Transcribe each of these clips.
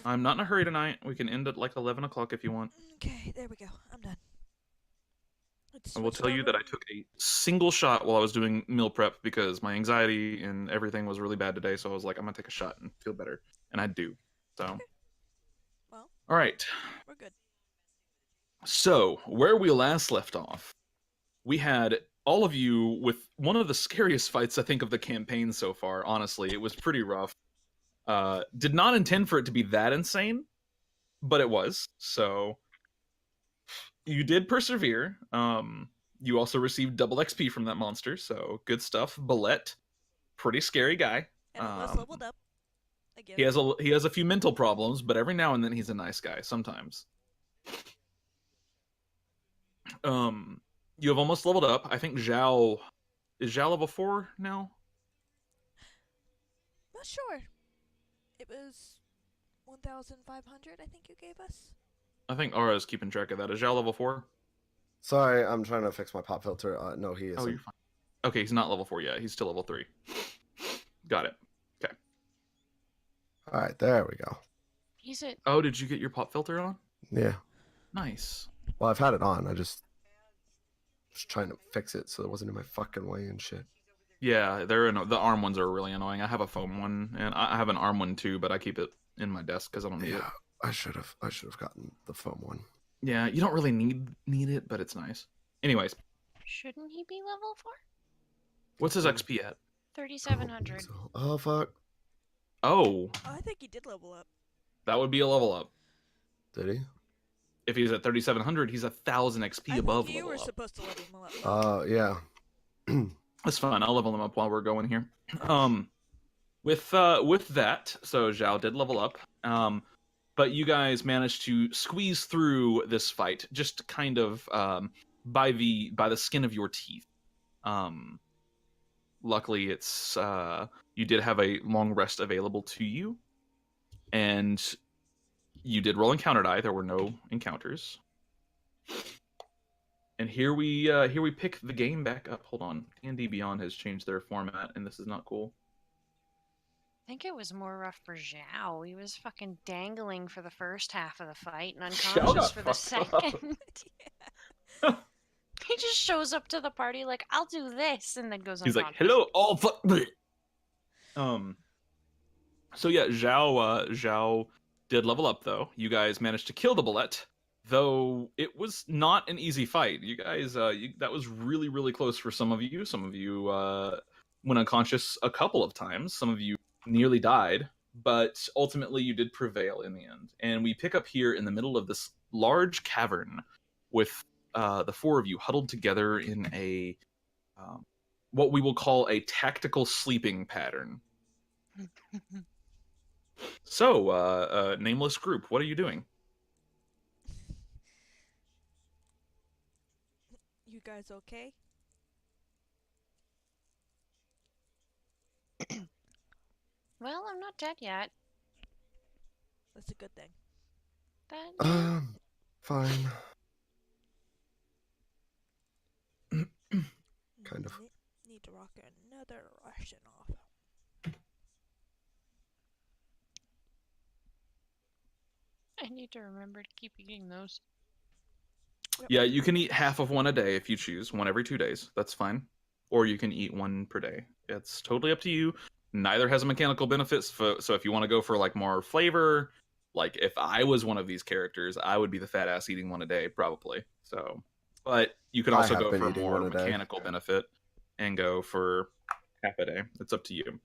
I'm not in a hurry tonight. We can end at like 11 o'clock if you want. Okay, there we go. I'm done. Let's I will switch tell you that I took a single shot while I was doing meal prep because my anxiety and everything was really bad today. So I was like, I'm gonna take a shot and feel better, and I do. So, Okay. Well, all right. we're good. So where we last left off, we had all of you with one of the scariest fights I think of the campaign so far. Honestly, it was pretty rough. Did not intend for it to be that insane, but it was. So you did persevere. You also received double XP from that monster, so good stuff. Bullete, pretty scary guy. And almost leveled up again. He has a few mental problems, but every now and then he's a nice guy. Sometimes. You have almost leveled up. I think Zhao is Zhao level 4 now. Not sure. It was 1,500. I think you gave us. I think Aura is keeping track of that. Is Zhao level 4? Sorry, I'm trying to fix my pop filter. No, he isn't. Oh, you're fine. Okay, he's not level 4 yet. He's still level 3. Got it. Okay. All right, there we go. He's it. Oh, did you get your pop filter on? Yeah. Nice. Well, I've had it on. I just trying to fix it so it wasn't in my fucking way and shit. Yeah, the arm ones are really annoying. I have a foam one, and I have an arm one too, but I keep it in my desk because I don't need it. I should have gotten the foam one. Yeah, you don't really need it, but it's nice. Anyways, Shouldn't he be level 4? what's his XP at? 3,700. Oh fuck! Oh, I think he did level up. that would be a level up. Did he? If he's at 3,700, he's 1,000 XP above think you level were up. supposed to level him up. Yeah. That's fine. I'll level him up while we're going here. With that, so Zhao did level up. But you guys managed to squeeze through this fight, just kind of by the skin of your teeth. Luckily, it's you did have a long rest available to you, and you did roll encounter die. There were no encounters. And here we pick the game back up. Hold on, D&D Beyond has changed their format, and this is not cool. I think it was more rough for Zhao. He was fucking dangling for the first half of the fight and unconscious for the second. He just shows up to the party like, I'll do this, and then goes He's like, unconscious. hello, all fuck. So yeah, Zhao did level up though. You guys managed to kill the bullete, though it was not an easy fight. You guys, that was really, really close for some of you. Some of you went unconscious a couple of times. Some of you nearly died, but ultimately you did prevail in the end. And we pick up here in the middle of this large cavern with the four of you huddled together in a what we will call a tactical sleeping pattern. So, nameless group, what are you doing? You guys okay? Well, I'm not dead yet. That's a good thing. That Fine. Kind of. Need to rock another ration off. I need to remember to keep eating those. Yeah, you can eat half of one a day if you choose, one every 2 days. That's fine. Or you can eat one per day. It's totally up to you. Neither has a mechanical benefit, so if you want to go for like more flavor, like if I was one of these characters, I would be the fat ass eating one a day, probably. So, but you can also go for more mechanical benefit and go for half a day. It's up to you.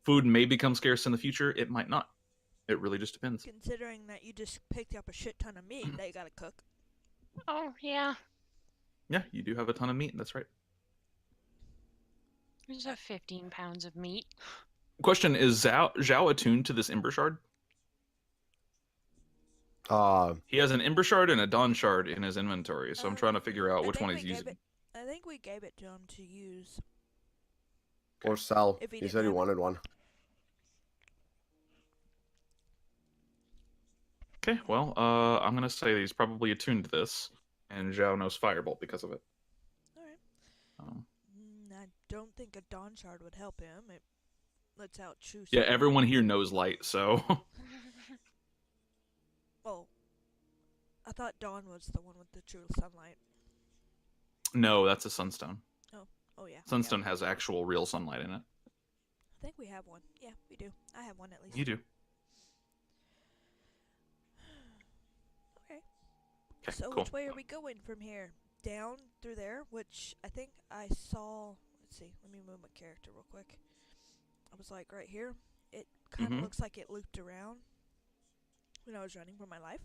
Food may become scarce in the future. It might not. It really just depends. Considering that you just picked up a shit ton of meat that you gotta cook. Oh, yeah. Yeah, you do have a ton of meat. That's right. There's a 15 pounds of meat. Question, is Zhao attuned to this Ember Shard? He has an Ember Shard and a Dawn Shard in his inventory, so I'm trying to figure out which one he's using. I think we gave it to him to use. Or sell. If he He didn't said he have it. wanted one. Okay, well, I'm gonna say that he's probably attuned to this, and Zhao knows Firebolt because of it. Alright. I don't think a Dawn Shard would help him. It lets out true. Yeah, everyone here knows light, so Well, I thought dawn was the one with the true sunlight. No, that's a sunstone. Oh yeah. Sunstone has actual real sunlight in it. I think we have one. Yeah, we do. I have one at least. You do. Okay. Okay, So cool. which way are we going from here? Down through there, which I think I saw. Let's see. Let me move my character real quick. I was like right here. It kind of looks like it looped around when I was running for my life.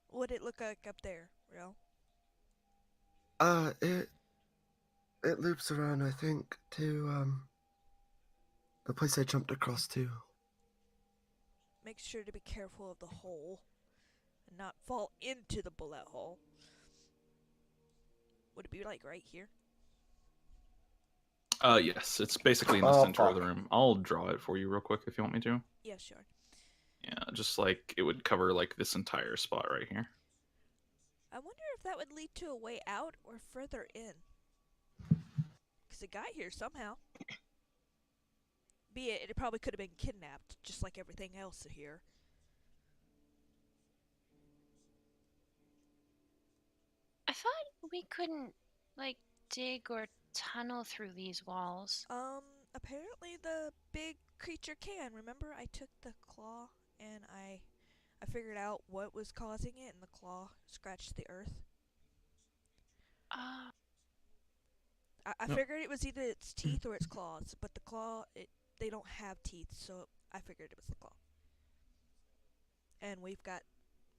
What did it look like up there, Real? It loops around, I think, to the place I jumped across to. Make sure to be careful of the hole and not fall into the bullet hole. Would it be like right here? Yes, it's basically in the center of the room. I'll draw it for you real quick if you want me to. Yeah, sure. Yeah, just like it would cover like this entire spot right here. I wonder if that would lead to a way out or further in. Because it got here somehow. Be it probably could have been kidnapped, just like everything else here. I thought we couldn't, like, dig or tunnel through these walls. Apparently the big creature can. Remember, I took the claw and I figured out what was causing it, and the claw scratched the earth. I figured it was either its teeth or its claws, but the claw, they don't have teeth, so I figured it was the claw. And we've got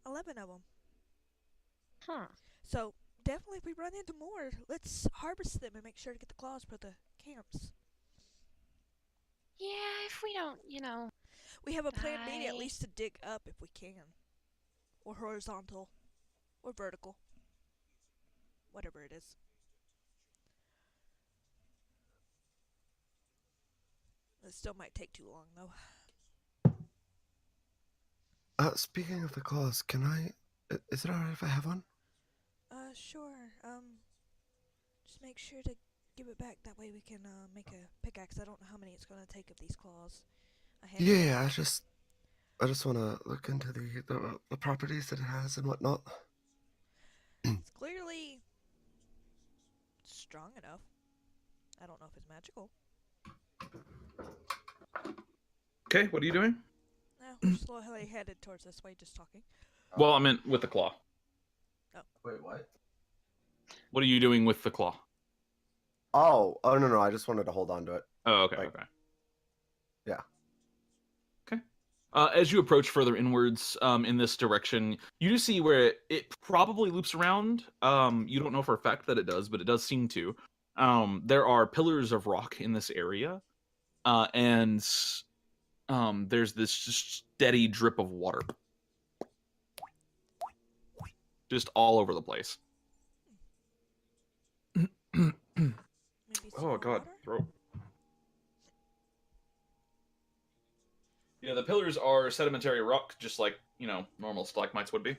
11 of them. Huh. So definitely if we run into more, let's harvest them and make sure to get the claws for the camps. Yeah, if we don't, We have a plan B at die. least to dig up if we can. Or horizontal. Or vertical. Whatever it is. It still might take too long though. Speaking of the claws, can I... Is it alright if I have one? Sure. Just make sure to give it back. That way we can, make a pickaxe. I don't know how many it's gonna take of these claws. Yeah, I just want to look into the properties that it has and whatnot. It's clearly strong enough. I don't know if it's magical. Okay, what are you doing? No, we're slowly headed towards this way, just talking. Well, I meant with the claw. Oh. Wait, what? What are you doing with the claw? Oh, no, I just wanted to hold on to it. Oh, okay, Like- okay. Yeah. Okay. As you approach further inwards in this direction, you do see where it probably loops around. You don't know for a fact that it does, but it does seem to. There are pillars of rock in this area, and there's this just steady drip of water. Just all over the place. Maybe some Oh more god, water? throat. Yeah, the pillars are sedimentary rock, just like, normal stalagmites would be.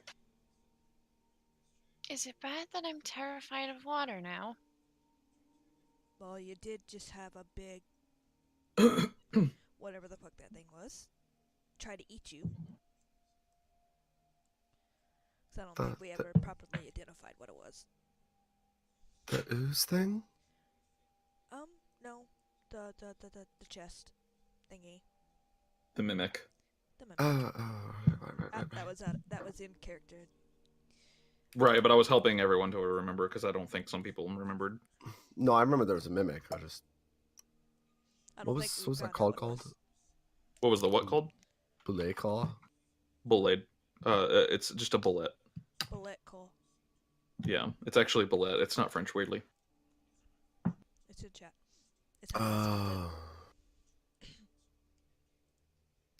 Is it bad that I'm terrified of water now? Well, you did just have a big whatever the fuck that thing was try to eat you. Because I don't think we ever properly identified what it was. The ooze thing? No. The chest thingy. The mimic. The mimic. Right. That was in character. Right, but I was helping everyone to remember because I don't think some people remembered. No, I remember there was a mimic. I don't What think we was that found out called? what it Called was. What was the what called? Bullete claw. Bullade. It's just a bullet. Bullete call. Yeah, it's actually bullet. It's not French, weirdly. It's in chat. It's how I spelled it.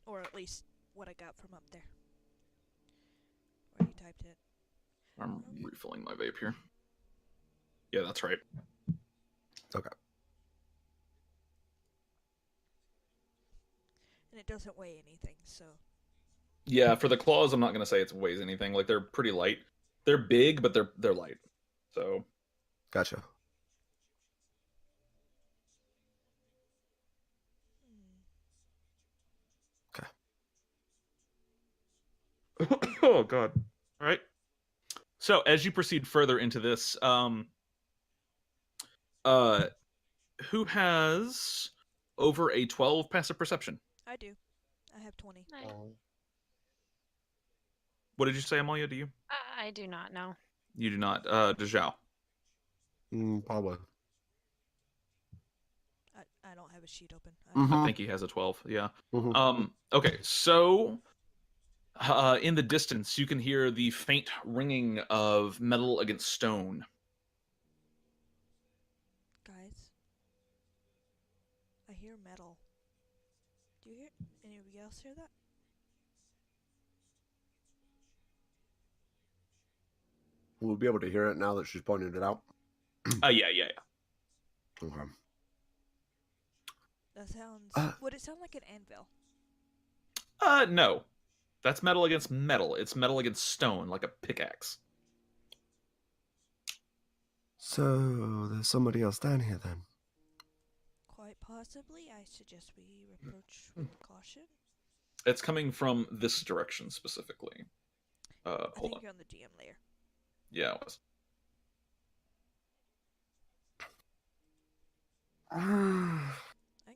Or at least what I got from up there. Where you typed it. I'm refilling my vape here. Yeah, that's right. Okay. And it doesn't weigh anything, so. Yeah, for the claws, I'm not gonna say it weighs anything. Like they're pretty light. They're big, but they're light. So. Gotcha. Okay. Oh god. All right. So as you proceed further into this, who has over a 12 passive perception? I do. I have 20. What did you say, Amalia? Do you? I do not know. You do not. Does Zhao? Probably. I don't have a sheet open. I think he has a 12. Yeah. Mm-hmm. Okay. So, in the distance, you can hear the faint ringing of metal against stone. Guys, I hear metal. Do you hear? Anybody else hear that? We'll be able to hear it now that she's pointed it out. Yeah. Okay. That sounds. Would it sound like an anvil? No. That's metal against metal. It's metal against stone, like a pickaxe. So there's somebody else down here then. Quite possibly. I suggest we approach with caution. It's coming from this direction specifically. I Hold think on. you're on the DM layer. Yeah, it was. I can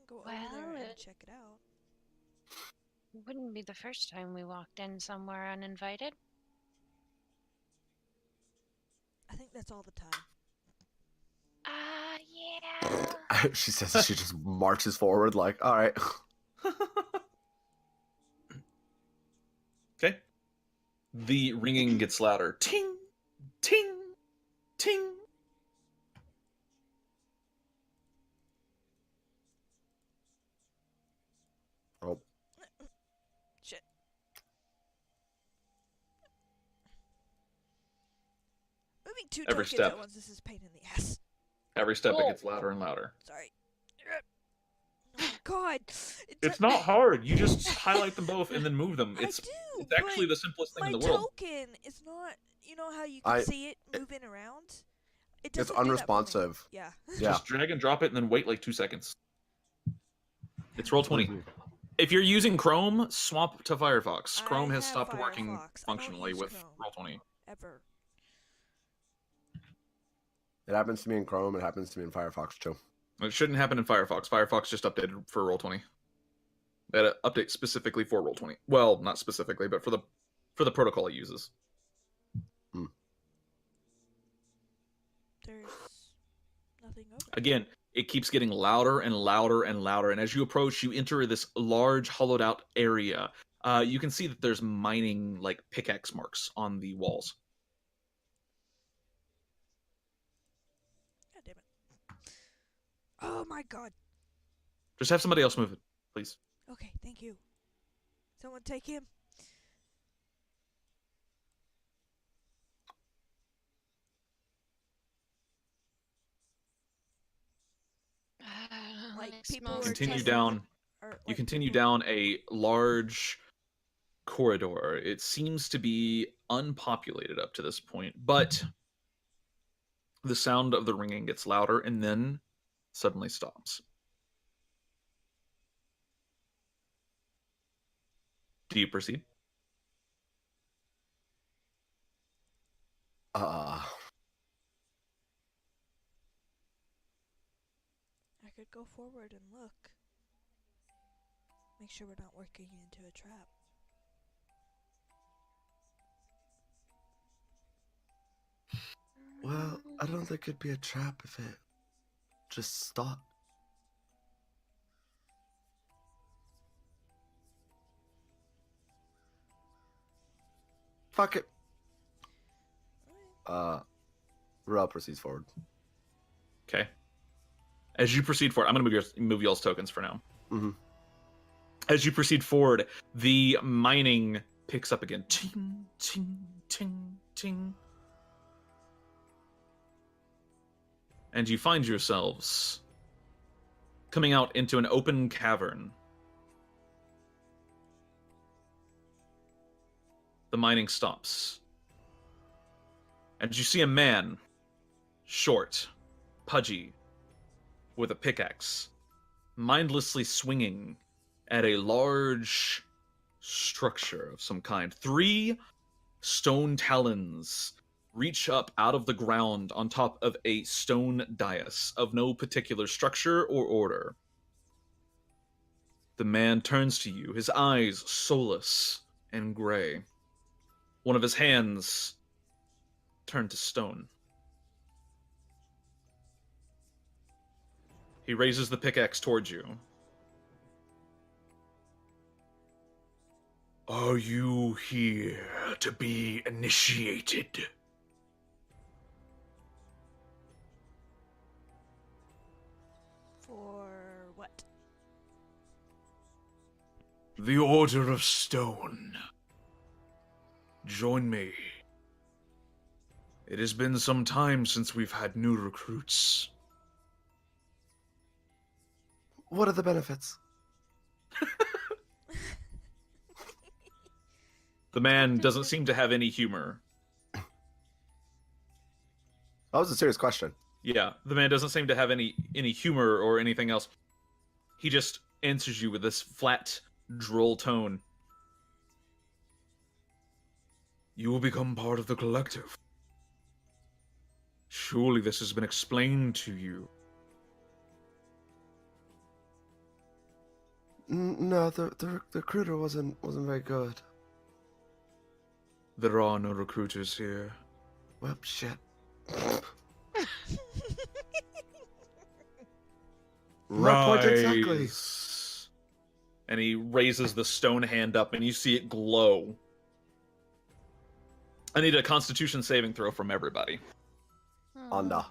go over Well, there and check it out. It wouldn't be the first time we walked in somewhere uninvited. I think that's all the time. Yeah. She says she just marches forward like, all right. Okay. The ringing gets louder. Ting, ting, ting. Oh. Shit. Moving two Every tokens step. at once. This is pain in the ass. Every step it gets louder and louder. Sorry. Oh my god. It's not hard. You just highlight them both and then move them. It's I do, it's actually but the simplest thing my in the world. token is not. You know how you can see it moving around? It It's doesn't do that for me. unresponsive. Yeah. Yeah. Just drag and drop it and then wait like 2 seconds. It's roll 20. If you're using Chrome, swap to Firefox. Chrome has have stopped working Firefox. I don't functionally use with Chrome. roll 20. Ever. It happens to me in Chrome. It happens to me in Firefox too. It shouldn't happen in Firefox. Firefox just updated for roll 20. That update specifically for roll 20. Well, not specifically, but for the protocol it uses. There's nothing over. Again, it keeps getting louder and louder and louder, and as you approach, you enter this large hollowed out area. You can see that there's mining like pickaxe marks on the walls. God damn it. Oh my god. Just have somebody else move it, please. Okay, thank you. Someone take him. Like people are Continue testing down. or, You like, continue people- down a large corridor. It seems to be unpopulated up to this point, but the sound of the ringing gets louder and then suddenly stops. Do you proceed? I could go forward and look. Make sure we're not working into a trap. Well, I don't think it'd be a trap if it just stopped. Fuck it. Rel proceeds forward. Okay. As you proceed forward, I'm going to move y'all's tokens for now. Mm-hmm. As you proceed forward, the mining picks up again. Ting, ting, ting, ting. And you find yourselves coming out into an open cavern. The mining stops. And you see a man, short, pudgy, with a pickaxe, mindlessly swinging at a large structure of some kind. 3 stone talons reach up out of the ground on top of a stone dais of no particular structure or order. The man turns to you, his eyes soulless and gray. One of his hands turned to stone. He raises the pickaxe towards you. Are you here to be initiated? For what? The Order of Stone. Join me. It has been some time since we've had new recruits. What are the benefits? The man doesn't seem to have any humor. That was a serious question. Yeah, the man doesn't seem to have any humor or anything else. He just answers you with this flat, droll tone. You will become part of the collective. Surely this has been explained to you. No, the recruiter wasn't very good. There are no recruiters here. Well, shit. My point exactly. Rise. And he raises the stone hand up, and you see it glow. I need a Constitution saving throw from everybody. Onda.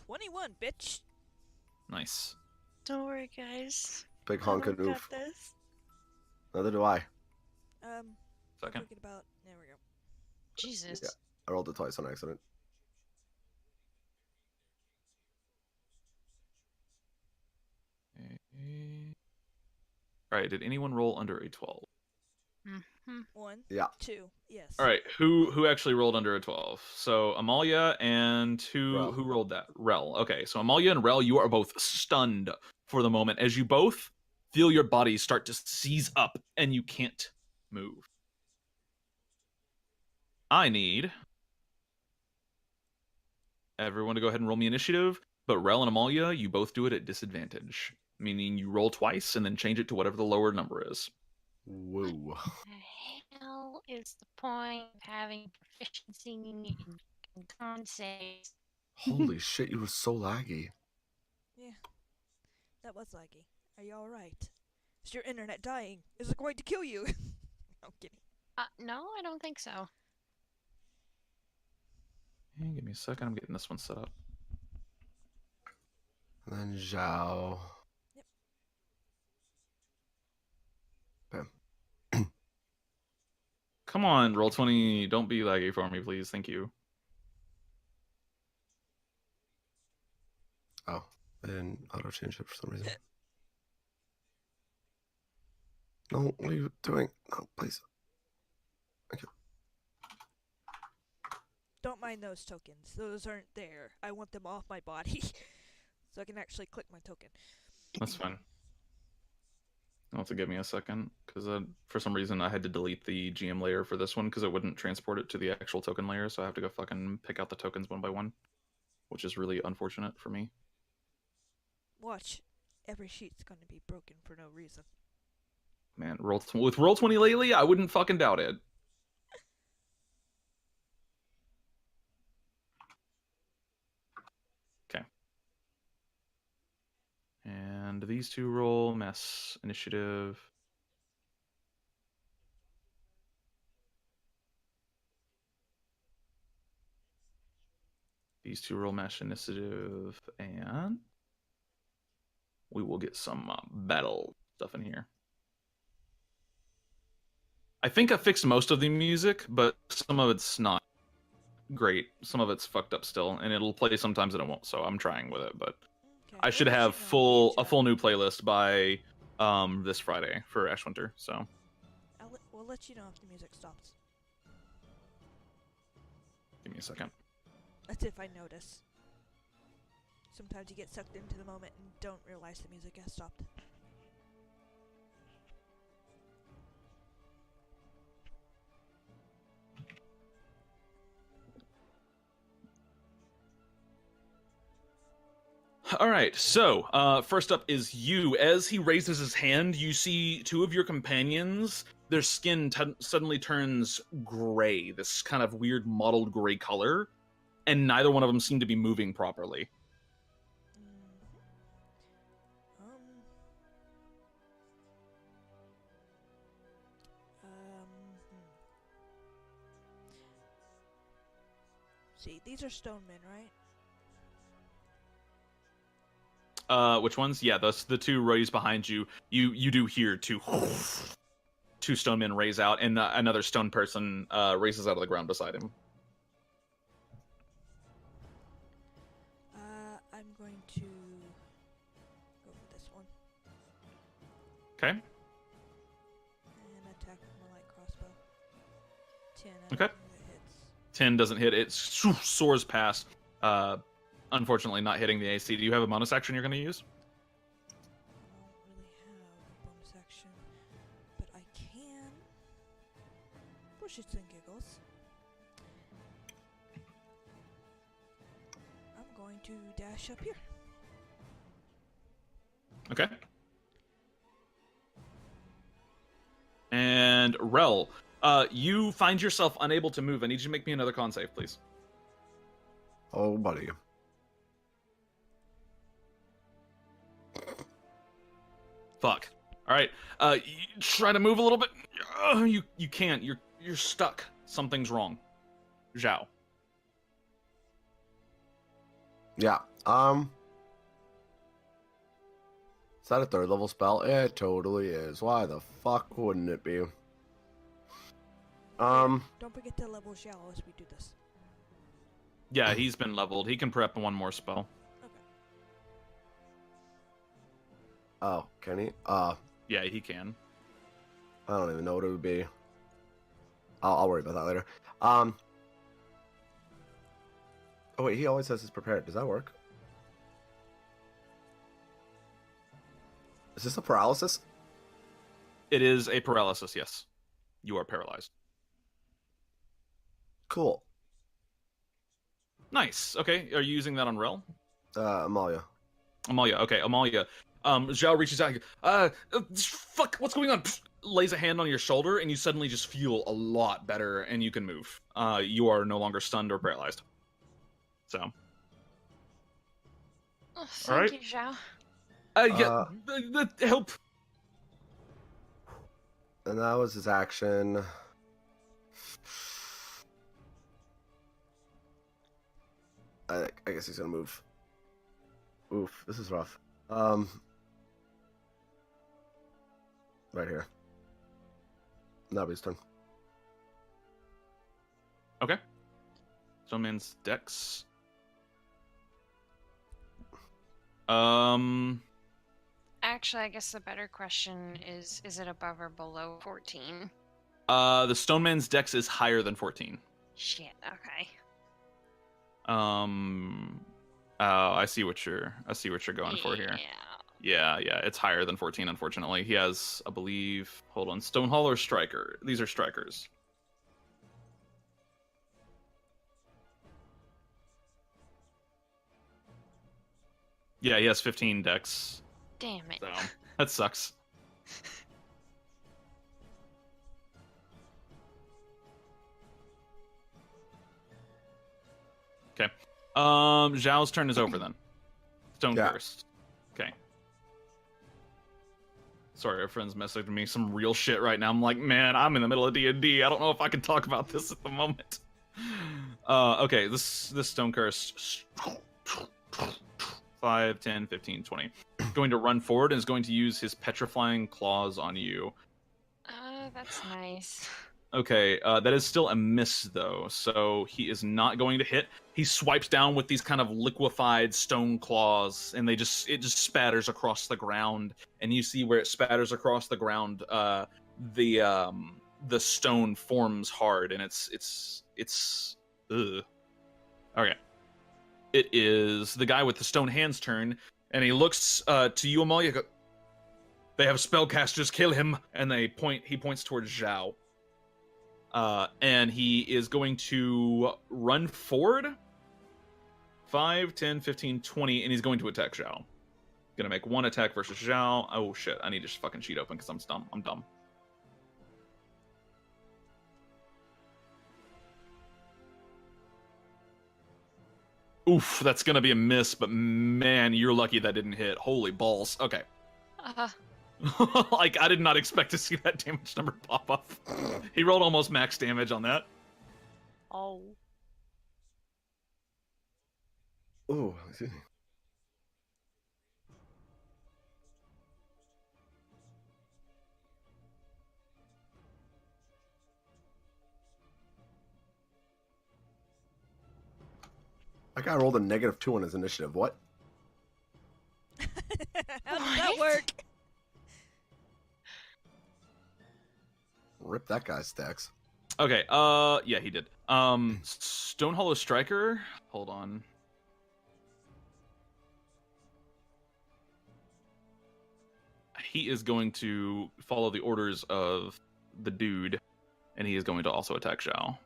21, bitch. Nice. Don't worry, guys. Big I honkin' got oof. this. Neither do I. Second. Thinking about. There we go. Jesus. Yeah. I rolled it twice on accident. Alright, did anyone roll under a 12? 1. Yeah. 2. Yes. Alright, who actually rolled under a 12? So Amalia and Rel. who rolled that? Rel. Okay, so Amalia and Rel, you are both stunned for the moment as you both feel your bodies start to seize up and you can't move. I need everyone to go ahead and roll me initiative, but Rel and Amalia, you both do it at disadvantage, meaning you roll twice and then change it to whatever the lower number is. Whoa. The hell is the point of having proficiency in con saves? Holy shit, you were so laggy. Yeah. That was laggy. Are you alright? Is your internet dying? Is it going to kill you? I'm kidding. No, I don't think so. Hey, give me a second, I'm getting this one set up. And then Zhao. Yep. Bam. Come on, Roll20, don't be laggy for me, please. Thank you. Oh, I didn't auto change it for some reason. No, what are you doing? No, please. Thank you. Don't mind those tokens. Those aren't there. I want them off my body. So I can actually click my token. That's fine. You'll have to give me a second, because for some reason I had to delete the GM layer for this one, because it wouldn't transport it to the actual token layer, so I have to go fucking pick out the tokens one by one, which is really unfortunate for me. Watch. Every sheet's gonna be broken for no reason. Man, with Roll20 lately, I wouldn't fucking doubt it. Okay. And these two roll mess initiative. These two roll mesh initiative, and we will get some battle stuff in here. I think I fixed most of the music, but some of it's not great. Some of it's fucked up still, and it'll play sometimes and it won't. So I'm trying with it, but Okay. I should have a full new playlist by this Friday for Ash Winter. So We'll let you know if the music stops. give me a second. That's if I notice. Sometimes you get sucked into the moment and don't realize the music has stopped. All right, so first up is you. As he raises his hand, you see two of your companions. Their skin suddenly turns gray, this kind of weird mottled gray color, and neither one of them seem to be moving properly. See, these are stone men, right? Which ones? Yeah, those the two rows behind you. You do hear two stone men raise out, and another stone person raises out of the ground beside him. I'm going to go for this one. Okay. And attack with my light crossbow. 10. Okay. 10 doesn't hit. It soars past. Unfortunately, not hitting the AC. Do you have a bonus action you're going to use? I don't really have a bonus action, but I can. For shits and giggles. I'm going to dash up here. Okay. And Rel, you find yourself unable to move. I need you to make me another con save, please. Oh, buddy. Fuck. All right. You try to move a little bit. You can't. You're stuck. Something's wrong. Zhao. Yeah. Is that a 3rd level spell? It totally is. Why the fuck wouldn't it be? Don't forget to level Xiao as we do this. Yeah, he's been leveled. He can prep one more spell. Oh, can he? Yeah, he can. I don't even know what it would be. I'll worry about that later. Oh wait, he always says he's prepared. Does that work? Is this a paralysis? It is a paralysis, yes. You are paralyzed. Cool. Nice. Okay, are you using that on Rel? Amalia. Amalia, okay, Amalia. Zhao reaches out, fuck, what's going on? Lays a hand on your shoulder, and you suddenly just feel a lot better, and you can move. You are no longer stunned or paralyzed. So. Oh, thank you, Zhao. Yeah, help. And that was his action. I guess he's gonna move. Oof, this is rough. Right here. That'll be his turn. Okay. Stoneman's Dex. Actually, I guess the better question is it above or below 14? The Stoneman's Dex is higher than 14. Shit, okay. I see what you're going for here. Yeah, it's higher than 14, unfortunately. He has, I believe, hold on, Stonehall or Striker? These are Strikers. Yeah, he has 15 Dex. Damn it. So, that sucks. Okay. Zhao's turn is over then. Stone Cursed. Okay. Sorry, our friend's messaging me some real shit right now. I'm like, man, I'm in the middle of D&D. I don't know if I can talk about this at the moment. Okay, this Stone Cursed. 5, 10, 15, 20. Going to run forward and is going to use his petrifying claws on you. That's nice. Okay, that is still a miss though, so he is not going to hit. He swipes down with these kind of liquefied stone claws, and it just spatters across the ground. And you see where it spatters across the ground, the stone forms hard, and it's ugh. Okay. It is the guy with the stone hand's turn, and he looks to you, Amalia. They have spellcasters, kill him, and he points towards Zhao. And he is going to run forward 5, 10, 15, 20, and he's going to attack Zhao. Gonna make one attack versus Zhao. Oh shit, I need to fucking sheet open because I'm dumb. I'm dumb. Oof, that's gonna be a miss, but man, you're lucky that didn't hit. Holy balls. Okay. Like, I did not expect to see that damage number pop up. He rolled almost max damage on that. Oh. Ooh, excuse me. That guy rolled a -2 on his initiative. What? How does that work? Rip that guy's stacks. Okay, yeah, he did. Stone Hollow Striker. Hold on. He is going to follow the orders of the dude, and he is going to also attack Zhao.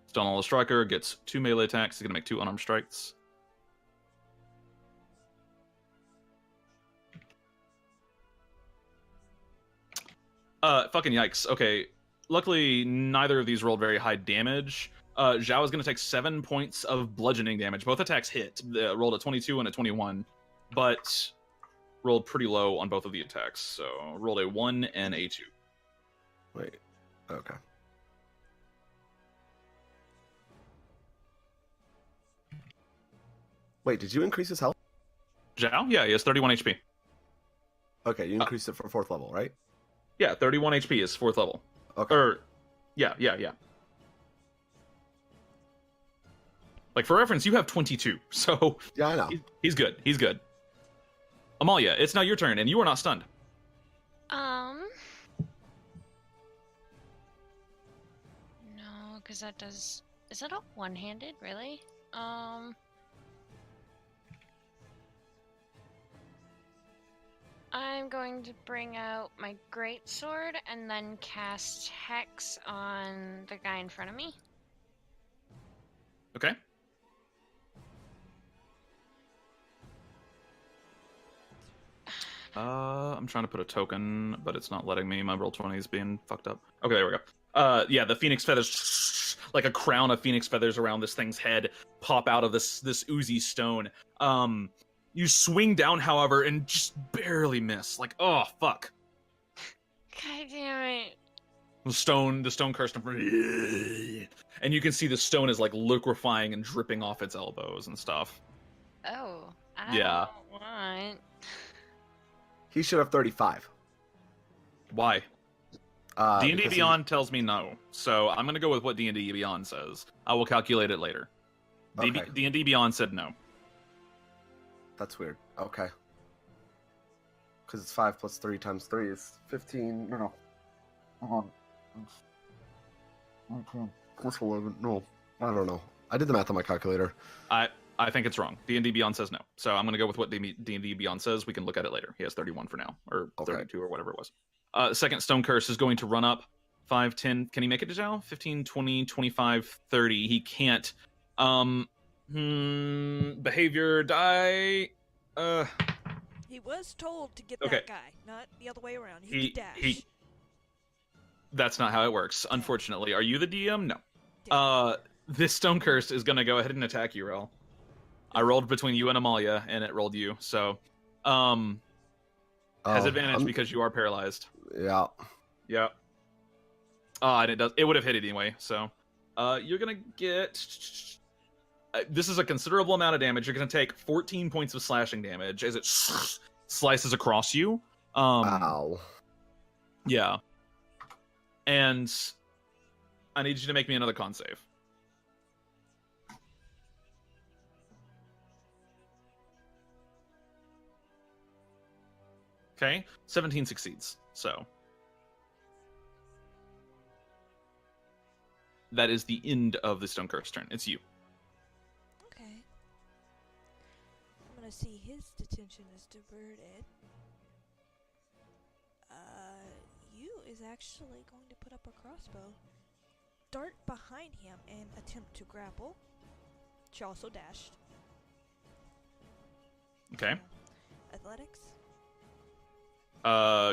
Stone Hollow Striker gets 2 melee attacks. He's going to make 2 unarmed strikes. Fucking yikes. Okay, luckily neither of these rolled very high damage. Zhao is going to take 7 points of bludgeoning damage. Both attacks hit. Rolled a 22 and a 21, but rolled pretty low on both of the attacks. So rolled a 1 and a 2. Wait. Okay. Wait, did you increase his health? Zhao? Yeah, he has 31 HP. Okay, you increased it for 4th level, right? Yeah, 31 HP is 4th level. Okay. Yeah. Like, for reference, you have 22, so... Yeah, I know. He's good. He's good. Amalia, it's now your turn, and you are not stunned. No, because that does... Is that a one-handed, really? I'm going to bring out my greatsword and then cast Hex on the guy in front of me. Okay. I'm trying to put a token, but it's not letting me. My Roll20 is being fucked up. Okay, there we go. Yeah, the phoenix feathers, like a crown of phoenix feathers around this thing's head, pop out of this oozy stone. You swing down, however, and just barely miss. Like, oh, fuck. God damn it. The stone curse number, and you can see the stone is like liquefying and dripping off its elbows and stuff. Oh, I Yeah. don't want... He should have 35. Why? D&D Because Beyond tells me no, so I'm gonna go with what D&D Beyond says. I will calculate it later. Okay. D&D Beyond said no. That's weird. Okay. Because it's 5 plus 3 times 3 is 15. No. Hold on. 19 plus 11. No. I don't know. I did the math on my calculator. I think it's wrong. D&D Beyond says no, so I'm gonna go with what D&D Beyond says. We can look at it later. He has 31 for now, or Okay. 32 or whatever it was. Second Stone Curse is going to run up 5, 10. Can he make it to Zhao? 15, 20, 25, 30. He can't. Behavior die. He was told to get Okay. that guy, not the other way around. He could dash. That's not how it works, unfortunately. Are you the DM? No. Damn. This Stone Curse is gonna go ahead and attack you, Rel. I rolled between you and Amalia, and it rolled you. So, has advantage because you are paralyzed. Yeah. Yeah. And it would have hit it anyway. So, you're gonna get. This is a considerable amount of damage. You're gonna take 14 points of slashing damage as it slices across you. Ow. Yeah. And I need you to make me another con save. Okay, 17 succeeds. So that is the end of the Stone Curse turn. It's you. Okay. I'm gonna see his detention is diverted. You is actually going to put up a crossbow, dart behind him, and attempt to grapple. She also dashed. Okay. Athletics.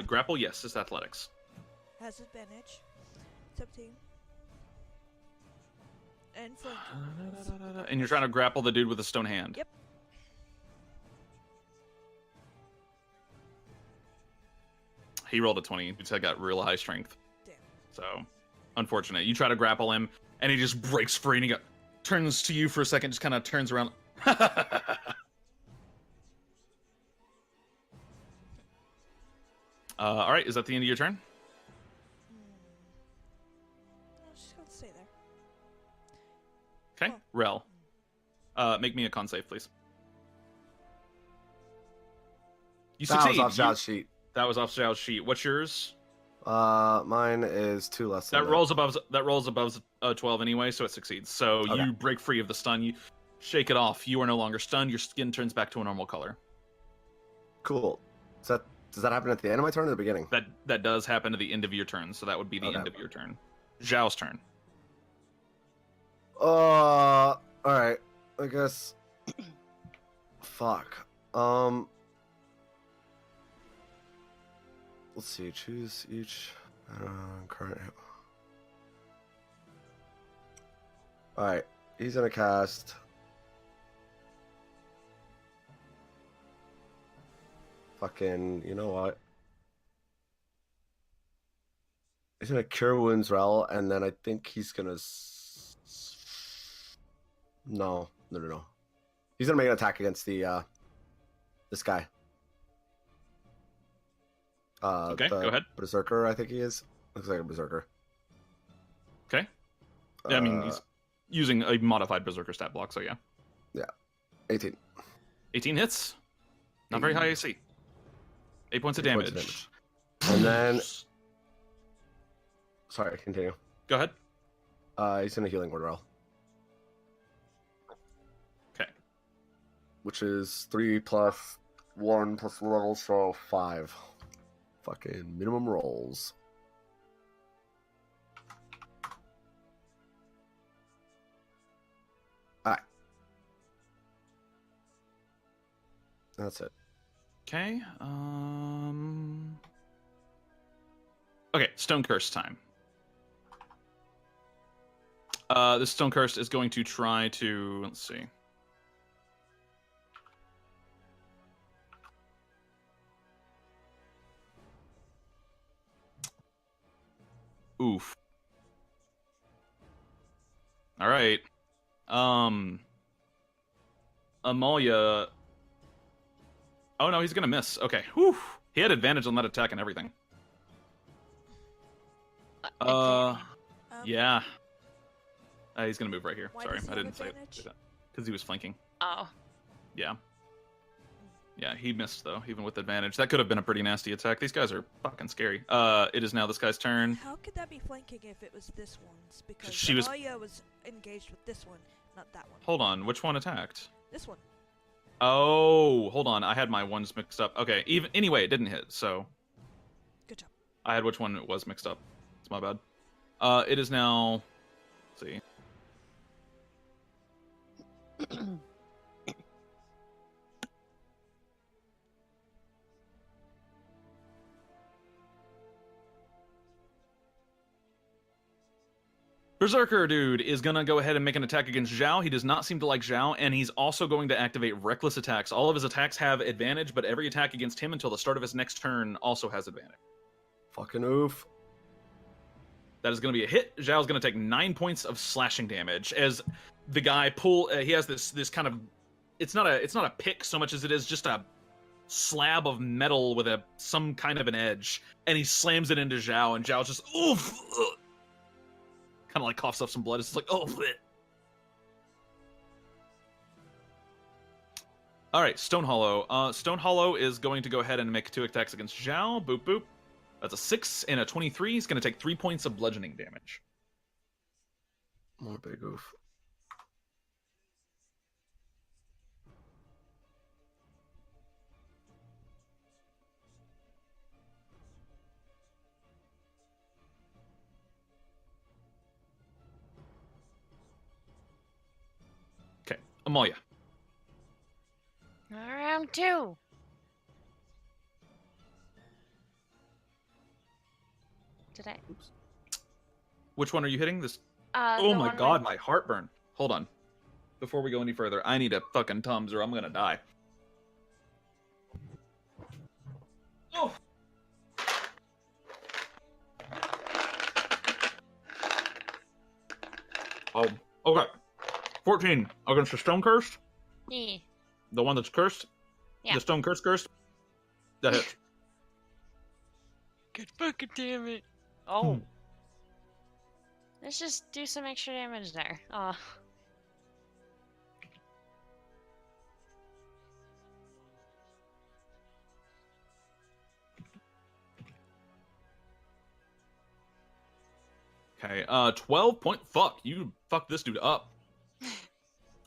Grapple, yes, it's athletics. Has advantage. 17. And flanking. And you're trying to grapple the dude with a stone hand. Yep. He rolled a 20. He's got real high strength. Damn. So, unfortunate. You try to grapple him, and he just breaks free, and he turns to you for a second, just kind of turns around. All right, is that the end of your turn? I was just going to stay there. Okay, Rel. Make me a con save, please. You That succeed. was off Zhao's sheet. That was off Zhao's sheet. What's yours? Mine is 2 less than That rolls above 12 anyway, so it succeeds. So Okay. you break free of the stun. You shake it off. You are no longer stunned. Your skin turns back to a normal color. Cool. Does that happen at the end of my turn or the beginning? That does happen at the end of your turn, so that would be the Okay. end of your turn. Zhao's turn. Alright. I guess. Fuck. Let's see. Choose each current. Alright. He's gonna cast. Fucking. You know what? He's gonna Cure Wounds Rel, and then I think he's gonna. No. He's gonna make an attack against the this guy. Okay, go ahead. Berserker, I think he is. Looks like a berserker. Okay. Yeah, I mean, he's using a modified berserker stat block, so yeah. Yeah. 18. 18 hits. Not very high AC. 8 points of damage. And then. Sorry, continue. Go ahead. He's in a healing word roll. Okay. Which is 3 plus 1 plus level, so 5. Fucking minimum rolls. Alright. That's it. Okay. Okay, Stone Curse time. This Stone Curse is going to try to, let's see. Oof. All right. Amalia. Oh no, he's gonna miss. Okay. Whew. He had advantage on that attack and everything. Yeah. He's gonna move right here. Why Sorry, does he I have didn't say advantage? it. Because he was flanking. Oh. Yeah. Yeah, he missed though, even with advantage. That could have been a pretty nasty attack. These guys are fucking scary. It is now this guy's turn. How could that be flanking if it was this one's? Because She was- Amalia was engaged with this one, not that one. Hold on, which one attacked? This one. Oh, hold on. I had my ones mixed up. Okay, anyway, it didn't hit, so Good job. I had which one it was mixed up. It's my bad. It is now. Let's see. Berserker dude is gonna go ahead and make an attack against Zhao. He does not seem to like Zhao, and he's also going to activate reckless attacks. All of his attacks have advantage, but every attack against him until the start of his next turn also has advantage. Fucking oof. That is going to be a hit. Zhao's going to take 9 points of slashing damage as the guy he has this kind of, it's not a pick so much as it is just a slab of metal with some kind of an edge, and he slams it into Zhao, and Zhao just oof, kind of like coughs up some blood. It's just like oh. Bleh. All right, Stone Hollow. Stone Hollow is going to go ahead and make 2 attacks against Zhao. Boop boop. That's a 6 and a 23. He's going to take 3 points of bludgeoning damage. More big oof. Alright, Okay, Amalia. round 2. Did I? Oops. Which one are you hitting? This. The Oh my one god, with- my heartburn. Hold on. Before we go any further, I need a fucking Tums or I'm gonna die. Oh. Oh, okay. 14 against the Stone Cursed. Yeah. The one that's cursed. Yeah. The Stone Cursed. That hits. Good fucking damn it. Oh. Let's just do some extra damage there. Oh. Okay, 12 point. Fuck, you fuck this dude up.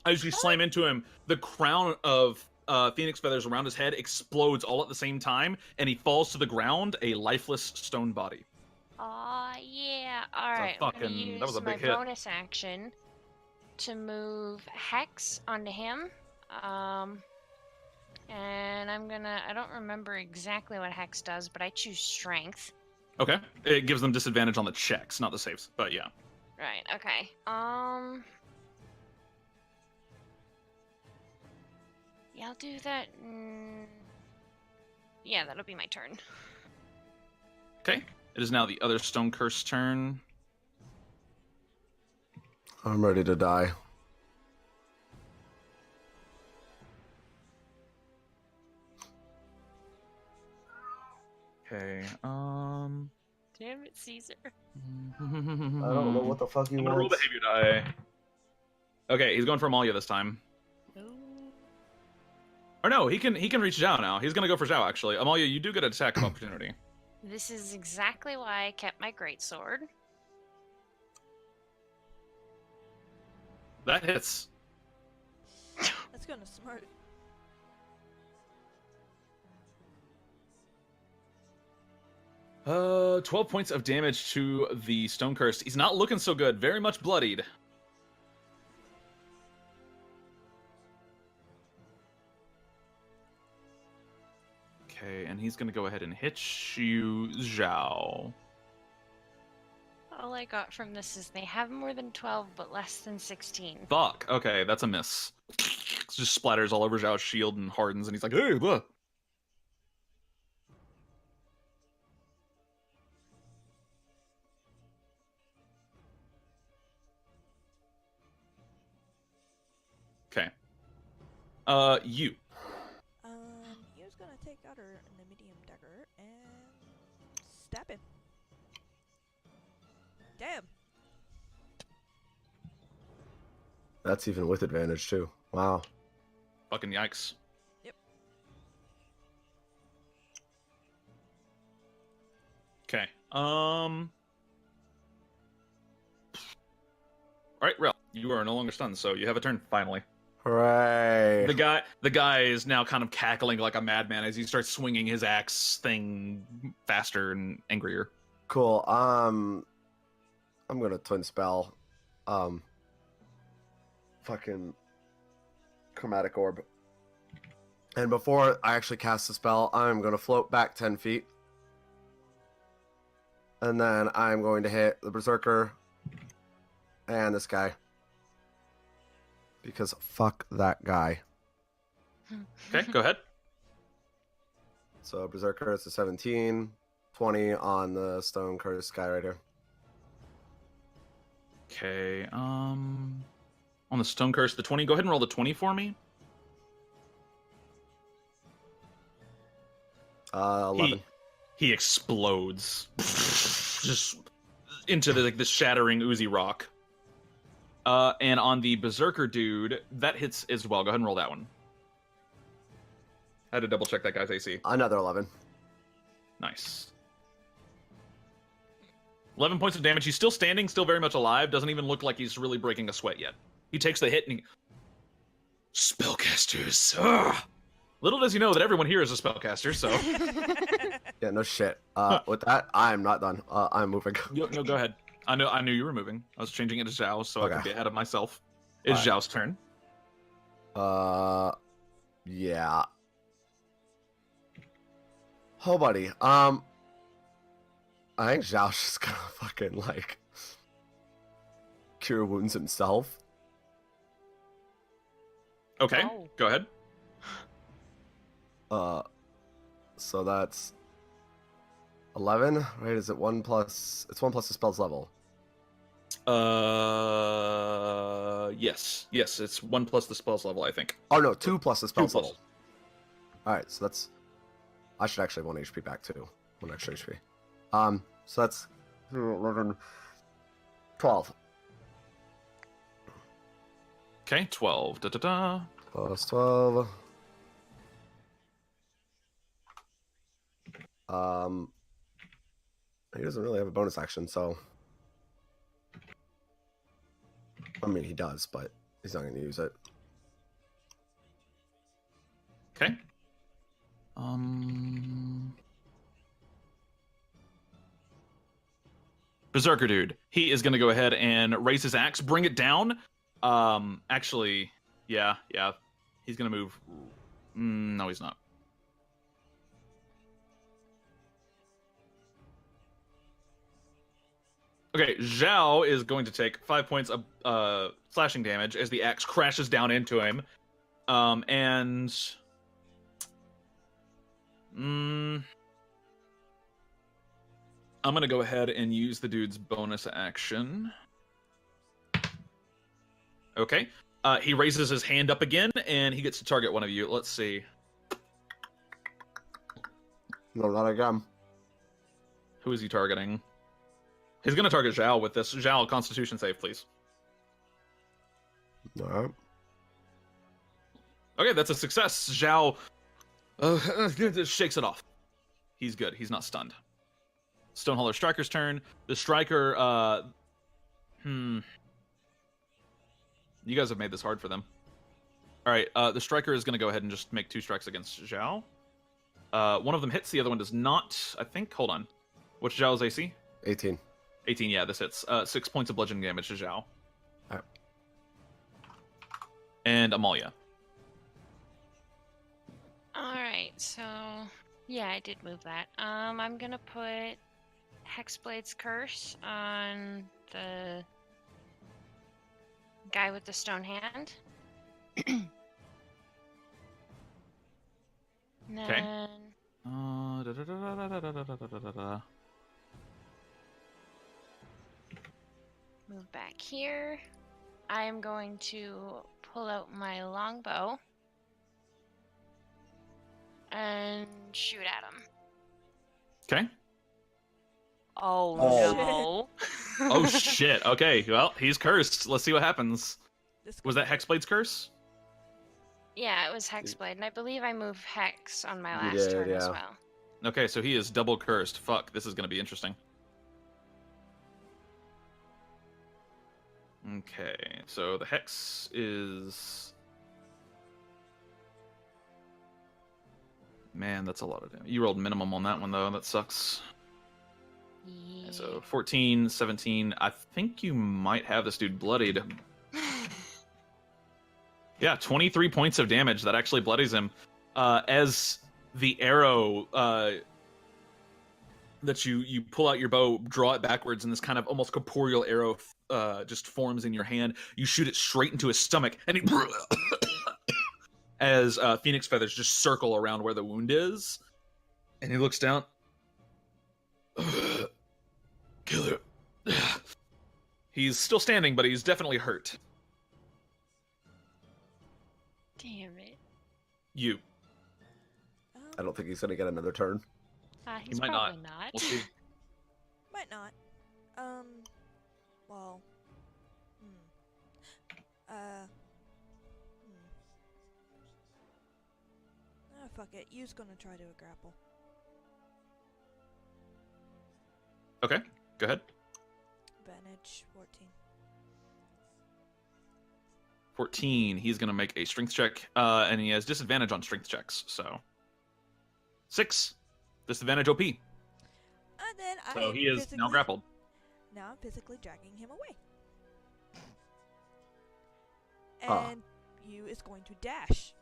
As you slam into him, the crown of phoenix feathers around his head explodes all at the same time, and he falls to the ground, a lifeless stone body. Aw, yeah. Alright, I'm gonna use that was a my big hit. bonus action to move Hex onto him. And I'm gonna... I don't remember exactly what Hex does, but I choose Strength. Okay, it gives them disadvantage on the checks, not the saves, but yeah. Right, okay. Yeah, I'll do that. Yeah, that'll be my turn. Okay, it is now the other Stone Curse turn. I'm ready to die. Okay, Damn it, Caesar. I don't know what the fuck he I'm gonna roll wants. behavior die. Okay, he's going for Amalia this time. Or no, he can reach Zhao now. He's gonna go for Zhao actually. Amalia, you do get an attack of opportunity. This is exactly why I kept my greatsword. That hits. That's gonna smart. Uh, 12 points of damage to the Stone Cursed. He's not looking so good. Very much bloodied. Okay, and he's gonna go ahead and hit you, Zhao. All I got from this is they have more than 12, but less than 16. Fuck. Okay, that's a miss. It just splatters all over Zhao's shield and hardens, and he's like, hey, look. Okay. You. He was gonna take out her medium dagger and stab him. Damn. That's even with advantage too. Wow. Fucking yikes. Yep. Okay. Alright, Rel, you are no longer stunned, so you have a turn, finally. Hooray. The guy is now kind of cackling like a madman as he starts swinging his axe thing faster and angrier. Cool. I'm gonna twin spell. Fucking chromatic orb. And before I actually cast the spell, I'm gonna float back 10 feet. And then I'm going to hit the berserker and this guy. Because fuck that guy. Okay, go ahead. So berserker is a 17, 20 on the stone cursed guy right here. Okay, on the Stone Curse, the 20, go ahead and roll the 20 for me. 11. He explodes. Just into the shattering oozy rock. And on the Berserker dude, that hits as well. Go ahead and roll that one. I had to double check that guy's AC. Another 11. Nice. 11 points of damage. He's still standing, still very much alive. Doesn't even look like he's really breaking a sweat yet. He takes the hit and he... Spellcasters. Ugh. Little does he know that everyone here is a spellcaster, so... Yeah, no shit. With that, I'm not done. I'm moving. No, go ahead. I knew you were moving. I was changing it to Zhao, so I could be ahead of myself. It's Alright. Zhao's turn. Yeah. Oh, buddy. I think Zhao's just gonna fucking like cure wounds himself. Okay, Oh. go ahead. So that's 11, right? Is it 1 plus? It's 1 plus the spell's level. Yes, it's 1 plus the spell's level, I think. Oh no, 2 plus the spell's 2 plus. level. All right, so that's. I should actually have 1 HP back too. 1 extra HP. So that's 11, 12. Okay, 12. Da da da. Plus 12. He doesn't really have a bonus action, so. I mean, he does, but he's not going to use it. Okay. Berserker dude. He is going to go ahead and raise his axe, bring it down. Actually, yeah. He's going to move. No, he's not. Okay, Zhao is going to take 5 points of slashing damage as the axe crashes down into him. And... I'm going to go ahead and use the dude's bonus action. Okay. He raises his hand up again, and he gets to target one of you. Let's see. No, not again. Who is he targeting? He's going to target Zhao with this. Zhao, Constitution save, please. All right. Okay, that's a success. Zhao shakes it off. He's good. He's not stunned. Stoneholder Striker's turn. The Striker, You guys have made this hard for them. Alright, the Striker is going to go ahead and just make 2 strikes against Zhao. One of them hits, the other one does not, I think. Hold on. What's Zhao's AC? 18. 18, yeah, this hits. 6 points of bludgeoning damage to Zhao. Alright. And Amalia. Alright, so... Yeah, I did move that. I'm gonna put Hexblade's Curse on the guy with the stone hand. Okay. Then... Move back here. I am going to pull out my longbow and shoot at him. Okay. Oh, Oh. no. Oh, shit. Okay, well, he's cursed. Let's see what happens. Was that Hexblade's curse? Yeah, it was Hexblade, and I believe I moved Hex on my You last did, turn as yeah. well. Okay, so he is double cursed. Fuck, this is going to be interesting. Okay, so the Hex is... Man, that's a lot of damage. You rolled minimum on that one, though. That sucks. Yeah. So 14, 17. I think you might have this dude bloodied. Yeah, 23 points of damage. That actually bloodies him. As the arrow that you pull out your bow, draw it backwards, and this kind of almost corporeal arrow just forms in your hand. You shoot it straight into his stomach, and he... as phoenix feathers just circle around where the wound is. And he looks down. Killer. He's still standing, but he's definitely hurt. Damn it. You. I don't think he's going to get another turn. He's might probably not. We'll see. Might not. Well. Oh, fuck it. You's gonna try to a grapple. Okay, go ahead. Advantage 14. 14. He's going to make a strength check, and he has disadvantage on strength checks, so... 6. Disadvantage OP. And then So he is now grappled. Now I'm physically dragging him away. Ah. And you is going to dash.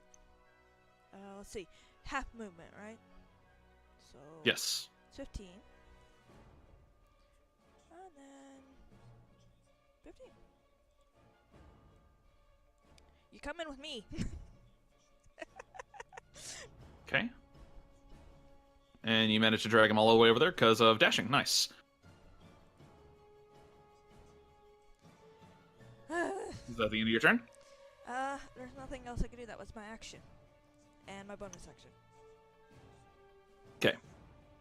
Let's see. Half movement, right? So Yes. 15. And then 15. You come in with me. Okay. And you managed to drag him all the way over there because of dashing. Nice. Is that the end of your turn? There's nothing else I can do. That was my action. And my bonus action. Okay.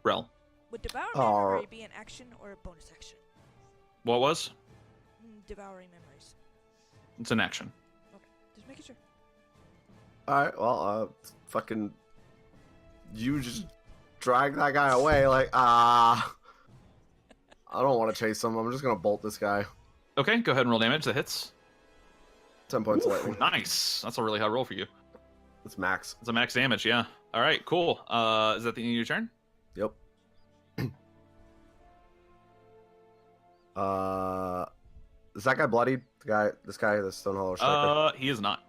Rel. Would Devouring Memory be an action or a bonus action? What was? Devouring Memories. It's an action. Okay, just making sure. Alright, well, fucking... You just drag that guy away, like, I don't want to chase him. I'm just gonna bolt this guy. Okay, go ahead and roll damage. That hits. 10 points of lightning. Nice. That's a really high roll for you. It's max. It's a max damage, yeah. All right, cool. Is that the end of your turn? Yep. Is that guy bloodied? This guy, the Stonehollow striker? He is not.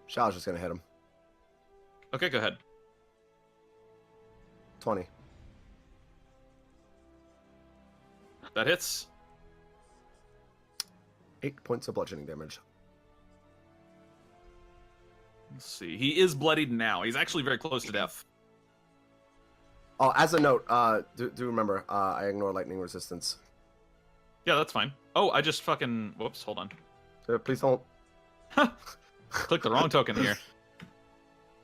Xiao's just gonna hit him. Okay, go ahead. 20. That hits. 8 points of bludgeoning damage. Let's see. He is bloodied now. He's actually very close to death. Oh, as a note, do remember, I ignore lightning resistance. Yeah, that's fine. Oh, I just fucking... Whoops, hold on. Please don't. Click the wrong token here.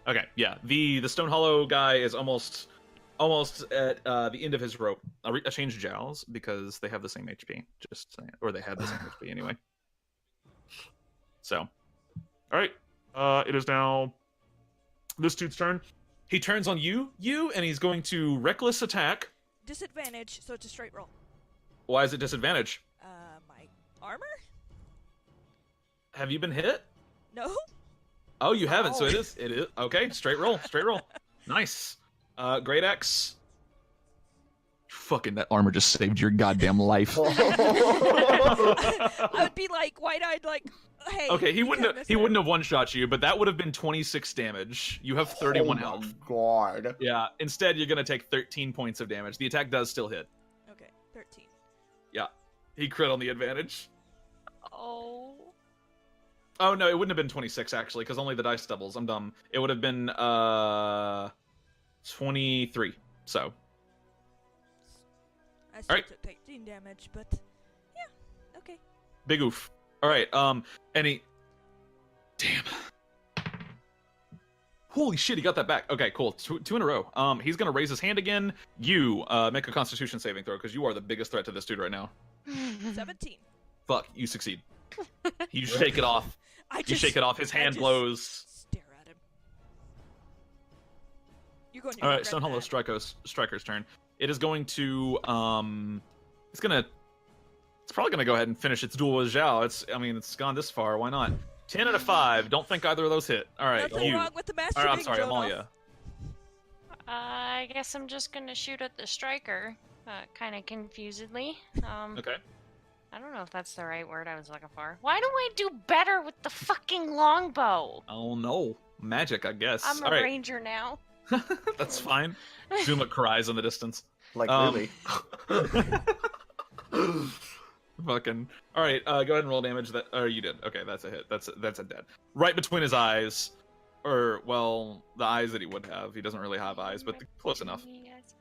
Okay, yeah. The Stone Hollow guy is almost at the end of his rope. I changed Jowls because they have the same HP. Just saying. Or they had the same HP anyway. So. Alright. It is now this dude's turn. He turns on you, and he's going to reckless attack. Disadvantage, so it's a straight roll. Why is it disadvantage? My armor? Have you been hit? No. Oh, you haven't, so it is. Okay, straight roll. Nice. Great Axe. Fucking that armor just saved your goddamn life. I would be like wide-eyed, like, hey. Okay, he wouldn't have one-shot you, but that would have been 26 damage. You have 31 health. God. Yeah. Instead, you're gonna take 13 points of damage. The attack does still hit. Okay, 13. Yeah. He crit on the advantage. Oh. Oh no, it wouldn't have been 26 actually, because only the dice doubles. I'm dumb. It would have been 23. So. I still took 13 damage, but yeah, okay. Big oof. All right. And he. Damn. Holy shit, he got that back. Okay, cool. Two in a row. He's gonna raise his hand again. You make a Constitution saving throw because you are the biggest threat to this dude right now. 17. Fuck, you succeed. You shake it off. You shake it off. His hand glows. Stare at him. You're going to All right, Stone Hollow Striker's turn. It is going to it's probably gonna go ahead and finish its duel with Zhao. It's gone this far. Why not? 10 out of 5. Don't think either of those hit. All right, Nothing you. wrong with the master. All right, I'm sorry, Amalia. I guess I'm just gonna shoot at the striker, kind of confusedly. Okay. I don't know if that's the right word I was looking for. Why do I do better with the fucking longbow? Oh no, magic, I guess. I'm a ranger now. That's fine. Zuma cries in the distance. Like, really? Fucking. All right, go ahead and roll damage. You did. Okay, that's a hit. That's a dead. Right between his eyes, or well, the eyes that he would have. He doesn't really have eyes, but close enough.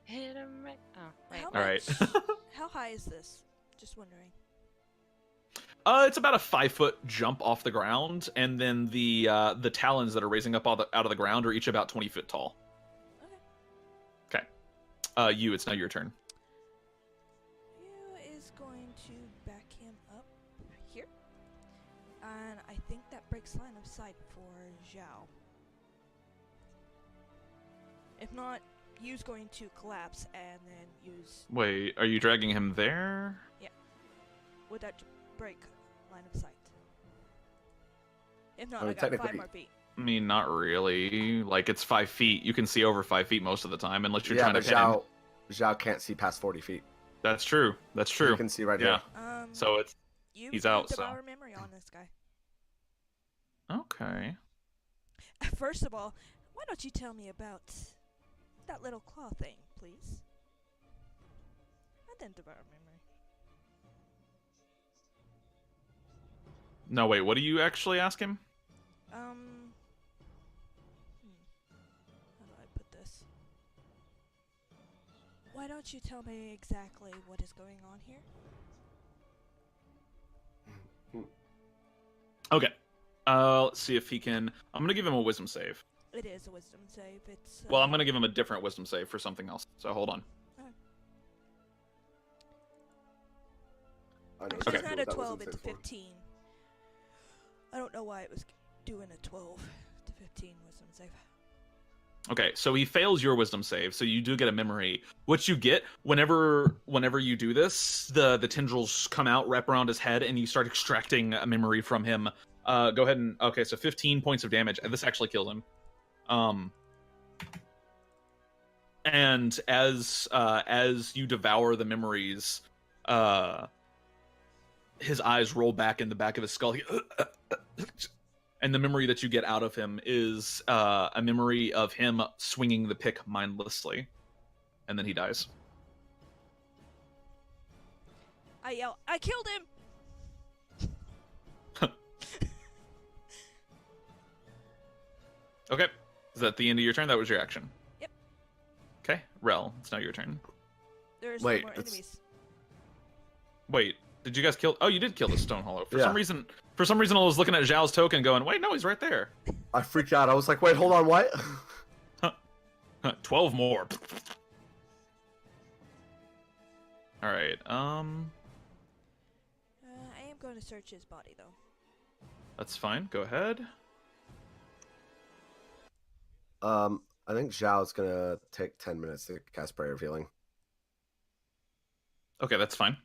Hit him right. Oh, wait. How All right. How high is this? Just wondering. It's about a 5-foot jump off the ground, and then the talons that are raising up out of the ground are each about 20 feet tall. Okay. You, it's now your turn. You is going to back him up here, and I think that breaks line of sight for Zhao. If not, Yu's going to collapse and then use. Wait, are you dragging him there? Yeah. Would that break line of sight? If not, I got 5 more feet. I mean, not really. Like, it's 5 feet. You can see over 5 feet most of the time, unless you're trying to pin him. Zhao can't see past 40 feet. That's true. That's true. You can see right here. So it's you he's out. So devour memory on this guy. okay. first of all, why don't you tell me about that little claw thing, please? Identify memory. No, wait. What do you actually ask him? How do I put this? Why don't you tell me exactly what is going on here? Okay. Let's see if he can. I'm gonna give him a wisdom save. It is a wisdom save. It's. Well, I'm gonna give him a different wisdom save for something else. So hold on. Actually, Okay. it's not a 12, it's a 15. I don't know why it was doing a 12 to 15 wisdom save. Okay, so he fails your wisdom save, so you do get a memory. What you get whenever you do this, the tendrils come out, wrap around his head, and you start extracting a memory from him. Go ahead and okay, so 15 points of damage. This actually kills him. And as you devour the memories, his eyes roll back in the back of his skull. And the memory that you get out of him is a memory of him swinging the pick mindlessly. And then he dies. I yell, I killed him! Okay. Is that the end of your turn? That was your action. Yep. Okay. Rel, it's now your turn. There's Wait, more enemies. Wait, did you guys kill... Oh, you did kill the Stone Hollow. For Yeah. some reason, I was looking at Zhao's token going, wait, no, he's right there. I freaked out. I was like, wait, hold on, what? 12 more. All right. I am going to search his body, though. That's fine. Go ahead. I think Zhao's gonna take 10 minutes to cast Prayer of Healing. Okay, that's fine.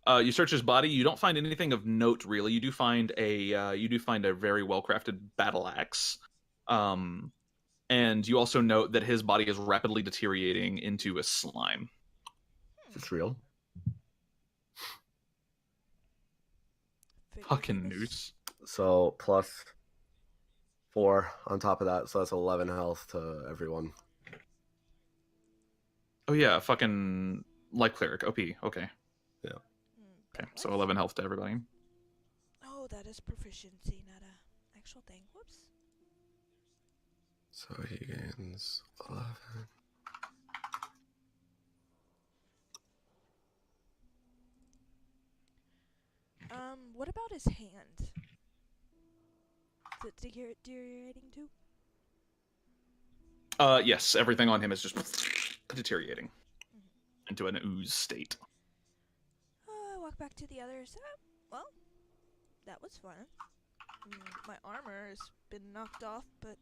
You search his body. You don't find anything of note, really. You do find a very well-crafted battle axe, and you also note that his body is rapidly deteriorating into a slime. It's real. Fucking noose. So plus 4 on top of that, so that's 11 health to everyone. Oh yeah, fucking life cleric. OP. Okay. Yeah. Okay. So 11 health to everybody. Oh, that is proficiency, not a actual thing. Whoops. So he gains 11. What about his hand? Is it deteriorating too? Yes, everything on him is just deteriorating into an ooze state. Walk back to the others. Well, that was fun. My armor has been knocked off, but...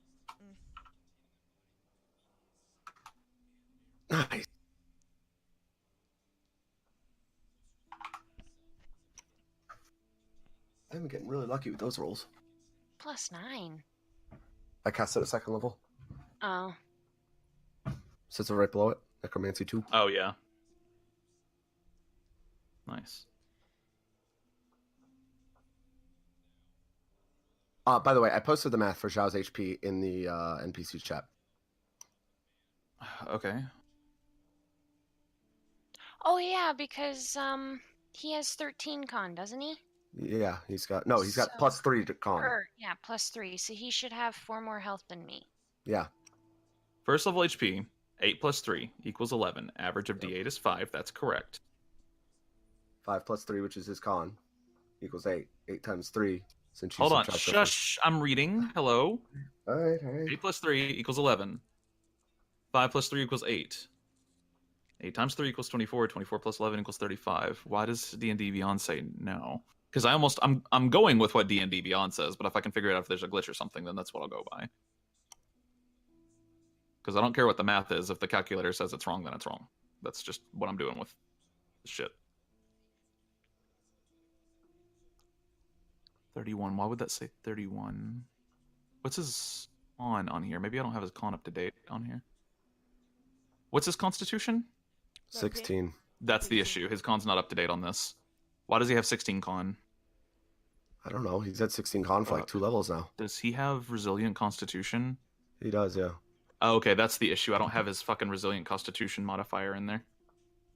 Nice. I'm getting really lucky with those rolls. +9. I cast it at 2nd level. Oh. Sits right below it. Necromancy 2. Oh yeah. Nice. By the way, I posted the math for Zhao's HP in the NPC chat. Okay. Oh yeah, because he has 13 con, doesn't he? Yeah, he's got So- plus 3 to con. Yeah, +3. So he should have 4 more health than me. Yeah. First level HP, 8 plus 3 equals 11. Average of D8 is 5. That's correct. 5 plus 3, which is his con, equals 8. 8 times 3. Since you Hold on. subtract the Shush. I'm reading. Hello. All right. 8 plus 3 equals 11. 5 plus 3 equals 8. 8 times 3 equals 24. 24 plus 11 equals 35. Why does D&D Beyond say no? Because I'm going with what D&D Beyond says, but if I can figure it out if there's a glitch or something, then that's what I'll go by. Because I don't care what the math is. If the calculator says it's wrong, then it's wrong. That's just what I'm doing with this shit. 31. Why would that say 31? What's his con on here? Maybe I don't have his con up to date on here. What's his constitution? 16. That's the issue. His con's not up to date on this. Why does he have 16 con? I don't know. He's at 16 conflict, 2 levels now. Does he have resilient constitution? He does, yeah. Oh, okay, that's the issue. I don't have his fucking resilient constitution modifier in there.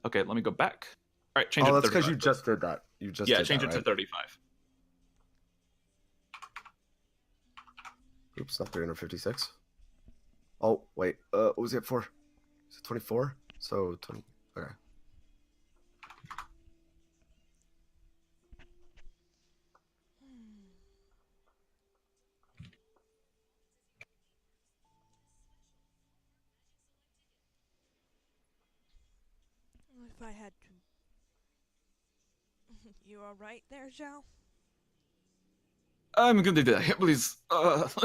Okay, let me go back. All right, change it to 35. Oh, that's because you just did that. You just did change that, it to right? 35. Oops, not 356. Oh, wait. What was it for? Is it 24? So 20. Okay. If I had to. You all right there, Zhao? I'm gonna do that. Please.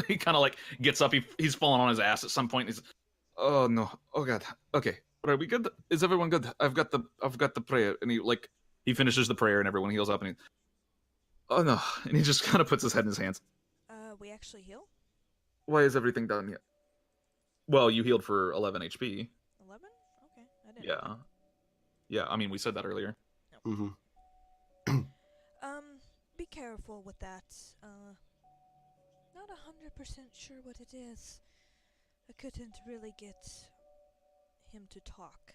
He kind of like gets up. He's falling on his ass at some point. He's, oh no, oh god. Okay, are we good? Is everyone good? I've got the prayer, and he finishes the prayer, and everyone heals up, and he, oh no, and he just kind of puts his head in his hands. We actually heal? Why is everything done yet? Well, you healed for 11 HP. 11? Okay, I didn't. know. Yeah. I mean, we said that earlier. Mm-hmm. Be careful with that. Not 100% sure what it is. I couldn't really get him to talk.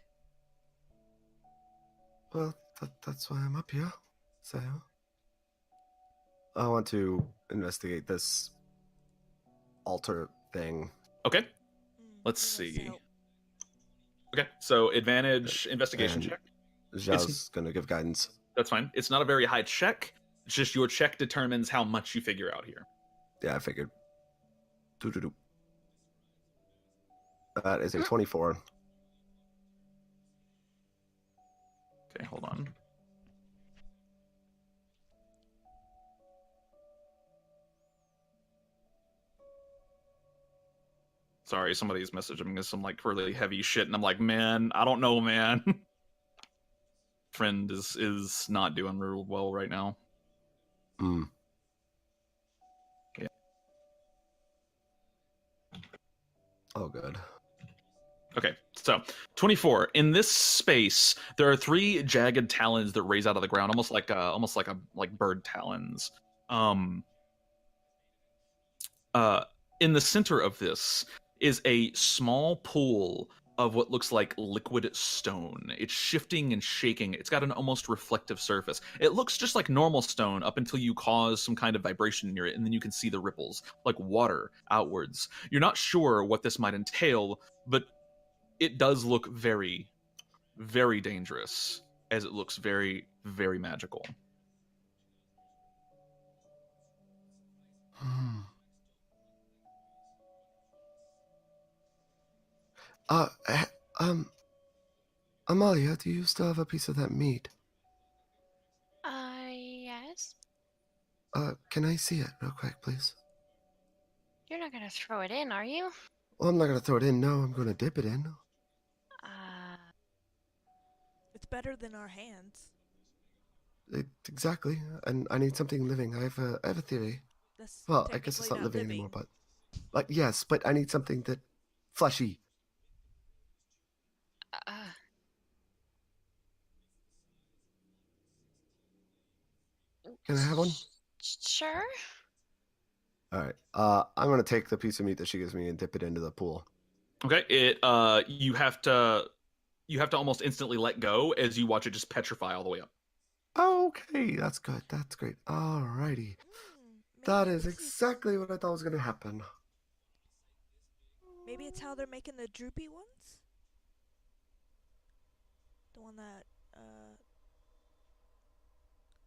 Well, that's why I'm up here. So, I want to investigate this altar thing. Okay. Let's see. Okay, so advantage investigation check. Zhao's gonna give guidance. That's fine. It's not a very high check. It's just your check determines how much you figure out here. Yeah, I figured. That is a 24. Okay, hold on. Sorry, somebody's messaging me some like really heavy shit, and I'm like, man, I don't know, man. Friend is not doing real well right now. Yeah. Oh, good. Okay, so 24. In this space, there are 3 jagged talons that raise out of the ground, almost like bird talons. In the center of this is a small pool of what looks like liquid stone. It's shifting and shaking. It's got an almost reflective surface. It looks just like normal stone up until you cause some kind of vibration near it, and then you can see the ripples, like water, outwards. You're not sure what this might entail, but it does look very, very dangerous, as it looks very, very magical. Amalia, do you still have a piece of that meat? Yes. Can I see it real quick, please? You're not gonna throw it in, are you? Well, I'm not gonna throw it in. No, I'm gonna dip it in. It's better than our hands. Exactly. And I need something living. I have a theory. That's Well, I guess it's not living anymore, but like yes, but I need something that fleshy. Can I have one? Sure. All right. I'm gonna take the piece of meat that she gives me and dip it into the pool. Okay. You have to almost instantly let go as you watch it just petrify all the way up. Okay, that's good. That's great. Alrighty. That is exactly what I thought was gonna happen. Maybe it's how they're making the droopy ones? The one that,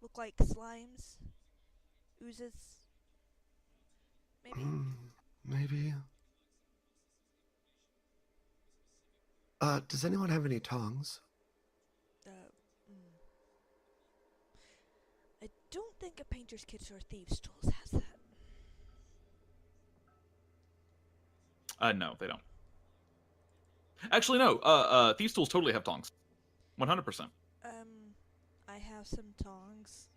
look like slimes? Oozes? Maybe? Maybe. Does anyone have any tongs? I don't think a painter's kit or thieves' tools has that. No, they don't. Actually, no. Thieves' tools totally have tongs. 100%. I have some tongs.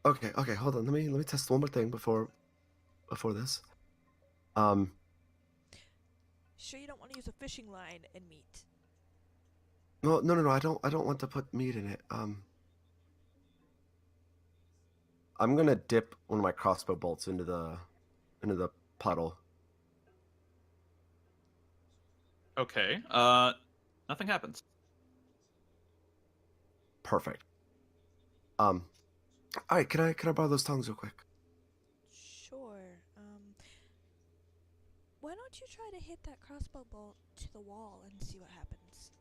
Okay, hold on. Let me test one more thing before this. Sure you don't want to use a fishing line and meat? No. I don't want to put meat in it. I'm gonna dip one of my crossbow bolts into the puddle. Okay. Nothing happens. Perfect. All right. Can I borrow those tongs real quick? Sure. Why don't you try to hit that crossbow bolt to the wall and see what happens?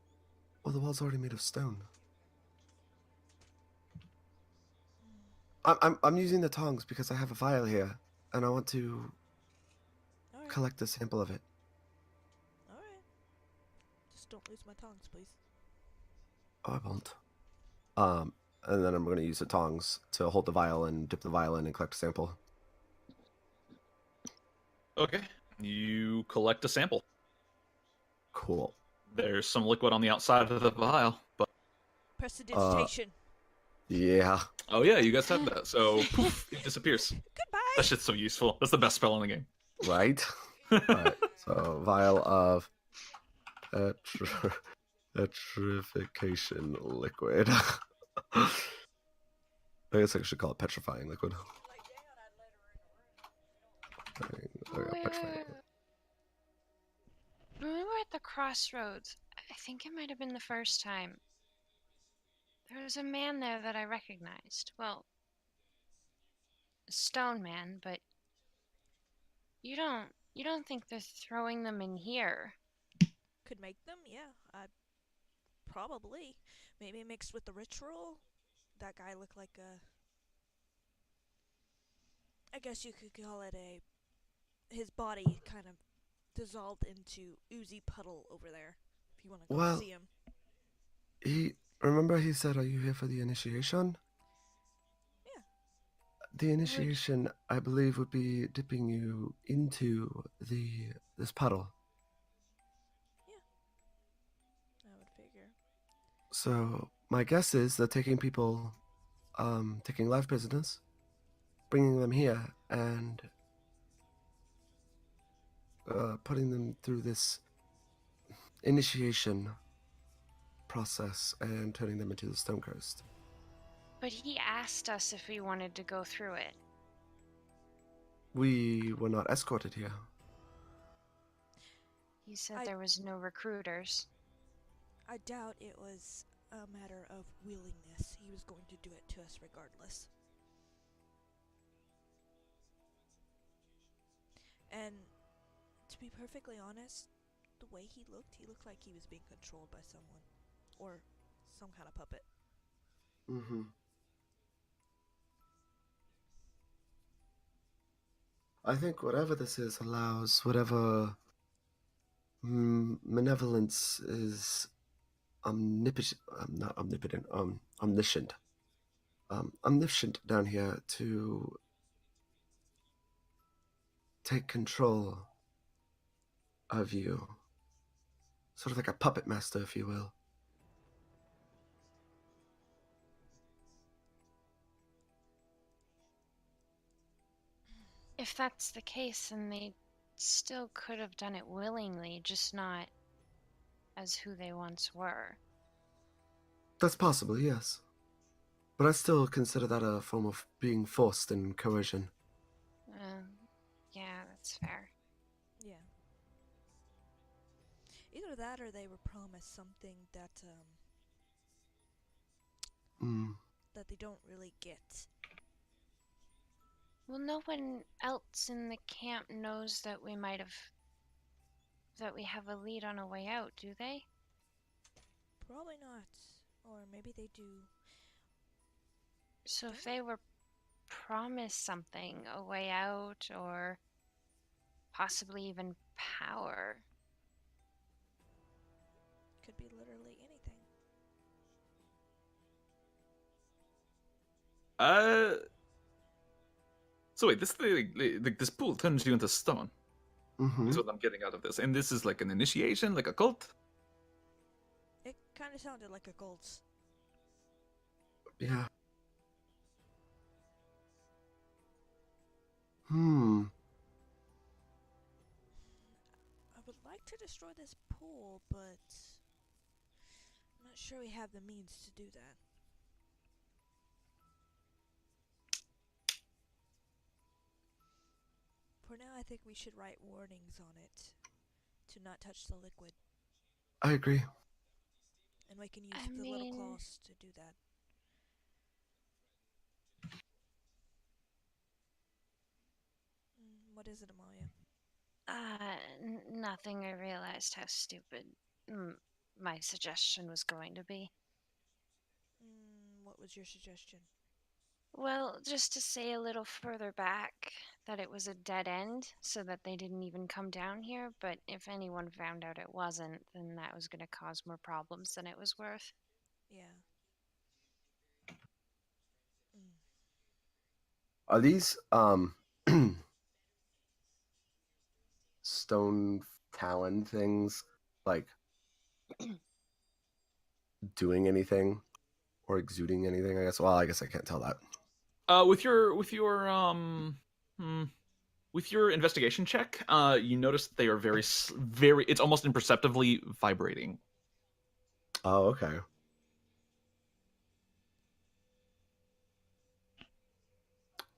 Well, the wall's already made of stone. I'm using the tongs because I have a vial here, and I want to Alright. collect a sample of it. Alright. Just don't lose my tongs, please. Oh, I won't. And then I'm going to use the tongs to hold the vial and dip the vial in and collect a sample. Okay. You collect a sample. Cool. There's some liquid on the outside of the vial, but Prestidigitation. Yeah. oh yeah, you guys have that. So poof, it disappears. Goodbye. That shit's so useful. That's the best spell in the game. Right. Alright. So vial of petrification liquid. I guess I should call it petrifying liquid. Petrifying. When we were at the crossroads, I think it might have been the first time. There was a man there that I recognized. Well, a stone man, but you don't think they're throwing them in here? Could make them, yeah. Probably. Maybe mixed with the ritual. That guy looked like a. I guess you could call it a. His body kind of dissolved into oozy puddle over there. If you want to go see him. Remember he said, "Are you here for the initiation?" Yeah. The initiation, I believe, would be dipping you into this puddle. Yeah. I would figure. So my guess is they're taking people, taking live prisoners, bringing them here, and putting them through this initiation process and turning them into the Stone Cursed. But he asked us if we wanted to go through it. We were not escorted here. He said there was no recruiters. I doubt it was a matter of willingness. He was going to do it to us regardless. And to be perfectly honest, the way he looked like he was being controlled by someone. Or some kind of puppet. Mm-hmm. I think whatever this is allows whatever malevolence is omnipotent, not omnipotent, omniscient. Omniscient down here to take control of you. Sort of like a puppet master, if you will. If that's the case, then they still could have done it willingly, just not as who they once were. That's possible, yes. But I still consider that a form of being forced and coercion. Yeah, that's fair. Yeah. Either that or they were promised something that, that they don't really get. Well, no one else in the camp knows that we have a lead on a way out, do they? Probably not. Or maybe they do. So if they were promised something, a way out, or possibly even power. Could be literally anything. So wait, this thing, like this pool turns you into stone. Mm-hmm. Is what I'm getting out of this, and this is like an initiation, like a cult. It kind of sounded like a cult's. Yeah. I would like to destroy this pool, but I'm not not sure we have the means to do that. For now, I think we should write warnings on it to not touch the liquid. I agree. And we can use I the little mean- claws to do that. What is it, Amalia? Nothing. I realized how stupid my suggestion was going to be. What was your suggestion? Well, just to say a little further back that it was a dead end, so that they didn't even come down here, but if anyone found out it wasn't, then that was going to cause more problems than it was worth. Yeah. Are these stone talon things like doing anything or exuding anything? I guess. Well, I guess I can't tell that. With your investigation check, you notice that they are very. It's almost imperceptibly vibrating. Oh, okay.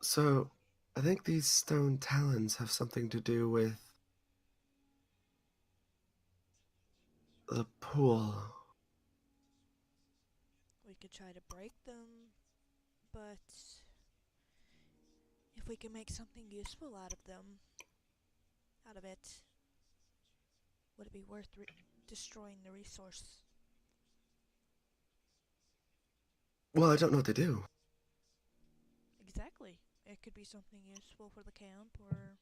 So, I think these stone talons have something to do with the pool. We could try to break them, but if we can make something useful out of it, would it be worth destroying the resource? Well, I don't know what they do. Exactly. It could be something useful for the camp, or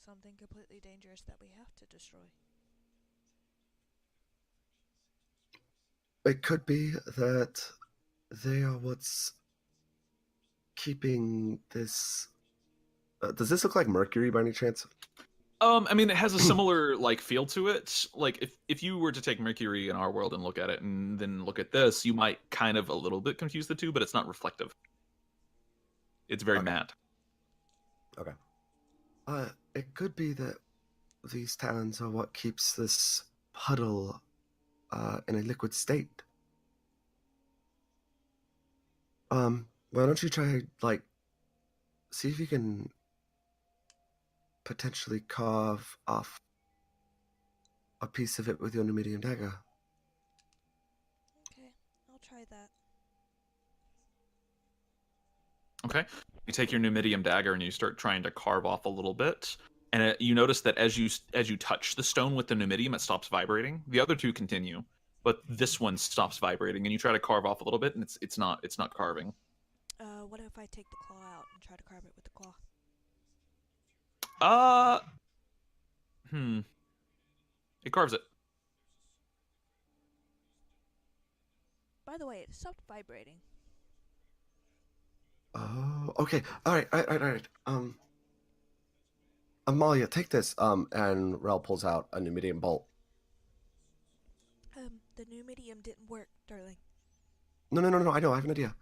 something completely dangerous that we have to destroy. It could be that they are what's keeping this. Does this look like mercury by any chance? I mean, it has a similar like feel to it. Like if you were to take Mercury in our world and look at it, and then look at this, you might kind of a little bit confuse the two, but it's not reflective. It's very matte. Okay. It could be that these talons are what keeps this puddle in a liquid state. Why don't you try, like, see if you can potentially carve off a piece of it with your new medium dagger. Okay, I'll try that. Okay. You take your Numidium dagger and you start trying to carve off a little bit, and you notice that as you touch the stone with the Numidium, it stops vibrating. The other two continue, but this one stops vibrating, and you try to carve off a little bit, and it's not carving. What if I take the claw out and try to carve it with the claw? It carves it. By the way, it stopped vibrating. Oh, okay. All right. Amalia, take this. And Rel pulls out a new medium bolt. The new medium didn't work, darling. No. I know. I have an idea.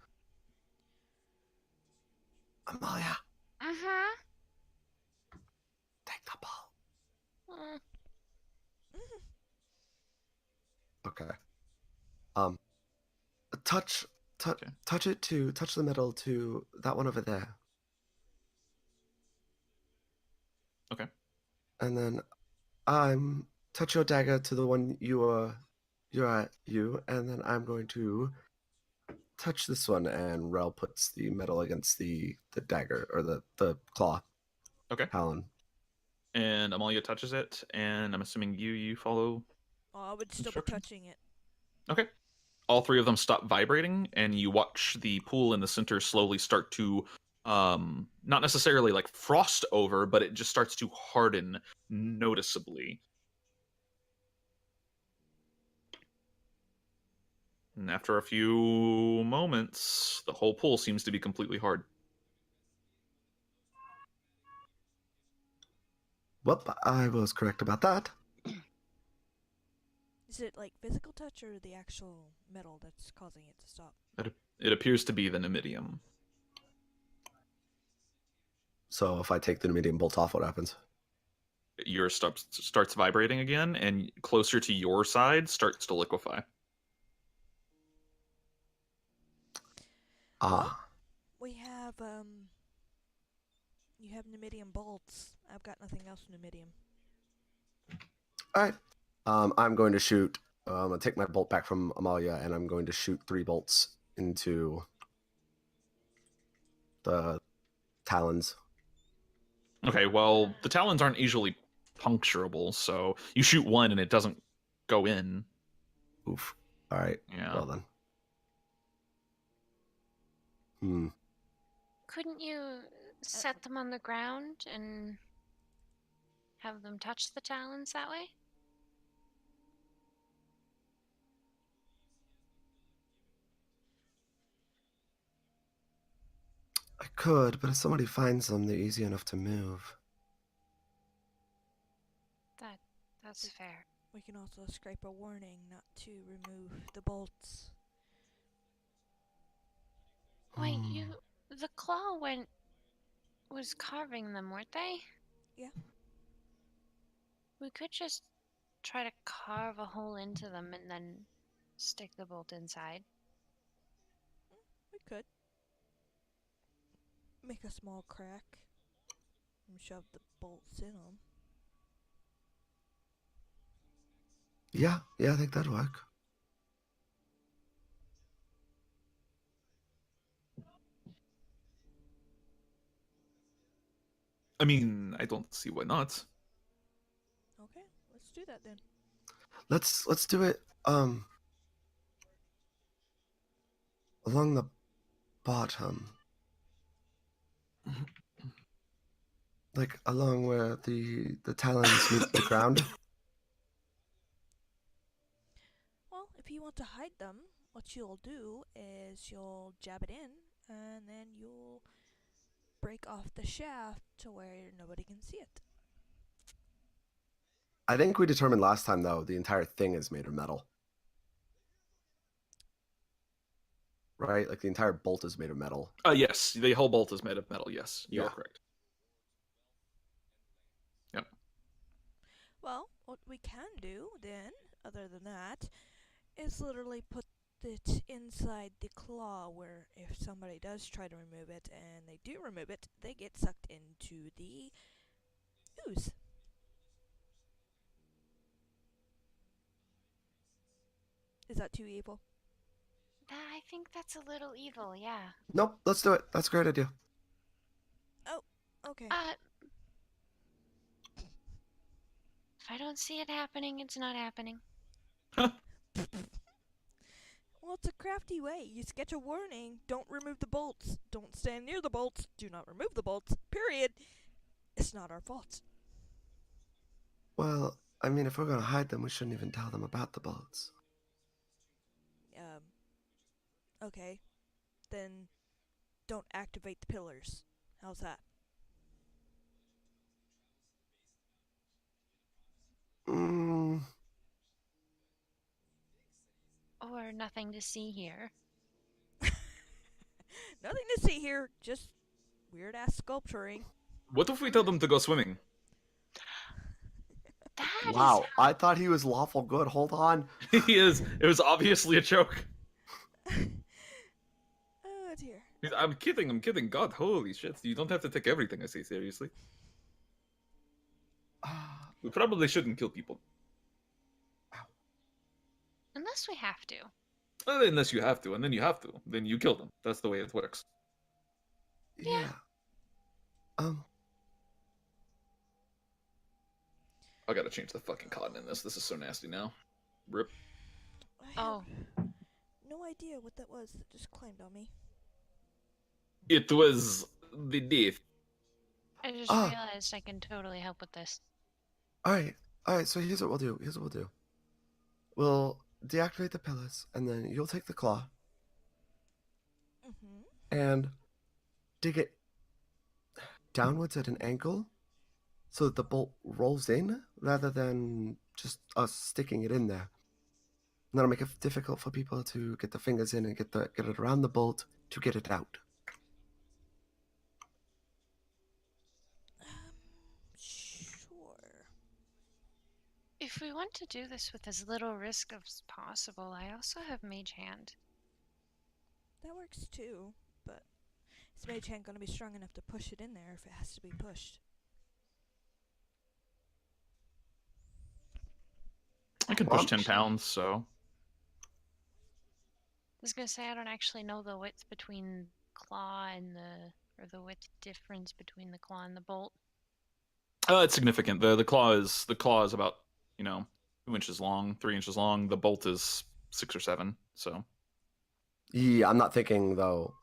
Amalia, take the ball. Okay. Touch the metal to that one over there. Okay. And then touch your dagger to the one you're at, and then I'm going to touch this one, and Rel puts the metal against the dagger, or the claw. Okay. Talon. And Amalia touches it, and I'm assuming you follow. Oh, I would still be touching it. Okay. All three of them stop vibrating, and you watch the pool in the center slowly start to, not necessarily like frost over, but it just starts to harden noticeably. And after a few moments, the whole pool seems to be completely hard. Well, I was correct about that. Is it like physical touch or the actual metal that's causing it to stop? It appears to be the Numidium. So if I take the medium bolt off, what happens? Yours starts vibrating again, and closer to your side starts to liquefy. Ah. We have, you have Numidium bolts. I've got nothing else Numidium. All right. I'm going to shoot. I'm going to take my bolt back from Amalia, and I'm going to shoot 3 bolts into the talons. Okay, well, the talons aren't easily puncturable, so you shoot one and it doesn't go in. Oof. All right. Yeah. Well then. Couldn't you set them on the ground and have them touch the talons that way? I could, but if somebody finds them, they're easy enough to move. That's fair. We can also scrape a warning not to remove the bolts. Wait, the claw was carving them, weren't they? Yeah. We could just try to carve a hole into them and then stick the bolt inside. We could. Make a small crack and shove the bolts in them. Yeah, I think that'd work. I mean, I don't see why not. Okay, let's do that then. Let's do it along the bottom. Like along where the talons meet the ground. Well, if you want to hide them, what you'll do is you'll jab it in, and then you'll break off the shaft to where nobody can see it. I think we determined last time, though, the entire thing is made of metal. Right? Like the entire bolt is made of metal. Yes, the whole bolt is made of metal, yes. You are Yeah. correct. Yep. Well, what we can do then, other than that, is literally put it inside the claw where if somebody does try to remove it and they do remove it, they get sucked into the ooze. Is that too evil? I think that's a little evil, yeah. Nope, let's do it. That's a great idea. Oh, okay. If I don't see it happening, it's not happening. Well, it's a crafty way. You sketch a warning, don't remove the bolts, don't stand near the bolts, do not remove the bolts, period. It's not our fault. Well, I mean, if we're going to hide them, we shouldn't even tell them about the bolts. Okay. Then don't activate the pillars. How's that? Or nothing to see here. Nothing to see here, just weird ass sculpturing. What if we tell them to go swimming? Wow, I thought he was lawful good. Hold on. He is. It was obviously a joke. Oh dear. I'm kidding. God, holy shit. You don't have to take everything I say seriously. We probably shouldn't kill people. Unless we have to. Unless you have to, and then you have to. Then you kill them. That's the way it works. Yeah. I gotta change the fucking cotton in this. This is so nasty now. Rip. I have Oh. no idea what that was that just climbed on me. It was the death. I just realized I can totally help with this. Alright, so here's what we'll do. We'll deactivate the pillars, and then you'll take the claw and dig it downwards at an angle so that the bolt rolls in rather than just us sticking it in there. And that'll make it difficult for people to get their fingers in and get it around the bolt to get it out. Sure. If we want to do this with as little risk as possible, I also have Mage Hand. That works too. This mage hand gonna be strong enough to push it in there if it has to be pushed. I can push 10 pounds, so. I was gonna say I don't actually know the width between claw and the width difference between the claw and the bolt. It's significant. The claw is about 2 inches long, 3 inches long. The bolt is 6 or 7. So. Yeah, I'm not thinking though,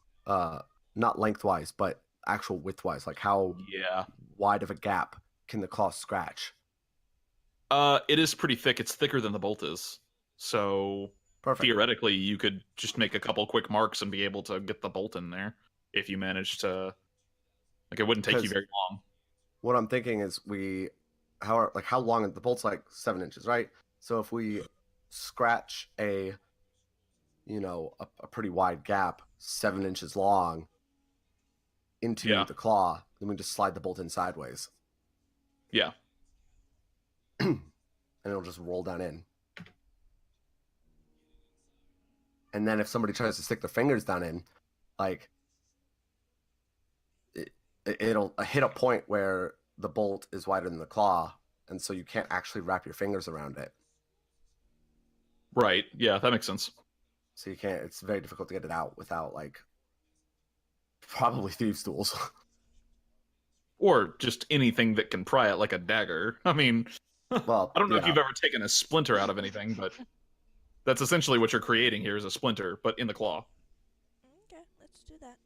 not lengthwise, but actual widthwise. Like how wide of a gap can the claw scratch? It is pretty thick. It's thicker than the bolt is. So Perfect. theoretically, you could just make a couple quick marks and be able to get the bolt in there if you managed to. Like, it wouldn't take you very long. What I'm thinking is how long the bolt's like 7 inches, right? So if we scratch a pretty wide gap, 7 inches long, into the claw, then we just slide the bolt in sideways. Yeah. And it'll just roll down in. And then if somebody tries to stick their fingers down in, like it'll hit a point where the bolt is wider than the claw, and so you can't actually wrap your fingers around it. Right. Yeah, that makes sense. So you can't. It's very difficult to get it out without probably thieves' tools. Or just anything that can pry it, like a dagger. I mean, well, I don't know if you've ever taken a splinter out of anything, but that's essentially what you're creating here is a splinter, but in the claw. Okay, let's do that.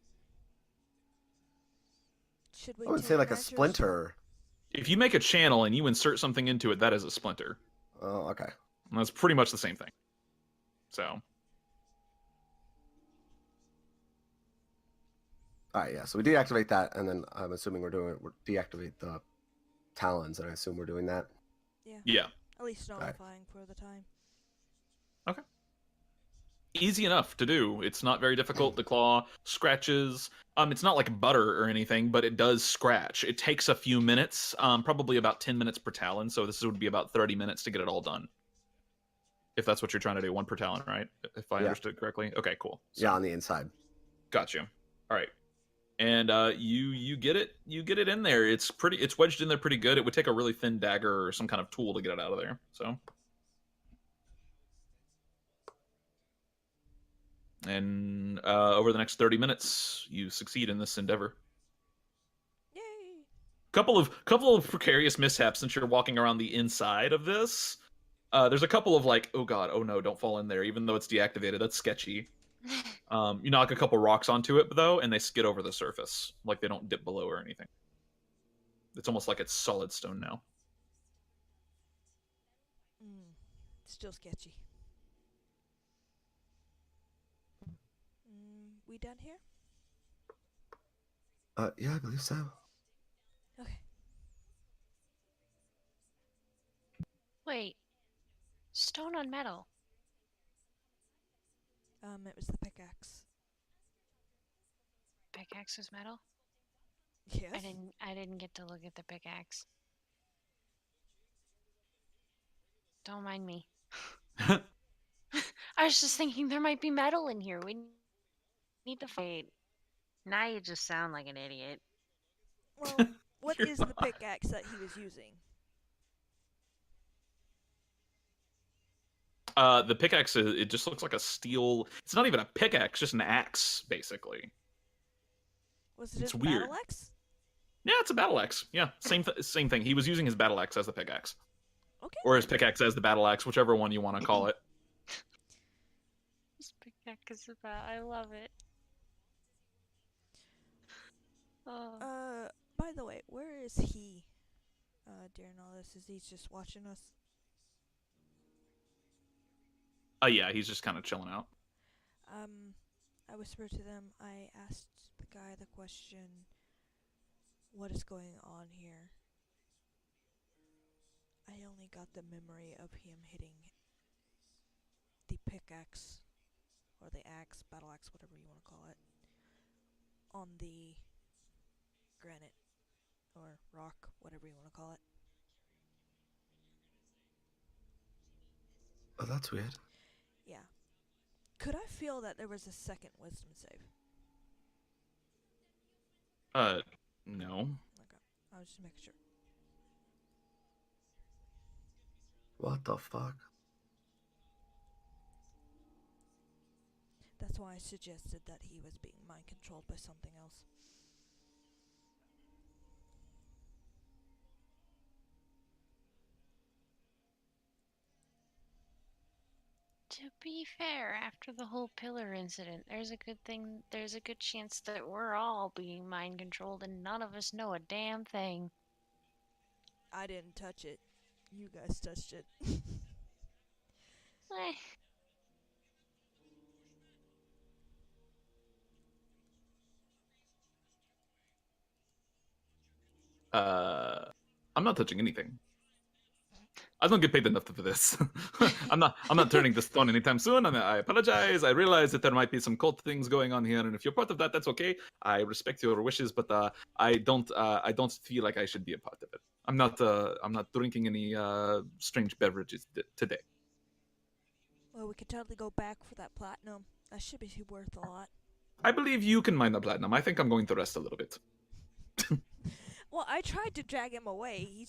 Should we? I wouldn't say like a splinter. If you make a channel and you insert something into it, that is a splinter. Oh, okay. And that's pretty much the same thing. So. All right, yeah. So we deactivate that, and then I'm assuming we're deactivate the talons, and I assume we're doing that. Yeah. Yeah. At least nullifying for the time. Okay. Easy enough to do. It's not very difficult. The claw scratches. It's not like butter or anything, but it does scratch. It takes a few minutes, probably about 10 minutes per talon. So this would be about 30 minutes to get it all done. If that's what you're trying to do, one per talon, right? If I understood correctly. Okay, cool. So, yeah, on the inside. Got you. All right. And you get it in there. It's wedged in there pretty good. It would take a really thin dagger or some kind of tool to get it out of there. So. And over the next 30 minutes, you succeed in this endeavor. Yay! Couple of precarious mishaps since you're walking around the inside of this. There's a couple of like, oh god, oh no, don't fall in there, even though it's deactivated. That's sketchy. You knock a couple rocks onto it though, and they skid over the surface, like they don't dip below or anything. It's almost like it's solid stone now. Still sketchy. We done here? Yeah, I believe so. Okay. Wait. Stone on metal. It was the pickaxe. Pickaxe was metal? Yes. I didn't get to look at the pickaxe. Don't mind me. I was just thinking there might be metal in here. We need to fight. Now you just sound like an idiot. Well, what is the pickaxe that he was using? The pickaxe, it just looks like a steel. It's not even a pickaxe, just an axe, basically. Was it his battleaxe? Yeah, it's a battleaxe. Yeah, same thing. He was using his battleaxe as the pickaxe. Okay. Or his pickaxe as the battleaxe, whichever one you want to call it. His pickaxe is about. I love it. By the way, where is he during all this? Is he just watching us? Yeah, he's just kind of chilling out. I whispered to them. I asked the guy the question, what is going on here? I only got the memory of him hitting the pickaxe, or the axe, battle axe, whatever you want to call it, on the granite, or rock, whatever you want to call it. Oh, that's weird. Yeah. Could I feel that there was a second wisdom save? No. Okay, I was just making sure. What the fuck? That's why I suggested that he was being mind controlled by something else. To be fair, after the whole pillar incident, there's a good chance that we're all being mind controlled and none of us know a damn thing. I didn't touch it. You guys touched it. Eh. I'm not touching anything. I don't get paid enough for this. I'm not turning this stone anytime soon. I apologize. I realize that there might be some cult things going on here, and if you're part of that, that's okay. I respect your wishes, but I don't feel like I should be a part of it. I'm not drinking any strange beverages today. Well, we could totally go back for that platinum. That should be worth a lot. I believe you can mine the platinum. I think I'm going to rest a little bit. Well, I tried to drag him away.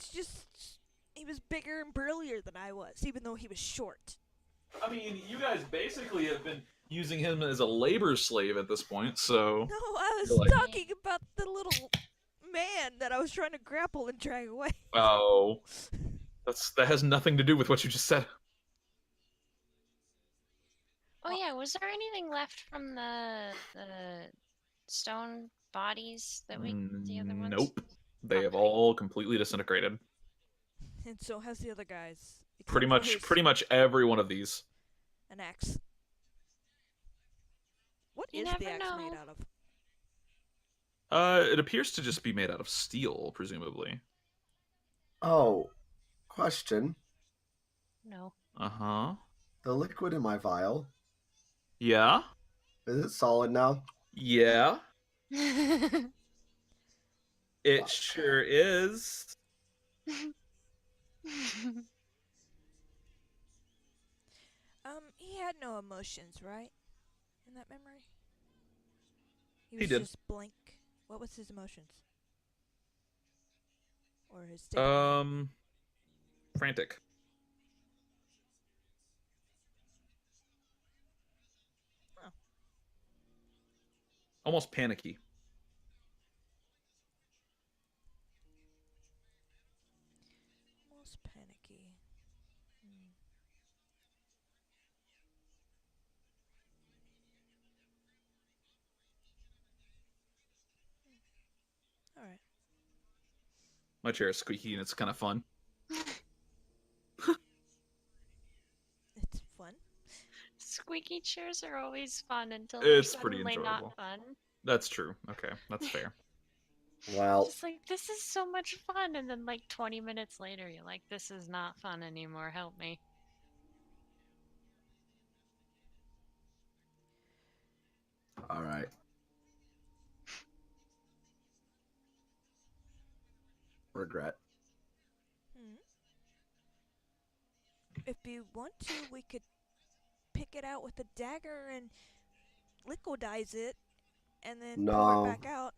He was bigger and burlier than I was, even though he was short. I mean, you guys basically have been using him as a labor slave at this point, so... No, I was Like- talking about the little man that I was trying to grapple and drag away. Oh. That has nothing to do with what you just said. Oh yeah, was there anything left from the stone bodies that we the other ones? Nope. They have Okay. all completely disintegrated. And so has the other guys. Except Pretty for much his- pretty much every one of these. An axe. What You is the never axe know. made out of? It appears to just be made out of steel, presumably. Oh, question. No. Uh-huh. The liquid in my vial, Yeah? is it solid now? Yeah. He It Fuck. sure is. He had no emotions, right? In that memory? He He was did. just blank. What was his emotions? Or his state of mind? Frantic. Huh. Almost panicky. Most panicky. Hmm. Alright. My chair is squeaky and it's kind of fun. It's fun. Squeaky chairs are always fun until It's they're pretty suddenly enjoyable. not fun. That's true. Okay, that's fair. Well, Just like, this is so much fun, and then like 20 minutes later, you're like, this is not fun anymore. Help me. all right. Regret. Hmm. If you want to, we could pick it out with a dagger and liquidize it, and then pour No. it back out.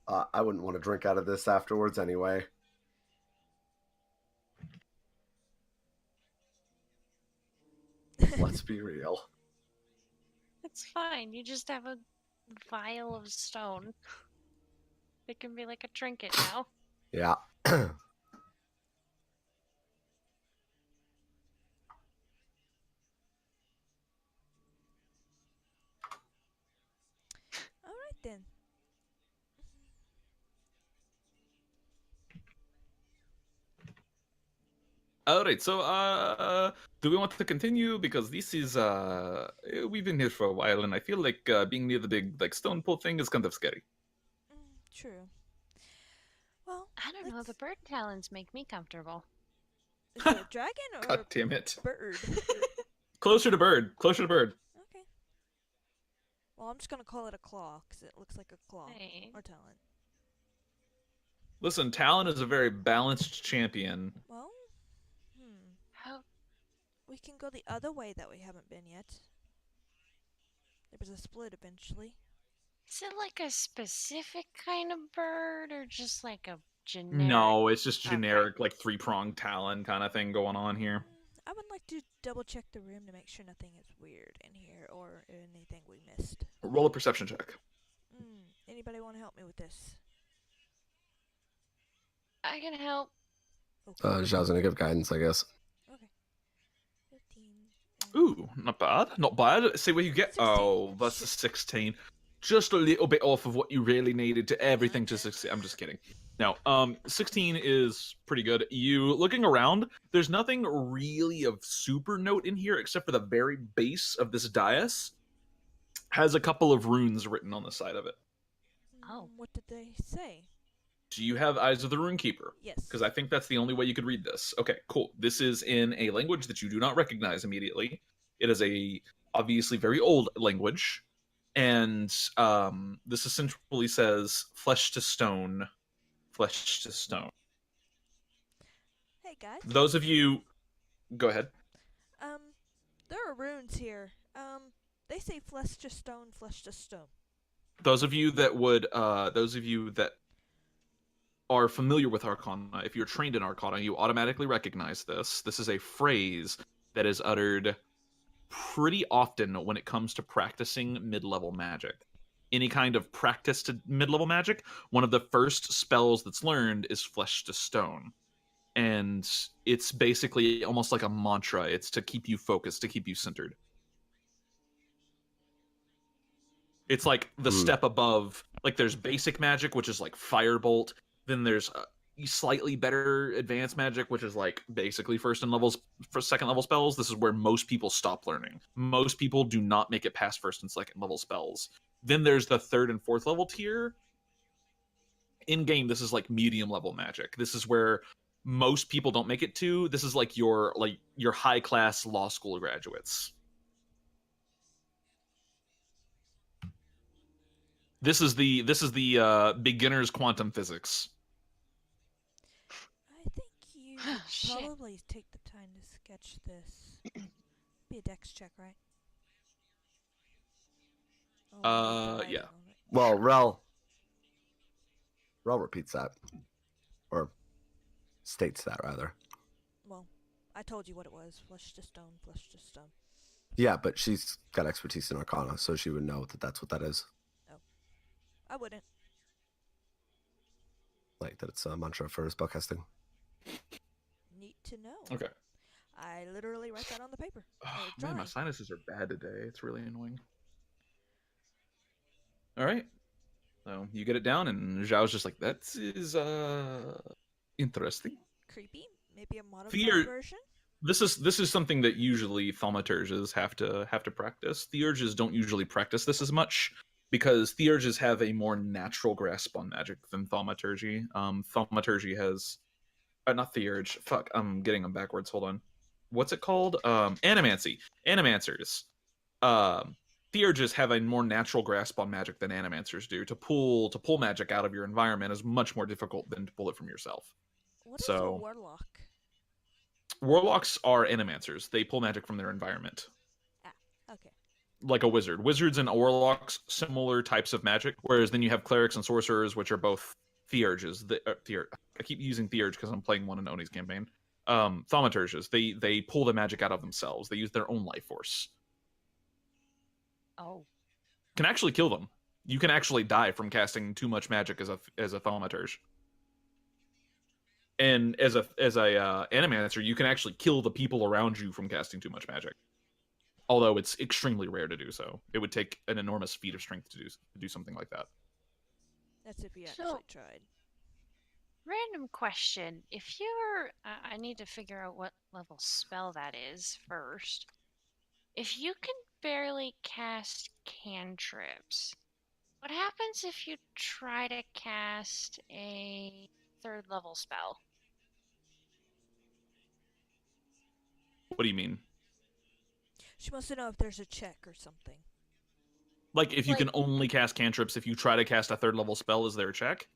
I wouldn't want to drink out of this afterwards anyway. Let's be real. It's fine. You just have a vial of stone. It can be like a trinket now. Yeah. Alright then. All right, so do we want to continue because this is we've been here for a while and I feel like being near the big like stone pole thing is kind of scary. True. Well, I don't know. The let's- bird talons make me comfortable. Is it a dragon or God damn it. a bird? Closer to bird. Closer to bird. Okay. Well, I'm just gonna call it a claw because it looks like a claw Hey. or talon. Listen, Talon is a very balanced champion. Well, How? we can go the other way that we haven't been yet. There was a split eventually. Is it like a specific kind of bird or just like a generic? No, it's just Okay. generic, like 3-pronged talon kind of thing going on here. I would like to double check the room to make sure nothing is weird in here or anything we missed. Roll a perception check. Anybody want to help me with this? I can help. Okay. Zhao's gonna give guidance, I guess. Okay. 15. Ooh, not bad. Not bad. See what you get. 16. Oh, that's a 16. Just a little bit off of what you really needed to everything to succeed. I'm just kidding. No, 16 is pretty good. You looking around, there's nothing really of super note in here except for the very base of this dais has a couple of runes written on the side of it. Oh. What did they say? Do you have Eyes of the Runekeeper? Yes. Because I think that's the only way you could read this. Okay, cool. This is in a language that you do not recognize immediately. It is a obviously very old language, and this essentially says "flesh to stone, flesh to stone." Hey guys. Those of you, go ahead. There are runes here. They say flesh to stone, flesh to stone. Those of you that are familiar with Arcana, if you're trained in Arcana, you automatically recognize this. This is a phrase that is uttered pretty often when it comes to practicing mid-level magic. Any kind of practice to mid-level magic, one of the first spells that's learned is Flesh to Stone. And it's basically almost like a mantra. It's to keep you focused, to keep you centered. It's like the step above, like there's basic magic, which is like Firebolt. Then there's slightly better advanced magic, which is like basically second level spells. This is where most people stop learning. Most people do not make it past first and second level spells. Then there's the third and fourth level tier. In game, this is like medium level magic. This is where most people don't make it to. This is like your high class law school graduates. This is the beginner's quantum physics. I think you should probably take the time to sketch this. Be a dex check, right? Oh, Yeah. Well, Rel repeats that. Or states that, rather. Well, I told you what it was. Flesh to stone, flesh to stone. Yeah, but she's got expertise in Arcana, so she would know that that's what that is. Oh. I wouldn't. Like, that it's a mantra for spellcasting. Neat to know. Okay. I literally write that on the paper. Oh, man, my sinuses are bad today. It's really annoying. All right. So you get it down, and Zhao's just like, that is interesting. Creepy. Maybe a modified version. This is something that usually thaumaturges have to practice. Theurges don't usually practice this as much because theurges have a more natural grasp on magic than thaumaturgy. Thaumaturgy has, not theurge. Fuck, I'm getting them backwards. Hold on. What's it called? Animancy. Animancers. Theurges have a more natural grasp on magic than animancers do. To pull magic out of your environment is much more difficult than to pull it from yourself. What is a warlock? Warlocks are animancers. They pull magic from their environment. Ah, okay. Like a wizard. Wizards and warlocks, similar types of magic. Whereas then you have clerics and sorcerers, which are both theurges. I keep using theurge because I'm playing one in Oni's campaign. Thaumaturges. They pull the magic out of themselves. They use their own life force. Oh. Can actually kill them. You can actually die from casting too much magic as a thaumaturge. And as a animancer, you can actually kill the people around you from casting too much magic. Although it's extremely rare to do so. It would take an enormous feat of strength to do something like that. That's if you actually tried. Random question. If you're... I need to figure out what level spell that is first. If you can barely cast cantrips, what happens if you try to cast a 3rd level spell? What do you mean? She wants to know if there's a check or something. Like, if you can only cast cantrips, if you try to cast a 3rd level spell, is there a check?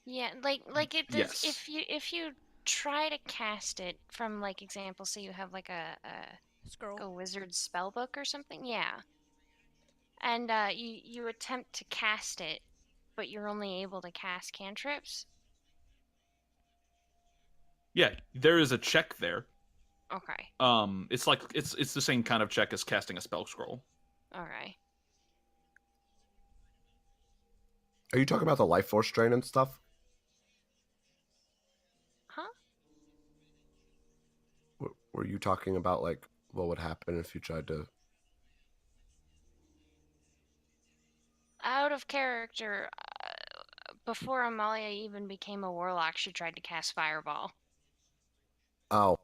Yeah, like it does. Yes. If you try to cast it from, like, example, say you have like a scroll, a wizard spell book or something, yeah. And you attempt to cast it, but you're only able to cast cantrips? Yeah, there is a check there. Okay. It's like it's the same kind of check as casting a spell scroll. Okay. Are you talking about the life force drain and stuff? Huh? Were you talking about like what would happen if you tried to? Out of character, before Amalia even became a warlock, she tried to cast Fireball. Oh,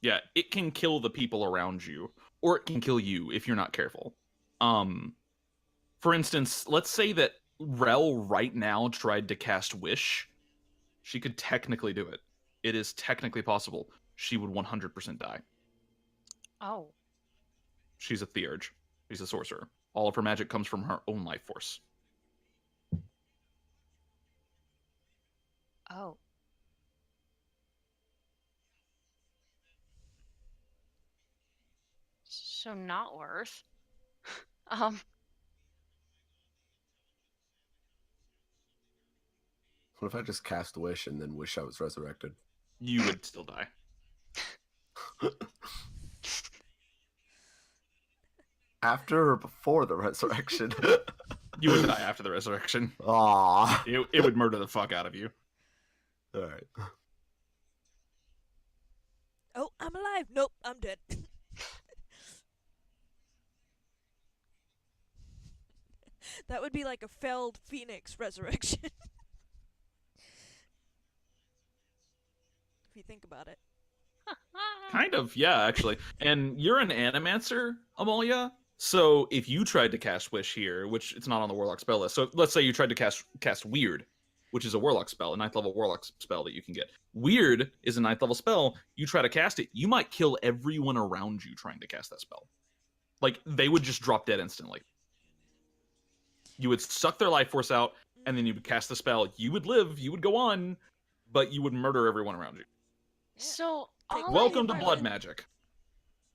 Yeah, it can kill the people around you, or it can kill you if you're not careful. For instance, let's say that Rel right now tried to cast Wish. She could technically do it. It is technically possible. She would 100% die. Oh. She's a Theurge. She's a sorcerer. All of her magic comes from her own life force. Oh. So not worth. what if I just cast Wish and then wish I was resurrected? You would still die. After or before the resurrection? You would die after the resurrection. Aww. It would murder the fuck out of you. All right. Oh, I'm alive. Nope, I'm dead. That would be like a failed phoenix resurrection. If you think about it. Kind of, yeah, actually. And you're an animancer, Amalia. So if you tried to cast Wish here, which it's not on the Warlock spell list, so let's say you tried to cast Weird, which is a Warlock spell, a 9th level Warlock spell that you can get. Weird is a 9th level spell. You try to cast it, you might kill everyone around you trying to cast that spell. Like, they would just drop dead instantly. You would suck their life force out, and then you would cast the spell. You would live, you would go on, but you would murder everyone around you. Yeah. So all Welcome to environment. blood magic.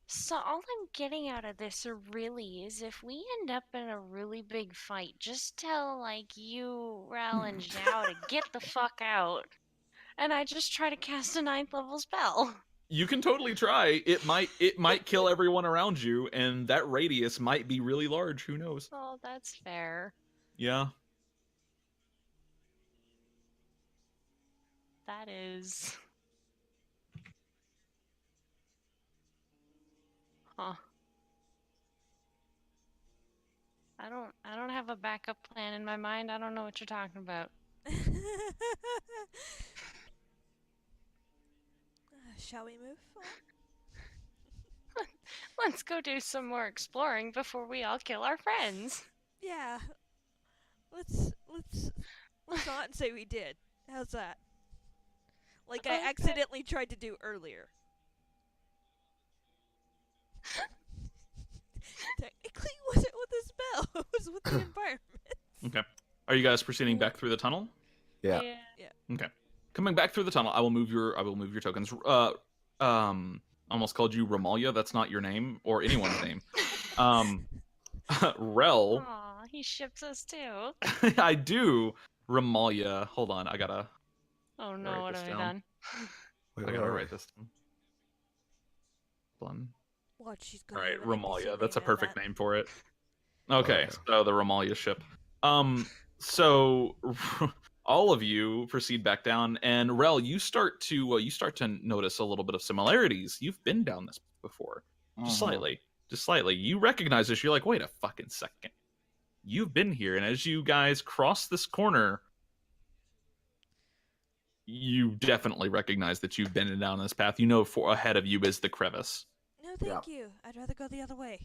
So all I'm getting out of this really is if we end up in a really big fight, just tell like you, Rel, and Zhao to get the fuck out, and I just try to cast a 9th level spell. You can totally try. It might kill everyone around you, and that radius might be really large. Who knows? Oh, that's fair. Yeah. That is. Huh. I don't have a backup plan in my mind. I don't know what you're talking about. Shall we move on? Let's go do some more exploring before we all kill our friends. Yeah. Let's not say we did. How's that? Like I Okay. accidentally tried to do earlier. Technically, it wasn't with the spell. It was with the environment. Okay. Are you guys proceeding back through the tunnel? Yeah. Okay. Coming back through the tunnel, I will move your tokens. Almost called you Ramalia. That's not your name or anyone's name. Rel. Aw, he ships us too. I do. Ramalia. Hold on. I gotta Oh no, write what this have I down. done? Wait, I gotta where are write we? this down. Hold on. Watch, she's All gonna. right, have an NPC Ramalia. That's a named perfect that. name for it. Okay, Okay. so the Ramalia ship. So all of you proceed back down, and Rel, you start to notice a little bit of similarities. You've been down this before, just slightly. You recognize this. You're like, wait a fucking second. You've been here, and as you guys cross this corner, you definitely recognize that you've been down this path. You know, for ahead of you is the crevice. No, thank you. I'd rather go the other way.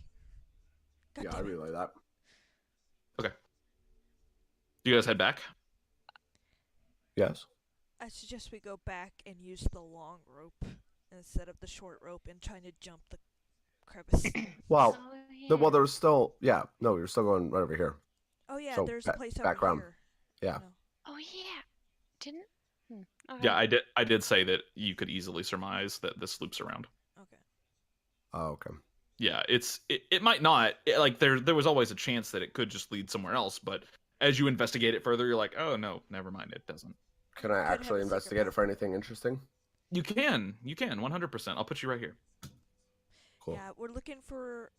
God Yeah, I damn it. relay that. Okay. Do you guys head back? Yes. I suggest we go back and use the long rope instead of the short rope and trying to jump the crevice. Well, Oh, well, there was still, no, we were still going right over here. Oh yeah, So, there's a place over background. here. Yeah. No. Oh yeah. Didn't? Okay. Yeah, I did say that you could easily surmise that this loops around. Okay. Oh, okay. Yeah, it might not. Like there was always a chance that it could just lead somewhere else, but as you investigate it further, you're like, oh no, never mind, it doesn't. Can I Could have actually a secret investigate it path. for anything interesting? You can 100%. I'll put you right here. Cool. Yeah, we're looking for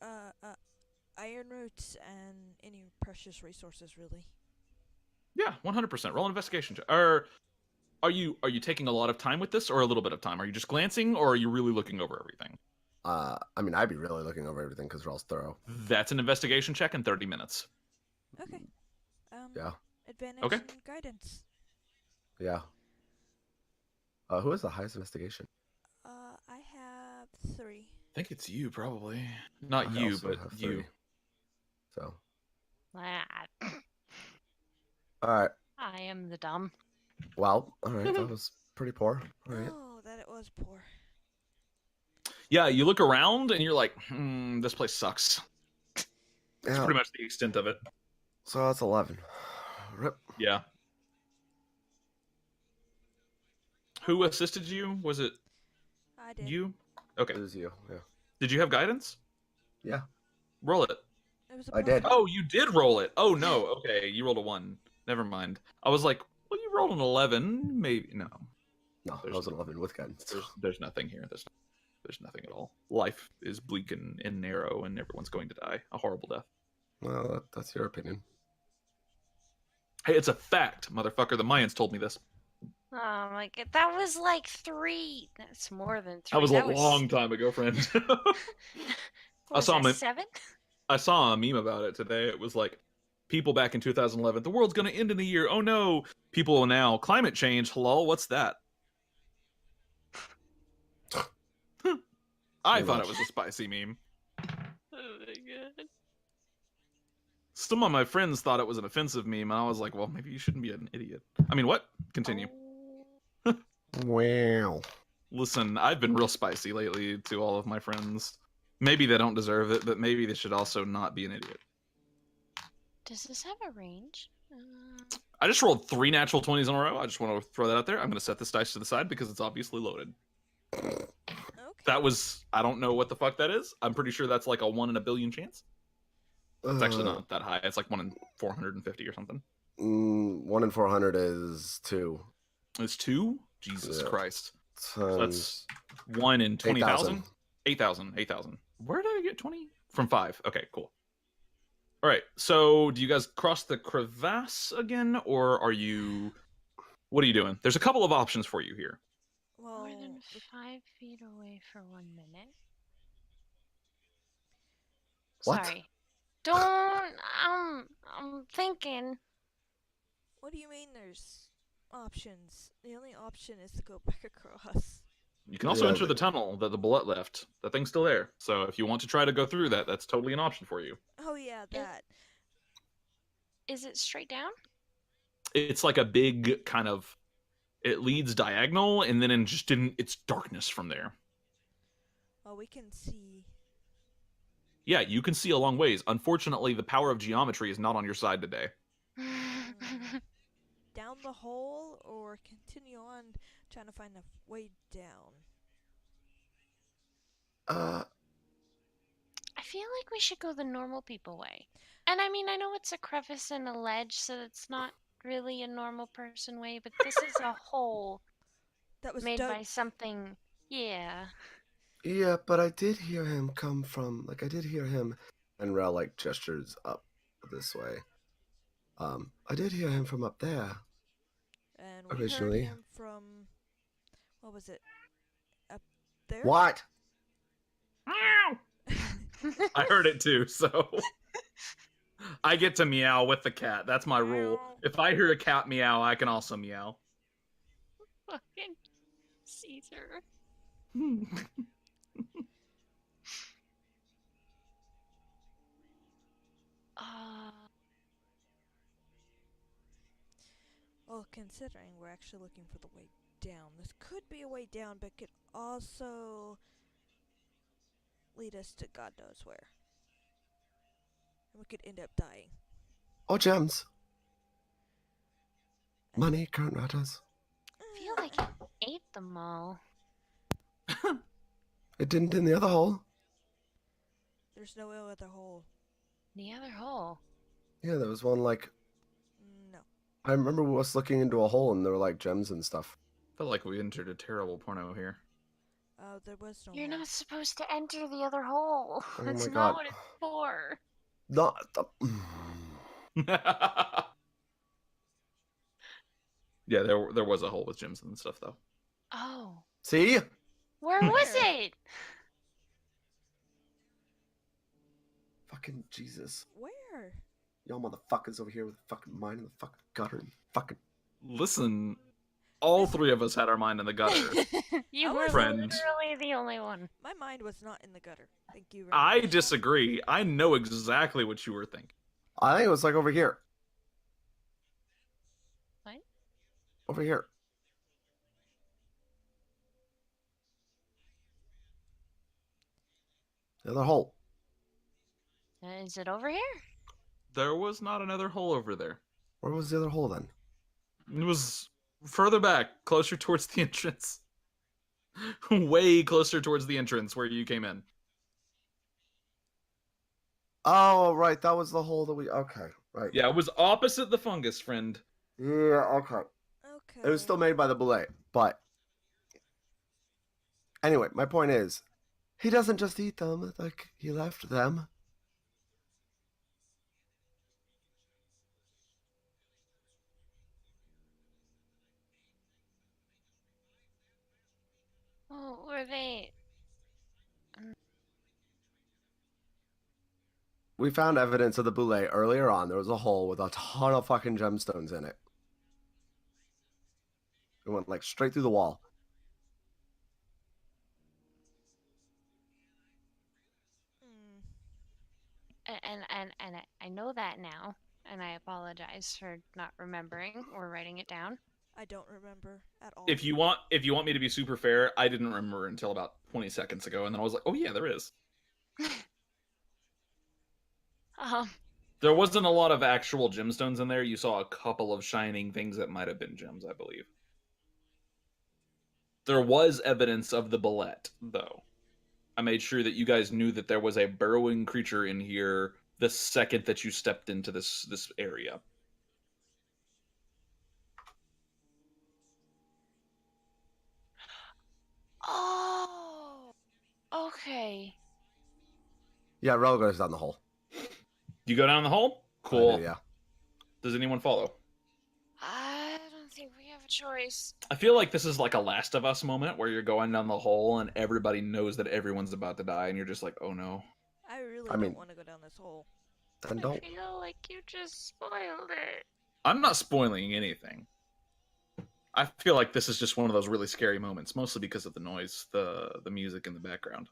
iron roots and any precious resources, really. Yeah, 100%. Roll an investigation check. Are you taking a lot of time with this, or a little bit of time? Are you just glancing, or are you really looking over everything? I mean, I'd be really looking over everything because Rel's thorough. That's an investigation check in 30 minutes. Okay. Yeah. Advantage Okay. and guidance. Yeah. Who has the highest investigation? I have 3. I think it's you, probably. Not I you, also but have you. 3. So. Ah, All right. I am the dumb. Well, all right. That was pretty poor. All right. Oh, that it was poor. Yeah, you look around and you're like, this place sucks. That's Yeah. pretty much the extent of it. So that's 11. Rip. Yeah. Who assisted you? Was it I did. you? Okay. It was you. Yeah. Did you have guidance? Yeah. Roll it. It was a I did. +1. Oh, you did roll it. Oh no. Okay, you rolled a 1. Never mind. I was like, well, you rolled an 11. Maybe no. No, that There's- was an 11 with guidance. There's nothing here. There's nothing at all. Life is bleak and narrow, and everyone's going to die a horrible death. Well, that's your opinion. Hey, it's a fact, motherfucker. The Mayans told me this. Oh my god, that was like 3. That's more than 3. That was a long time ago, friend. Was saw that him- 7? I saw a meme about it today. It was like, people back in 2011, the world's going to end in a year. Oh no. People now, climate change. Hello, what's that? I thought it was a spicy meme. Oh my god. Some of my friends thought it was an offensive meme, and I was like, well, maybe you shouldn't be an idiot. I mean, what? Continue. Oh. Wow. Listen, I've been real spicy lately to all of my friends. Maybe they don't deserve it, but maybe they should also not be an idiot. Does this have a range? I just rolled 3 natural 20s in a row. I just want to throw that out there. I'm going to set this dice to the side because it's obviously loaded. Okay. That was, I don't know what the fuck that is. I'm pretty sure that's like a 1 in a billion chance. It's actually not that high. It's like 1 in 450 or something. 1 in 400 is 2. It's 2? Jesus Yeah. Christ. So Times that's 1 in 20,000? 8,000. 8,000. Where did I get 20? From 5. Okay, cool. All right, so do you guys cross the crevasse again, or are you... What are you doing? There's a couple of options for you here. Well, More than 5 feet away for 1 minute. What? Sorry. Don't. I'm thinking. what do you mean there's options? The only option is to go back across. You can also Yeah, enter the but- tunnel that the bullet left. That thing's still there. So if you want to try to go through that, that's totally an option for you. Oh yeah, that. Is it straight down? It's like a big kind of... It leads diagonal, and then it's darkness from there. Well, we can see. Yeah, you can see a long ways. Unfortunately, the power of geometry is not on your side today. Down the hole or continue on trying to find a way down. I feel like we should go the normal people way. And I mean, I know it's a crevice and a ledge, so it's not really a normal person way, but this is a hole That was made dug. by something. Yeah. Yeah, but I did hear him come from, like, I did hear him, and Rel, like, gestures up this way. I did hear him from up there. And we originally. heard him from. What was it? Up there? What? I heard it too, so I get to meow with the cat. That's my rule. Meow. If I hear a cat meow, I can also meow. Fucking Caesar. Well, considering we're actually looking for the way down, this could be a way down, but could also lead us to God knows where. And we could end up dying. Oh, gems. Money, current matters. I feel like it ate them all. It didn't in the other hole. There's no other hole. The other hole. Yeah, there was one like No. I remember us looking into a hole and there were like gems and stuff. Felt like we entered a terrible porno here. Oh, there was no You're hole. not supposed to enter the other hole. Oh That's my not God. what it's for. Not Yeah, there was a hole with gems and stuff though. Oh. See? Where was Where? it? Fucking Jesus. Where? Y'all motherfuckers over here with fucking mind in the fucking gutter and fucking Listen, all three of us had our mind in the gutter. You I were was- Friend. literally the only one. My mind was not in the gutter. Thank you very I much. disagree. I know exactly what you were thinking. I think it was like over here. What? Over here. The other hole. Is it over here? There was not another hole over there. Where was the other hole then? It was further back, closer towards the entrance. Way closer towards the entrance where you came in. Oh, right. That was the hole that we. Okay, right. Yeah, it was opposite the fungus, friend. Yeah, okay. Okay. It was still made by the bullete, but. Anyway, my point is, he doesn't just eat them, like, he left them. Oh, were they? We found evidence of the bullete earlier on. There was a hole with a ton of fucking gemstones in it. It went, like, straight through the wall. Hmm. And I know that now, and I apologize for not remembering or writing it down. I don't remember at all. If you want me to be super fair, I didn't remember until about 20 seconds ago, and then I was like, oh yeah, there is. There wasn't a lot of actual gemstones in there. You saw a couple of shining things that might have been gems, I believe. There was evidence of the bullete, though. I made sure that you guys knew that there was a burrowing creature in here the second that you stepped into this area. Oh, okay. Yeah, Rel goes down the hole. You go down the hole? I Cool. do, yeah. Does anyone follow? I don't think we have a choice. I feel like this is like a Last of Us moment where you're going down the hole and everybody knows that everyone's about to die and you're just like, oh no. I really I mean- don't want to go down this hole. Then don't. I feel like you just spoiled it. I'm not spoiling anything. I feel like this is just one of those really scary moments, mostly because of the noise, the music in the background.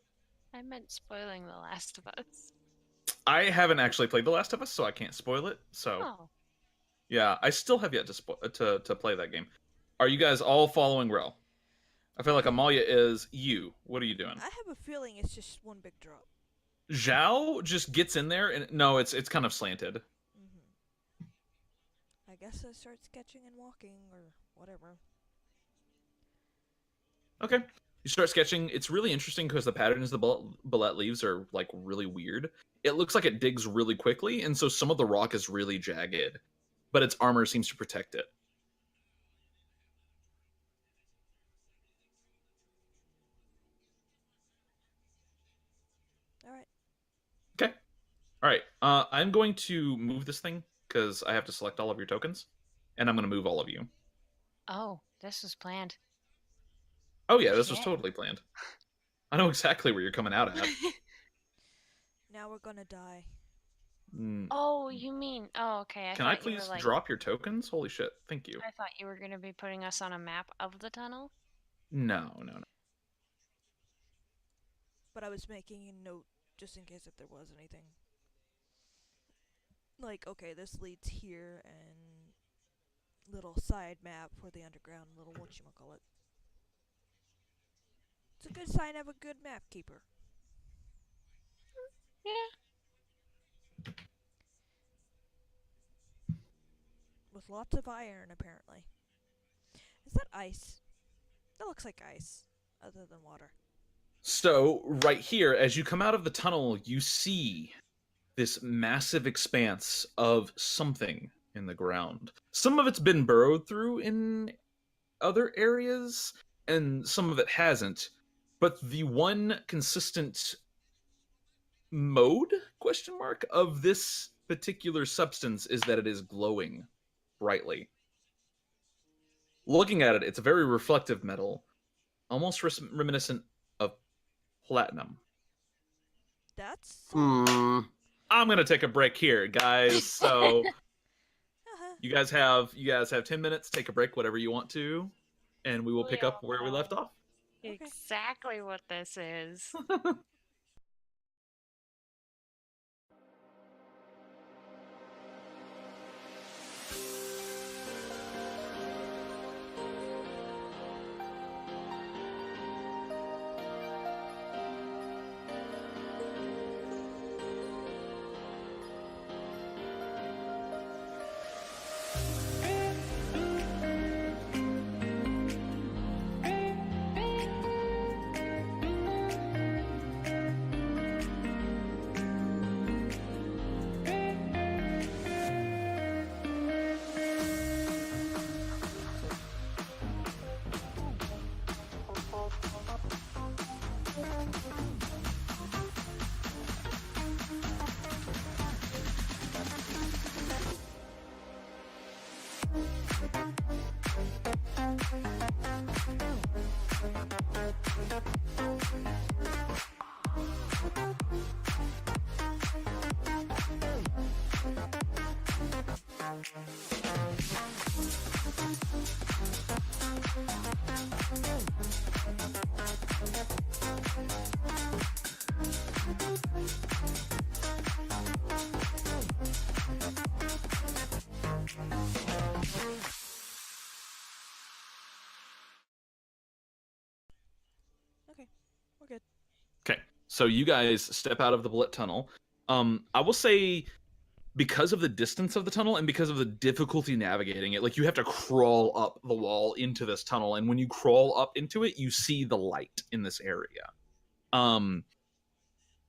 I meant spoiling The Last of Us. I haven't actually played The Last of Us, so I can't spoil it. So Oh. yeah, I still have yet to play that game. Are you guys all following Rel? I feel like Amalia is you. What are you doing? I have a feeling it's just one big drop. Zhao just gets in there and no, it's kind of slanted. I guess I start sketching and walking or whatever. Okay. You start sketching. It's really interesting because the patterns the bullet leaves are like really weird. It looks like it digs really quickly, and so some of the rock is really jagged, but its armor seems to protect it. Alright. Okay. All right. I'm going to move this thing because I have to select all of your tokens, and I'm going to move all of you. Oh, this was planned. Oh yeah, this was Shit. totally planned. I know exactly where you're coming out at. Now we're gonna die. Mm. Oh, you mean? Oh, okay. Can I thought you were, please like, drop your tokens? Holy shit! Thank you. I thought you were gonna be putting us on a map of the tunnel. No. But I was making a note just in case if there was anything. Like, okay, this leads here and little side map for the underground, little whatchamacallit. It's a good sign of a good map keeper. Yeah. With lots of iron, apparently. Is that ice? That looks like ice, other than water. So right here, as you come out of the tunnel, you see this massive expanse of something in the ground. Some of it's been burrowed through in other areas, and some of it hasn't. But the one consistent mode, question mark, of this particular substance is that it is glowing brightly. Looking at it, it's a very reflective metal, almost reminiscent of platinum. That's Hmm. I'm gonna take a break here, guys. So you guys have 10 minutes. Take a break, whatever you want to, and we will pick up where we left off. Okay. Exactly what this is. Okay, we're good. Okay, so you guys step out of the bullet tunnel. I will say, because of the distance of the tunnel and because of the difficulty navigating it, like you have to crawl up the wall into this tunnel, and when you crawl up into it, you see the light in this area.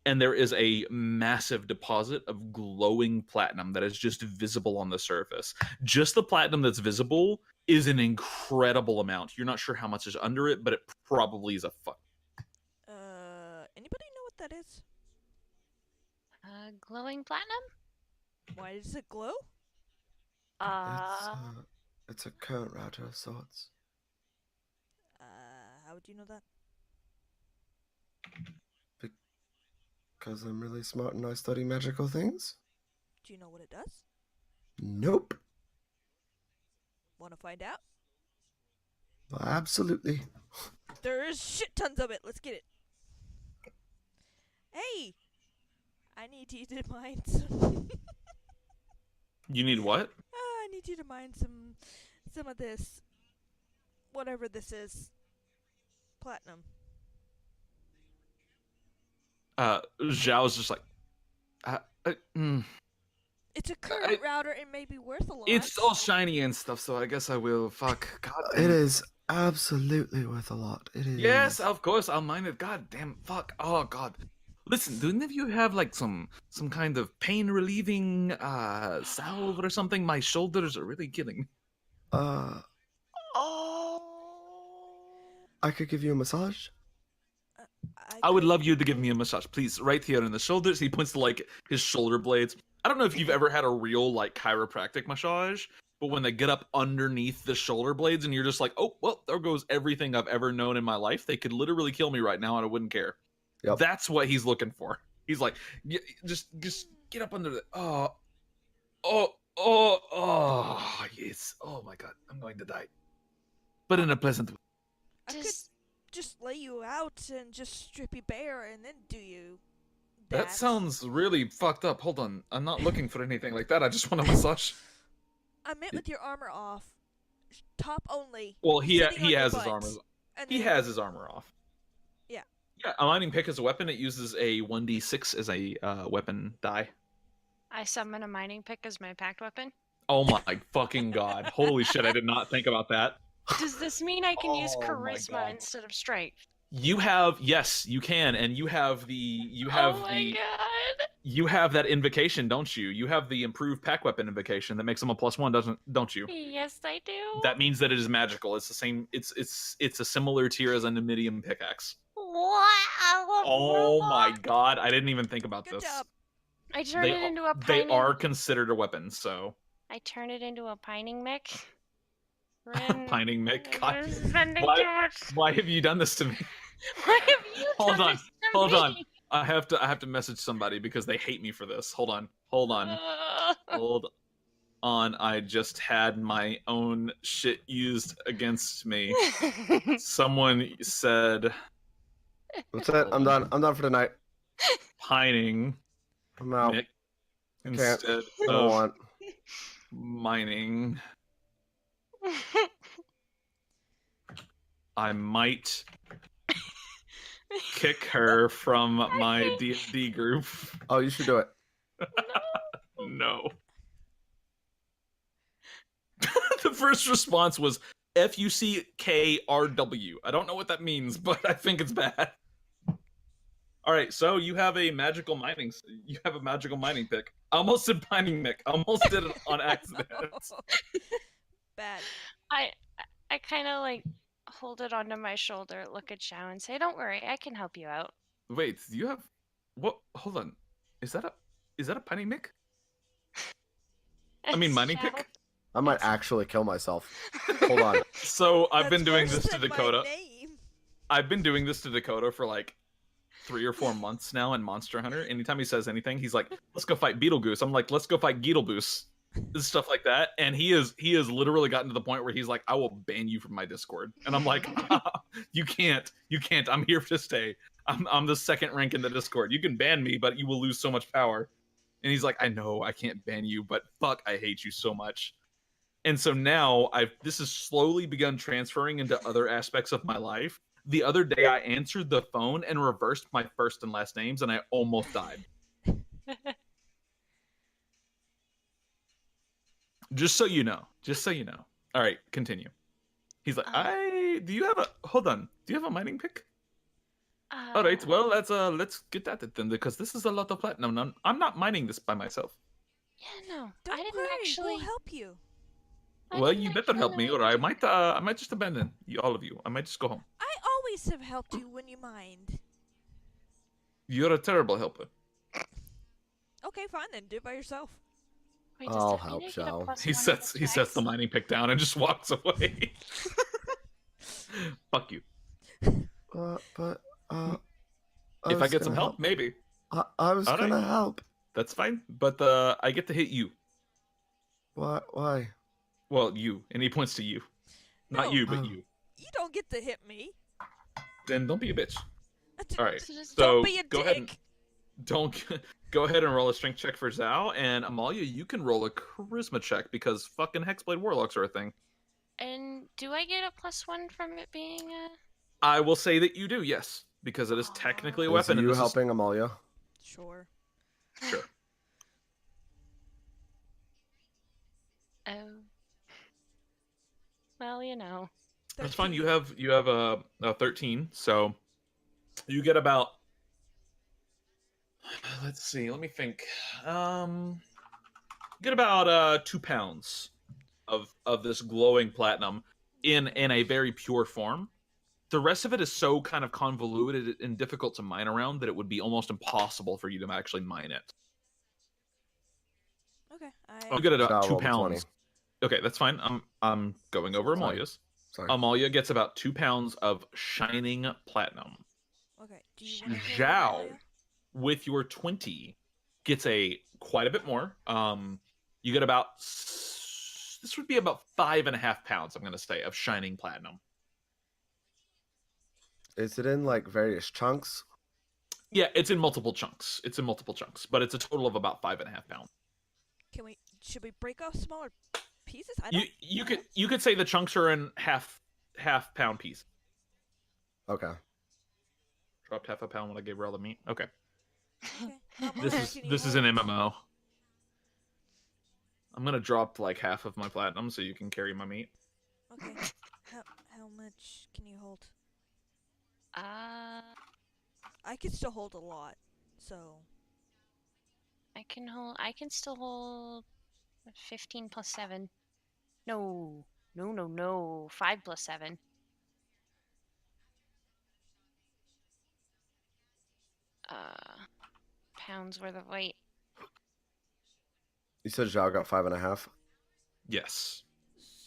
And there is a massive deposit of glowing platinum that is just visible on the surface. Just the platinum that's visible is an incredible amount. You're not sure how much is under it, but it probably is a fuck. Anybody know what that is? Glowing platinum? Why does it glow? It's a current router of sorts. How would you know that? Because I'm really smart and I study magical things? Do you know what it does? Nope. Want to find out? Absolutely. There's shit tons of it. Let's get it. Hey! I need you to mine some... You need what? I need you to mine some of this. Whatever this is. Platinum. Zhao's just like, It's a current router. It may be worth a lot. it's all shiny and stuff, so I guess I will. Fuck. God damn It is absolutely worth a lot. It is. Yes, of course, I'll mine it. God damn, fuck. Oh, God. Listen, do any of you have, like, some kind of pain-relieving, salve or something? My shoulders are really killing me. I could give you a massage. I would love you to give me a massage, please. Right here in the shoulders. He points to, like, his shoulder blades. I don't know if you've ever had a real, like, chiropractic massage, but when they get up underneath the shoulder blades and you're just like, oh, well, there goes everything I've ever known in my life. They could literally kill me right now and I wouldn't care. Yep. That's what he's looking for. He's like, just get up under the, yes. Oh my God, I'm going to die. But in a pleasant way. I could just lay you out and just strip you bare and then do you That sounds really fucked up. Hold on. I'm not looking for anything like that. I just want a massage. I meant with your armor off. Top only. Well, he sitting on your has his butt. armor. And He then- has his armor off. Yeah. Yeah, a mining pick as a weapon. It uses a 1d6 as a weapon die. I summon a mining pick as my packed weapon. Oh my fucking God. Holy shit, I did not think about that. Does this mean I can use Oh my charisma God. instead of strength? Yes, you can, and you have Oh my god. you have that invocation, don't you? You have the improved pack weapon invocation that makes them a +1, don't you? Yes, I do. That means that it is magical. It's the same. It's a similar tier as a Numidium pickaxe. Wow. Oh my god! I didn't even think about Good this. job. I turned it into a They pining. are considered a weapon, so. I turned it into a pining mick. Pining Mick. God. Spending too much. Why have you done this to me? Why have you Hold done on. this to Hold me? on. I have to message somebody because they hate me for this. Hold on. Hold on. I just had my own shit used against me. Someone said That's it. I'm done. I'm done for tonight. pining I'm out. Mick Can't. instead I don't of want. mining. I might kick her from my D&D group. Oh, you should do it. No. The first response was FUCKRW. I don't know what that means, but I think it's bad. All right, so you have a magical mining. You have a magical mining pick. I almost said pining Mick. I almost did it on accident. Bad. I kind of like hold it onto my shoulder, look at Chow, and say, "Don't worry, I can help you out." Wait, do you have what? Hold on. Is that a pining Mick? I mean, mining Chow. pick. I might actually kill myself. Hold on. So I've been That's doing worse this to than my Dakota. name. I've been doing this to Dakota for like 3 or 4 months now in Monster Hunter. Anytime he says anything, he's like, "Let's go fight Beetlegoose." I'm like, "Let's go fight Beetlegoose." Stuff like that, and he has literally gotten to the point where he's like, "I will ban you from my Discord," and I'm like, "You can't. I'm here to stay. I'm the second rank in the Discord. You can ban me, but you will lose so much power." And he's like, "I know I can't ban you, but fuck, I hate you so much." And so now this has slowly begun transferring into other aspects of my life. The other day I answered the phone and reversed my first and last names, and I almost died. Just so you know. All right, continue. He's like, do you have a mining pick? All right, well, let's get at it then, because this is a lot of platinum. I'm not mining this by myself. Yeah, no, Don't I didn't worry, actually. we'll help you. Well, you better help me, or I might just abandon you, all of you. I might just go home. I always have helped you when you mind. You're a terrible helper. Okay, fine then. Do it by yourself. Wait, I'll does that help, mean I get a Shao. plus He one sets on the the mining pick down and just walks away. Fuck you. But If I get some gonna help, maybe. I was All right. gonna help. That's fine. But I get to hit you. Why? Well, you. And he points to you. Not No. you, but Oh. you. You don't get to hit me. Then don't be a bitch. All right. So just So Don't be a go dick. ahead and go ahead and roll a strength check for Zhao, and Amalia, you can roll a charisma check because fucking Hexblade Warlocks are a thing. And do I get a +1 from it being a? I will say that you do, yes, because it is technically a Is weapon. you and this helping Amalia? Sure. Sure. Oh. Well, you know. That's fine. You have a 13, so you get about. Let's see. Let me think. You get about 2 pounds of this glowing platinum in a very pure form. The rest of it is so kind of convoluted and difficult to mine around that it would be almost impossible for you to actually mine it. Okay. You get about Shao 2 rolled a 20. pounds. Okay, that's fine. I'm going over Sorry. Amalia's. Sorry. Amalia gets about 2 pounds of shining platinum. Okay. Do you want to Zhao, with your 20, gets quite a bit more. You get about, this would be about 5.5 pounds, I'm going to say, of shining platinum. Is it in like various chunks? Yeah, it's in multiple chunks. But it's a total of about 5.5 pounds. Should we break off smaller pieces? I don't You could say the chunks are in half pound piece. Okay. Dropped half a pound when I gave her all the meat. Okay. Okay. How much This can you is an hold? MMO. I'm gonna drop like half of my platinum so you can carry my meat. Okay. How much can you hold? I can still hold a lot, so I can still hold 15 plus 7. No. No. 5 plus 7. Pounds worth of weight. You said Zhao got 5.5. Yes.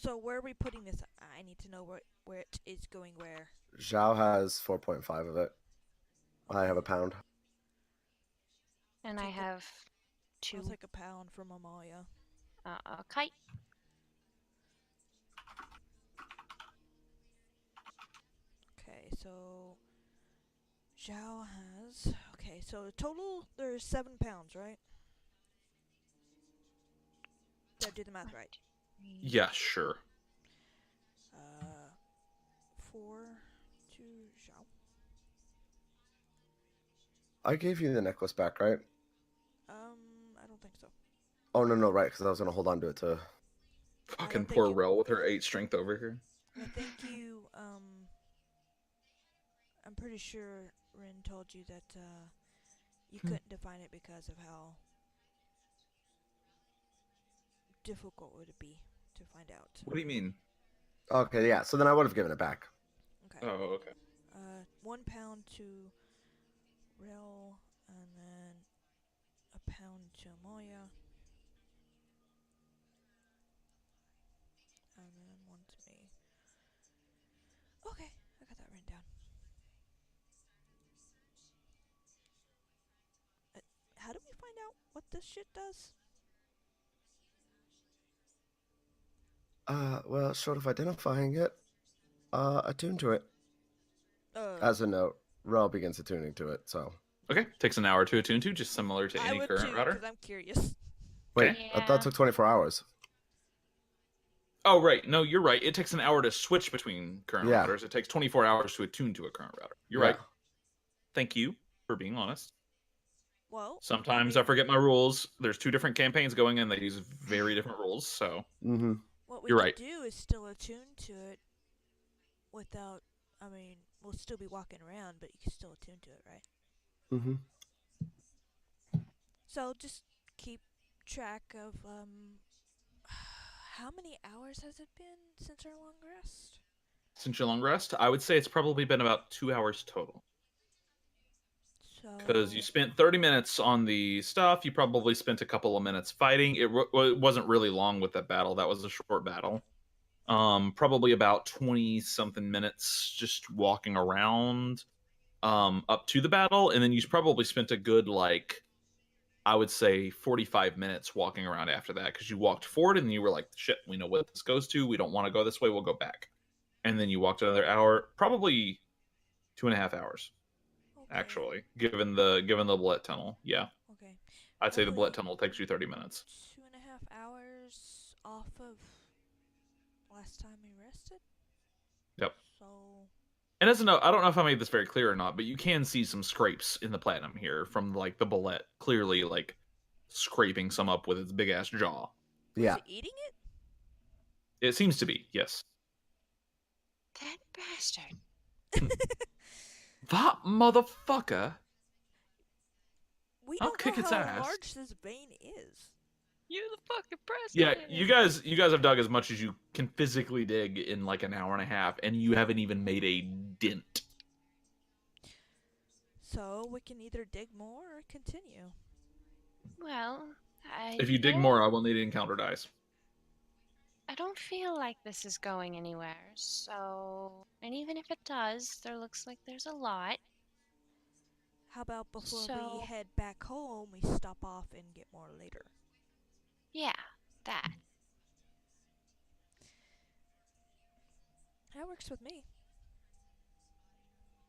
So where are we putting this? I need to know where it is going where. Zhao has 4.5 of it. I have a pound. And I have 2. I'll take a pound from Amalia. Kite. Okay, so Zhao has. Okay, so total there's 7 pounds, right? Did I do the math right? Yeah, sure. 4 to Zhao. I gave you the necklace back, right? I don't think so. Oh, no, right, because I was going to hold on to it too. Fucking think poor you- Rel with her 8 strength over here. I think you, I'm pretty sure Rin told you that, you couldn't define it because of how difficult would it be to find out. What do you mean? Okay, yeah, so then I would have given it back. Okay. Oh, okay. 1 pound to Rel, and then a pound to Amalia. And then 1 to me. Okay, I got that written down. How do we find out what this shit does? Well, short of identifying it, attune to it. Uh, As a note, Rel begins attuning to it, so. Okay, takes an hour to attune to, just similar to I any would current too, router. because I'm curious. Wait, Okay. I thought it took 24 hours. Oh, right. No, you're right. It takes an hour to switch between current Yeah. routers. It takes 24 hours to attune to a current router. You're Yeah. right. Thank you for being honest. Well, Sometimes I forget my rules. There's 2 different campaigns going and they use very different rules, so Mm-hmm. what we You're could right. do is still attune to it without, I mean, we'll still be walking around, but you can still attune to it, right? Mm-hmm. So just keep track of, how many hours has it been since our long rest? since your long rest, I would say it's probably been about 2 hours total. So, Because you spent 30 minutes on the stuff, you probably spent a couple of minutes fighting. It wasn't really long with that battle. That was a short battle. Probably about 20 something minutes just walking around up to the battle, and then you probably spent a good, like, I would say 45 minutes walking around after that, because you walked forward and you were like, shit, we know what this goes to, we don't want to go this way, we'll go back. And then you walked another hour, probably 2.5 hours, okay. actually, given the bullet tunnel. Yeah, Okay. I'd say the Only bullet tunnel takes you 30 minutes. 2.5 hours off of last time we rested? Yep. So, And as a note, I don't know if I made this very clear or not, but you can see some scrapes in the platinum here from, like, the bullet clearly, like, scraping some up with its big ass jaw. Yeah. was it eating it? It seems to be, yes. That bastard. That motherfucker. We I'll don't kick know its how ass. large this vein is. You're the fucking Yeah, president. you guys have dug as much as you can physically dig in like an hour and a half, and you haven't even made a dent. So we can either dig more or continue. Well, If you dig more, I will need encounter dice. I don't feel like this is going anywhere, so... And even if it does, there looks like there's a lot. How about before So- we head back home, we stop off and get more later? Yeah, that. That works with me.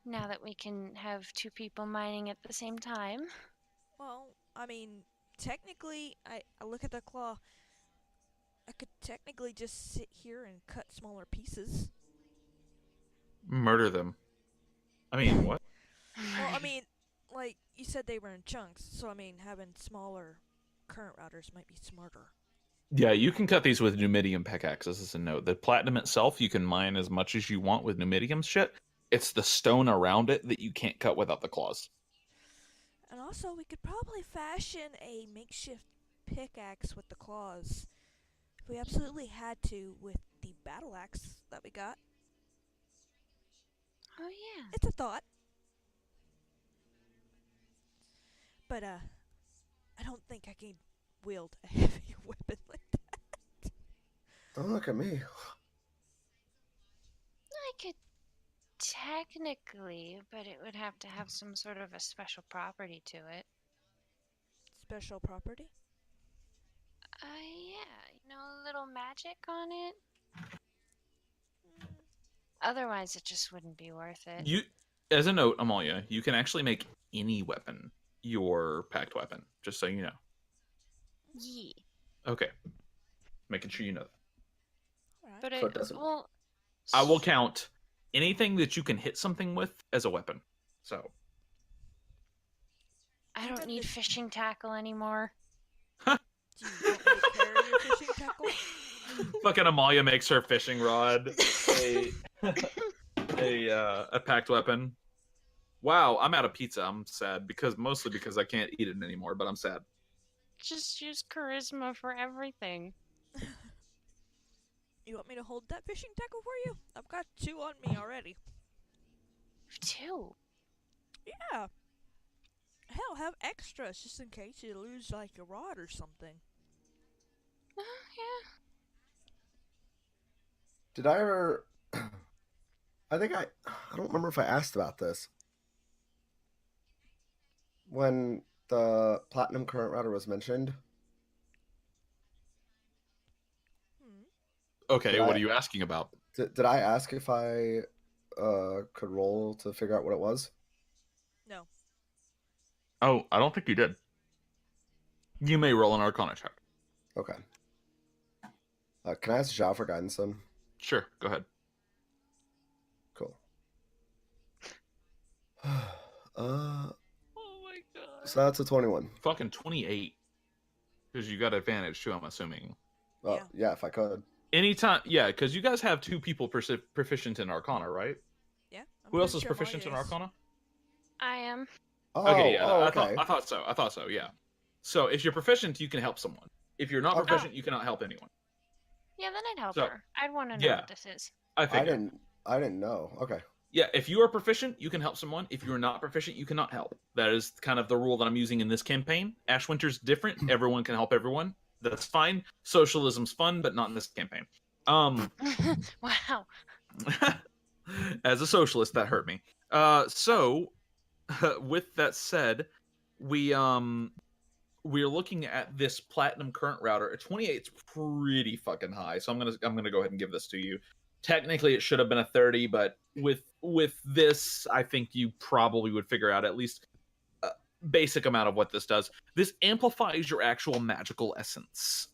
Now that we can have 2 people mining at the same time. Well, I mean, technically, I look at the claw. I could technically just sit here and cut smaller pieces. Murder them. I mean, what? Well, I mean, like, you said they were in chunks, so I mean, having smaller current routers might be smarter. Yeah, you can cut these with Numidium pickaxes as a note. The platinum itself, you can mine as much as you want with Numidium shit. It's the stone around it that you can't cut without the claws. And also, we could probably fashion a makeshift pickaxe with the claws. If we absolutely had to with the battleaxe that we got. Oh yeah. It's a thought. But, I don't think I can wield a heavy weapon like that. Don't look at me. I could technically, but it would have to have some sort of a special property to it. Special property? Yeah, a little magic on it. Mm. Otherwise, it just wouldn't be worth it. You, as a note, Amalia, you can actually make any weapon your pact weapon. Just so you know. Yeah. Okay, making sure you know that. Alright. But So it doesn't- well, I will count anything that you can hit something with as a weapon. So. I don't Even need the- fishing tackle anymore. Do you want me to carry your fishing tackle? Fucking Amalia makes her fishing rod a packed weapon. Wow, I'm out of pizza. I'm sad mostly because I can't eat it anymore, but I'm sad. Just use charisma for everything. You want me to hold that fishing tackle for you? I've got 2 on me already. 2. Yeah. Hell, have extras just in case you lose like a rod or something. Yeah. Did I ever? I think I don't remember if I asked about this when the platinum current router was mentioned. Okay, Did what I- are you asking about? Did I ask if I could roll to figure out what it was? No. Oh, I don't think you did. You may roll an Arcana check. Okay. Can I ask Zhao for guidance then? Sure, go ahead. Cool. Oh my god. So that's a 21. Fucking 28. Because you got advantage too, I'm assuming. Oh, Yeah. yeah, if I could. Anytime, yeah, because you guys have 2 people proficient in Arcana, right? Yeah. Who else is proficient in Arcana? I am. Oh, Okay, yeah, okay. I thought so, yeah. So if you're proficient, you can help someone. If you're not Okay. proficient, you cannot help anyone. Yeah, then I'd help So, her. I'd want to know yeah. what this is. I I figured. didn't know. Okay. Yeah, if you are proficient, you can help someone. If you are not proficient, you cannot help. That is kind of the rule that I'm using in this campaign. Ash Winter's different. Everyone can help everyone. That's fine. Socialism's fun, but not in this campaign. Wow. As a socialist, that hurt me. So, with that said, we're looking at this platinum current router. A 28 is pretty fucking high, so I'm gonna go ahead and give this to you. Technically, it should have been a 30, but with this, I think you probably would figure out at least a basic amount of what this does. This amplifies your actual magical essence.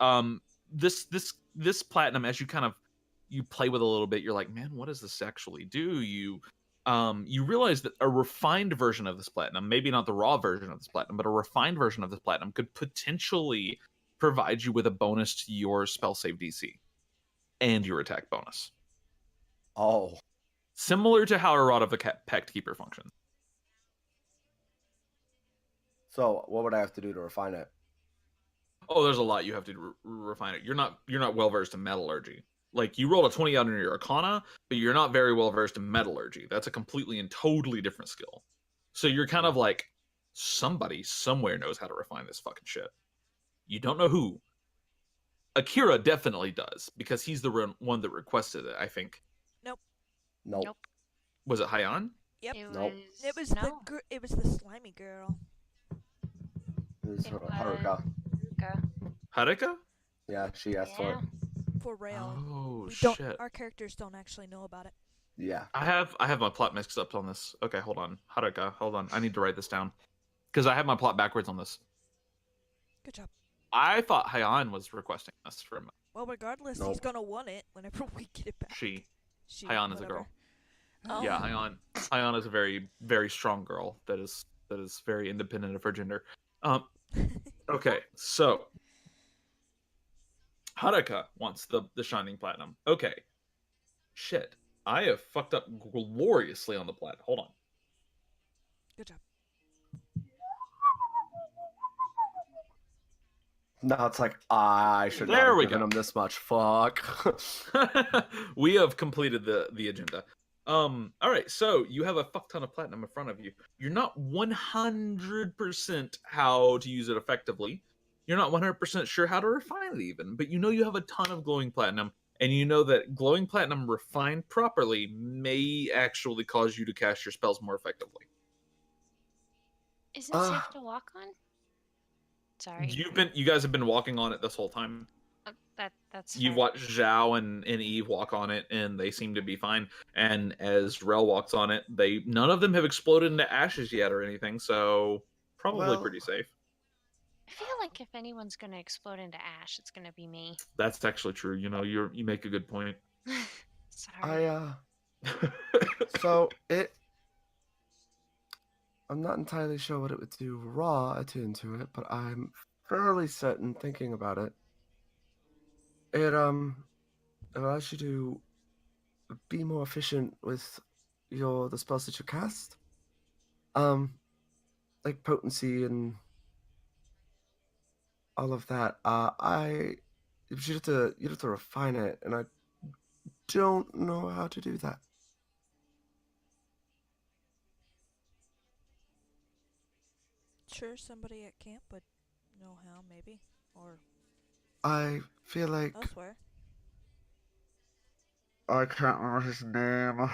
This platinum, as you play with a little bit, you're like, man, what does this actually do? You realize that a refined version of this platinum, maybe not the raw version of this platinum, but a refined version of this platinum could potentially provide you with a bonus to your spell save DC and your attack bonus. Oh. Similar to how a Rod of the Pact Keeper functions. So what would I have to do to refine it? Oh, there's a lot you have to refine it. You're not well versed in metallurgy. Like, you rolled a 20 out on your Arcana, but you're not very well versed in metallurgy. That's a completely and totally different skill. So you're kind of like, somebody somewhere knows how to refine this fucking shit. You don't know who. Akira definitely does, because he's the one that requested it, I think. Nope. Nope. Was it Hayan? Yep. Nope. It was no. it was the slimy girl. It was It Haruka. Okay. Harika? Yeah, she asked for it. For rail. Oh, We don't. shit. Our characters don't actually know about it. Yeah. I have my plot mixed up on this. Okay, hold on. Haruka, hold on. I need to write this down. Because I have my plot backwards on this. Good job. I thought Hayan was requesting this from Well, regardless, Nope. he's gonna want it whenever we get it back. she. She, Hayan is a whatever. girl. Oh. Yeah, Hayan is a very, very strong girl that is very independent of her gender. Okay, so Haruka wants the shining platinum. Okay. Shit. I have fucked up gloriously on the plat. Hold on. Good job. Now it's like, I should not There have we given go. him this much. Fuck. We have completed the agenda. All right, so you have a fuck ton of platinum in front of you. You're not 100% how to use it effectively. You're not 100% sure how to refine it even, but you know you have a ton of glowing platinum, and you know that glowing platinum refined properly may actually cause you to cast your spells more effectively. Is it safe to walk on? Sorry. You guys have been walking on it this whole time. That's You've fair. watched Zhao and Eve walk on it, and they seem to be fine. And as Rel walks on it, none of them have exploded into ashes yet or anything, so probably Well- pretty safe. I feel like if anyone's gonna explode into ash, it's gonna be me. That's actually true. You know, you make a good point. Sorry. So I'm not entirely sure what it would do raw attuned to it, but I'm fairly certain thinking about it. It allows you to be more efficient with the spells that you cast. Like potency and all of that. You'd have to refine it, and I don't know how to do that. Sure, somebody at camp would know how, maybe. Or I feel like elsewhere. I can't remember his name.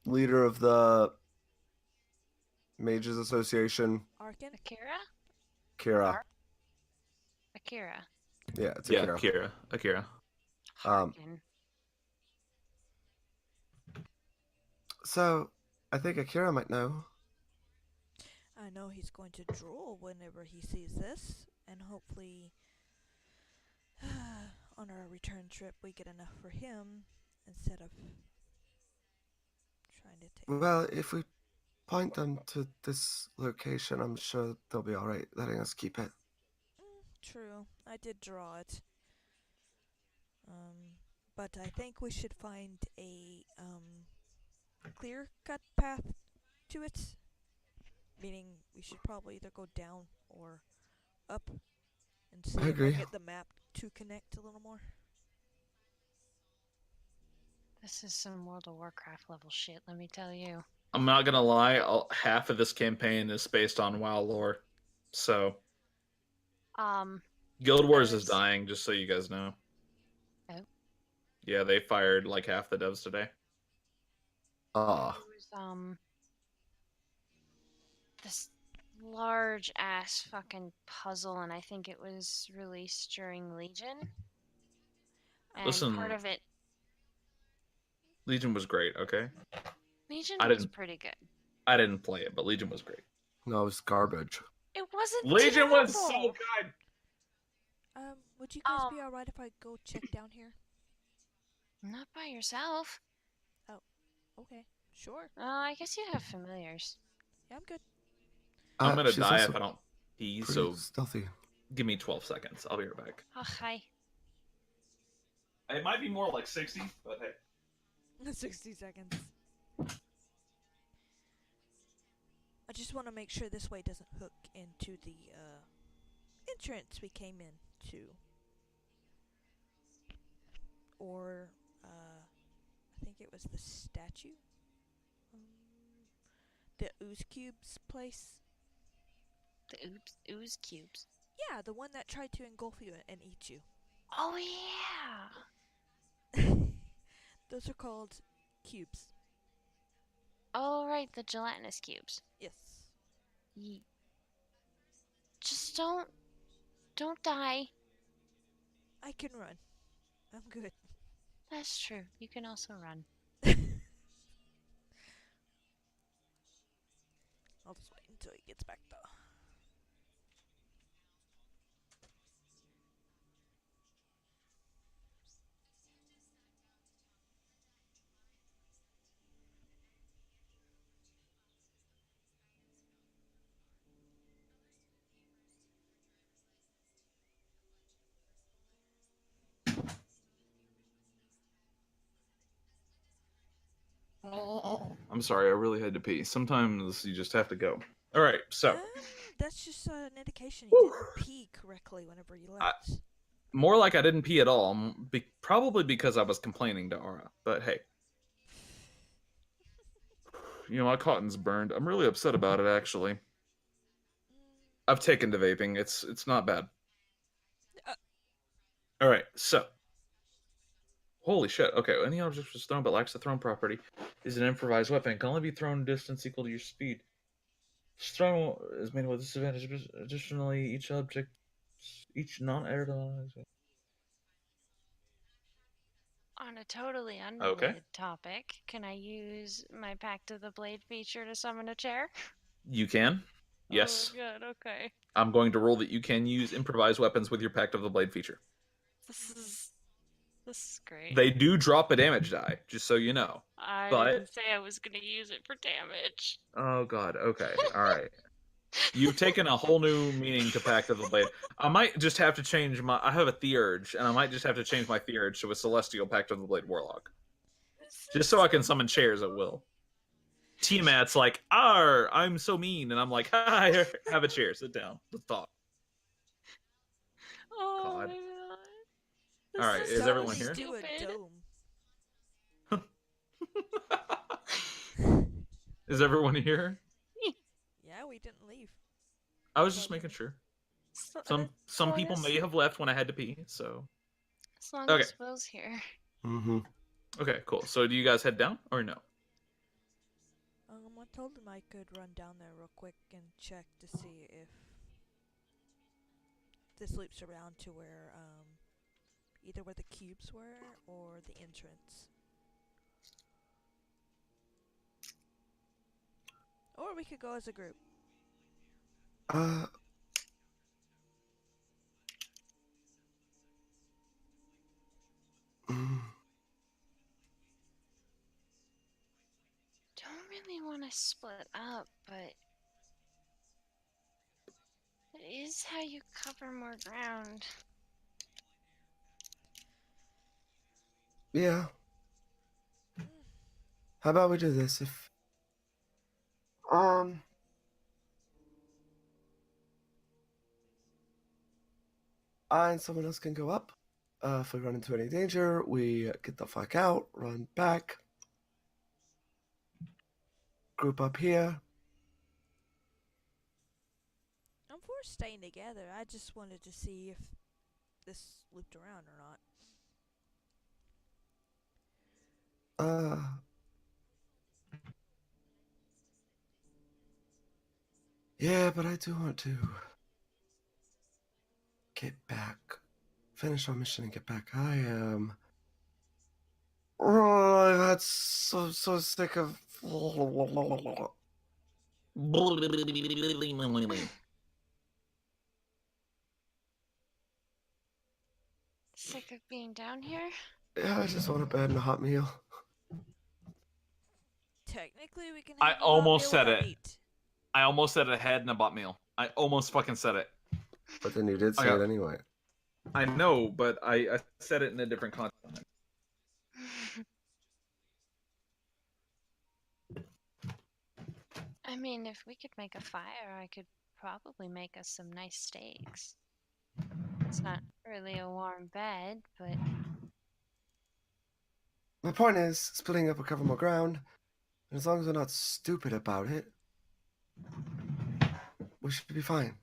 Leader of the Mages Association, Arkin? Akira? Kira. Akira. Yeah, it's Yeah, Akira. Akira. Harkin. So I think Akira might know. I know he's going to drool whenever he sees this, and hopefully on our return trip we get enough for him instead of trying to take. Well, if we point them to this location, I'm sure they'll be alright letting us keep it. True, I did draw it. But I think we should find a clear cut path to it. Meaning we should probably either go down or up and see I if agree. I get the map to connect a little more. This is some World of Warcraft level shit, let me tell you. I'm not gonna lie, half of this campaign is based on WoW lore. So Guild Wars is dying, just so you guys know. Oh. Yeah, they fired like half the devs today. There was this large ass fucking puzzle, and I think it was released during Legion. And Listen, part of it, Legion was great, okay? Legion I was didn't- pretty good. I didn't play it, but Legion was great. No, it's garbage. It wasn't Legion terrible. was so good! Would you guys be alright if I go check down here? Not by yourself. Okay, sure. I guess you have familiars. Yeah, I'm good. I'm gonna She's die also if I don't pee, pretty so stealthy. give me 12 seconds. I'll be right back. Oh, hi. It might be more like 60, but hey. 60 seconds. I just want to make sure this way doesn't hook into the entrance we came into. Or, I think it was the statue? The Ooze Cubes place? The ooze cubes. Yeah, the one that tried to engulf you and eat you. Oh, yeah. Those are called cubes. Oh, right, the gelatinous cubes. Yes. Just don't die. I can run. I'm good. That's true. You can also run. I'll just wait until he gets back though. I'm sorry, I really had to pee. Sometimes you just have to go. All right, so That's just an indication you didn't pee correctly whenever you left. more like I didn't pee at all. Probably because I was complaining to Aura. But hey, you know, my cotton's burned. I'm really upset about it, actually. I've taken to vaping. It's not bad. All right, so holy shit. Okay, any object which is thrown but lacks a thrown property is an improvised weapon. It can only be thrown distance equal to your speed. Thrown is made with disadvantage. Additionally, each non-aerodynamic. On a totally Okay. unrelated topic, can I use my Pact of the Blade feature to summon a chair? You can. Yes. Oh, good. Okay. I'm going to roll that you can use improvised weapons with your Pact of the Blade feature. This is great. They do drop a damage die, just so you know. I But didn't say I was gonna use it for damage. oh god, okay, all right. You've taken a whole new meaning to Pact of the Blade. I might just have to change my. I have a Theurge, and I might just have to change my Theurge to a Celestial Pact of the Blade Warlock, just so I can summon chairs at will. Tiamat's like, "Arr, I'm so mean," and I'm like, "Hi, have a chair, sit down, let's talk." Oh God. my god. All right, is everyone here? Do a dome. Is everyone here? Yeah, we didn't leave. I was just making sure. Some people may have left when I had to pee, so. As long Okay. as Will's here. Mm-hmm. Okay, cool. So do you guys head down or no? I told him I could run down there real quick and check to see if this loops around to where, either where the cubes were or the entrance. Or we could go as a group. Don't really want to split up, but it is how you cover more ground. Yeah. How about we do this? If I and someone else can go up. If we run into any danger, we get the fuck out, run back, group up here. I'm for staying together. I just wanted to see if this looped around or not. Yeah, but I do want to get back, finish our mission and get back. I am. Oh, I've had so sick of. Sick of being down here? Yeah, I just want a bed and a hot meal. Technically, we can I have a hot almost meal said with our it. meat. I almost said a head and a butt meal. I almost fucking said it. But then you did say it anyway. I know, but I said it in a different context. I mean, if we could make a fire, I could probably make us some nice steaks. It's not really a warm bed, but... My point is, splitting up will cover more ground, and as long as we're not stupid about it, we should be fine.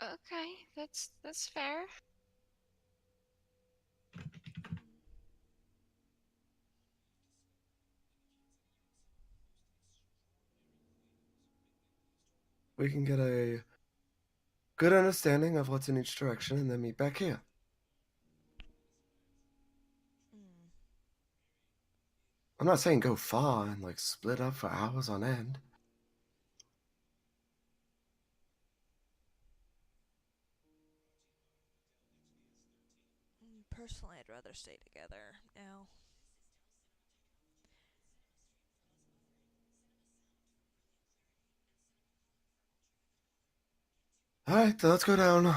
Okay, that's fair. We can get a good understanding of what's in each direction and then meet back here. I'm not saying go far and like split up for hours on end. Personally, I'd rather stay together now. Alright, let's go down.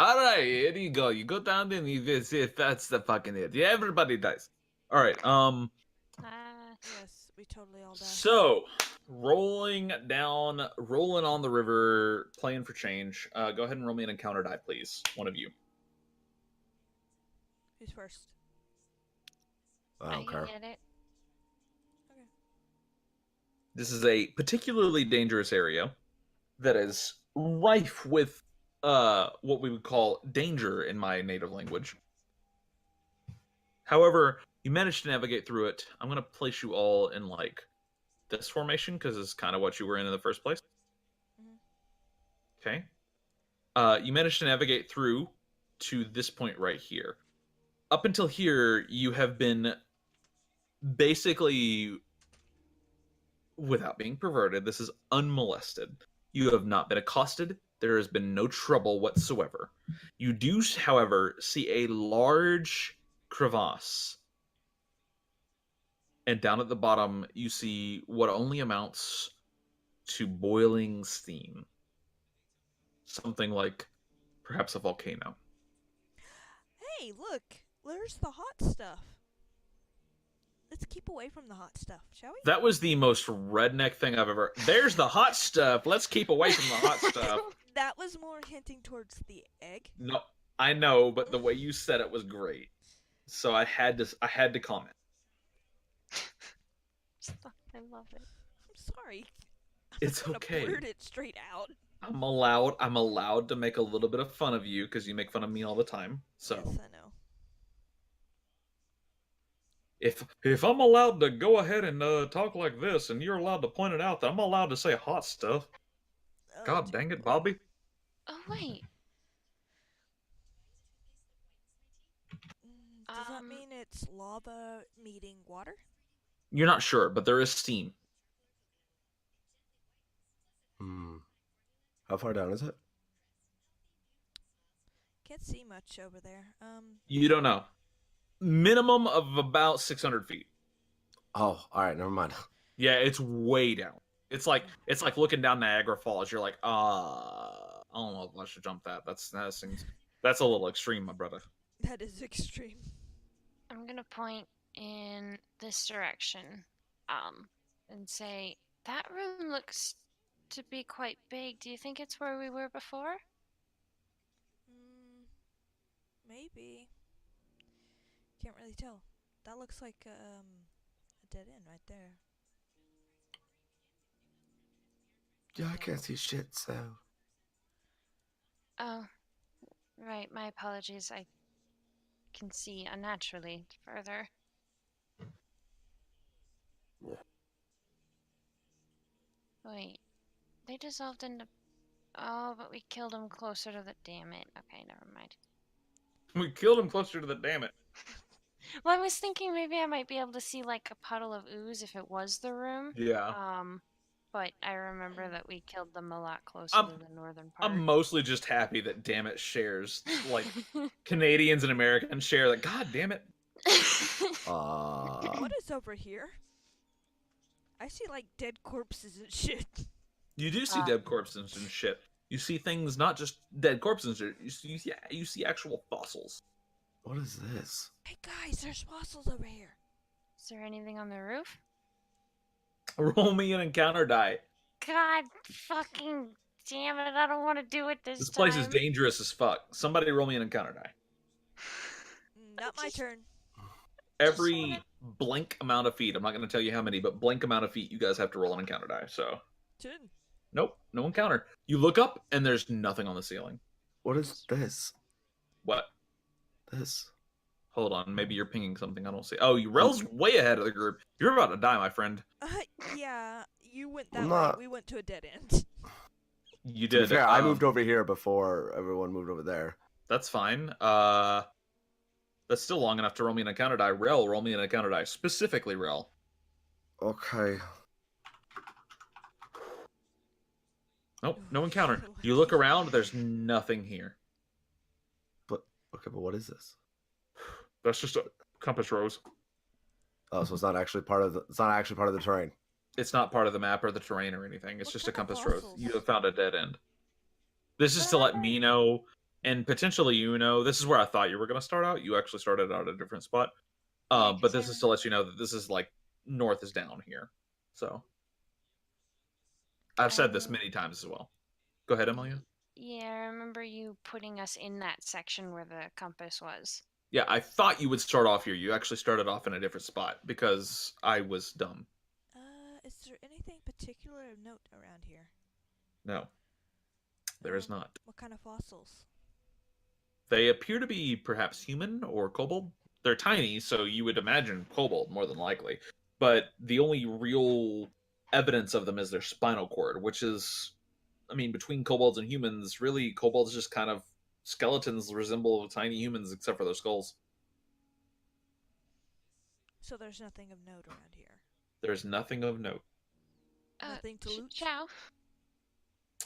All right, here you go. You go down there and you see if that's the fucking it. Yeah, everybody dies. All right. Yes, we totally all die. So, rolling on the river, playing for change. Go ahead and roll me an encounter die, please. One of you. Who's first? I don't care. Get it. Okay. This is a particularly dangerous area that is rife with what we would call danger in my native language. However, you managed to navigate through it. I'm going to place you all in like this formation because it's kind of what you were in the first place. Okay. You managed to navigate through to this point right here. Up until here, you have been basically, without being perverted, this is unmolested. You have not been accosted. There has been no trouble whatsoever. You do, however, see a large crevasse. And down at the bottom, you see what only amounts to boiling steam. Something like perhaps a volcano. Hey, look! There's the hot stuff. Let's keep away from the hot stuff, shall we? That was the most redneck thing I've ever... There's the hot stuff! Let's keep away from the hot stuff. That was more hinting towards the egg. No, I know, but the way you said it was great. So I had to comment. I love it. I'm sorry. It's I'm okay. Blurt it straight out. I'm allowed to make a little bit of fun of you because you make fun of me all the time. So Yes, I know. if I'm allowed to go ahead and talk like this, and you're allowed to point it out, that I'm allowed to say hot stuff. Oh, God dang it, Bobby! Oh wait. Does that mean it's lava meeting water? You're not sure, but there is steam. How far down is it? Can't see much over there. You don't know. Minimum of about 600 feet. Oh, all right, never mind. Yeah, it's way down. It's like looking down Niagara Falls. You're like, I don't know if I should jump that. That's a little extreme, my brother. That is extreme. I'm gonna point in this direction, and say that room looks to be quite big. Do you think it's where we were before? Maybe. Can't really tell. That looks like a dead end right there. Yeah, I can't see shit, so... Oh, right. My apologies. I can see unnaturally further. Yeah. Wait. They dissolved into... Oh, but we killed them closer to the... Damn it. Okay, never mind. We killed him closer to the damn it. Well, I was thinking maybe I might be able to see, like, a puddle of ooze if it was the room. Yeah. But I remember that we killed them a lot closer to the northern part. I'm mostly just happy that damn it shares, like, Canadians and Americans share, like, God damn it. What is over here? I see, like, dead corpses and shit. You do see dead corpses and shit. You see things, not just dead corpses and shit. You see actual fossils. What is this? Hey guys, there's fossils over here. Is there anything on the roof? Roll me an encounter die. God fucking damn it, I don't want to do it this time. This place is dangerous as fuck. Somebody roll me an encounter die. Not my turn. Every blank amount of feet, I'm not going to tell you how many, but blank amount of feet, you guys have to roll an encounter die, so... 10. Nope, no encounter. You look up, and there's nothing on the ceiling. What is this? What? This. Hold on, maybe you're pinging something I don't see. Oh, Rel's way ahead of the group. You're about to die, my friend. Yeah, you went that way. We went to a dead end. You To be did. fair, I moved over here before everyone moved over there. That's fine. That's still long enough to roll me an encounter die. Rel, roll me an encounter die. Specifically, Rel. Okay. Nope, no encounter. You look around, there's nothing here. But what is this? That's just a compass rose. Oh, so it's not actually part of the terrain. It's not part of the map or the terrain or anything. It's What just a kind of compass rose. fossils? You have found a dead end. This is to let me know And potentially, this is where I thought you were going to start out. You actually started out at a different spot. Yeah, But 'cause this is to let you know that this is like north is down here. So I've said this many times as well. Go ahead, Amalia. Yeah, I remember you putting us in that section where the compass was. Yeah, I thought you would start off here. You actually started off in a different spot because I was dumb. Is there anything particular of note around here? No, there is not. What kind of fossils? They appear to be perhaps human or kobold. They're tiny, so you would imagine kobold more than likely. But the only real evidence of them is their spinal cord, which is, I mean, between kobolds and humans, really, kobolds just kind of skeletons resemble tiny humans except for their skulls. So there's nothing of note around here. There's nothing of note. Nothing to loot? Chow,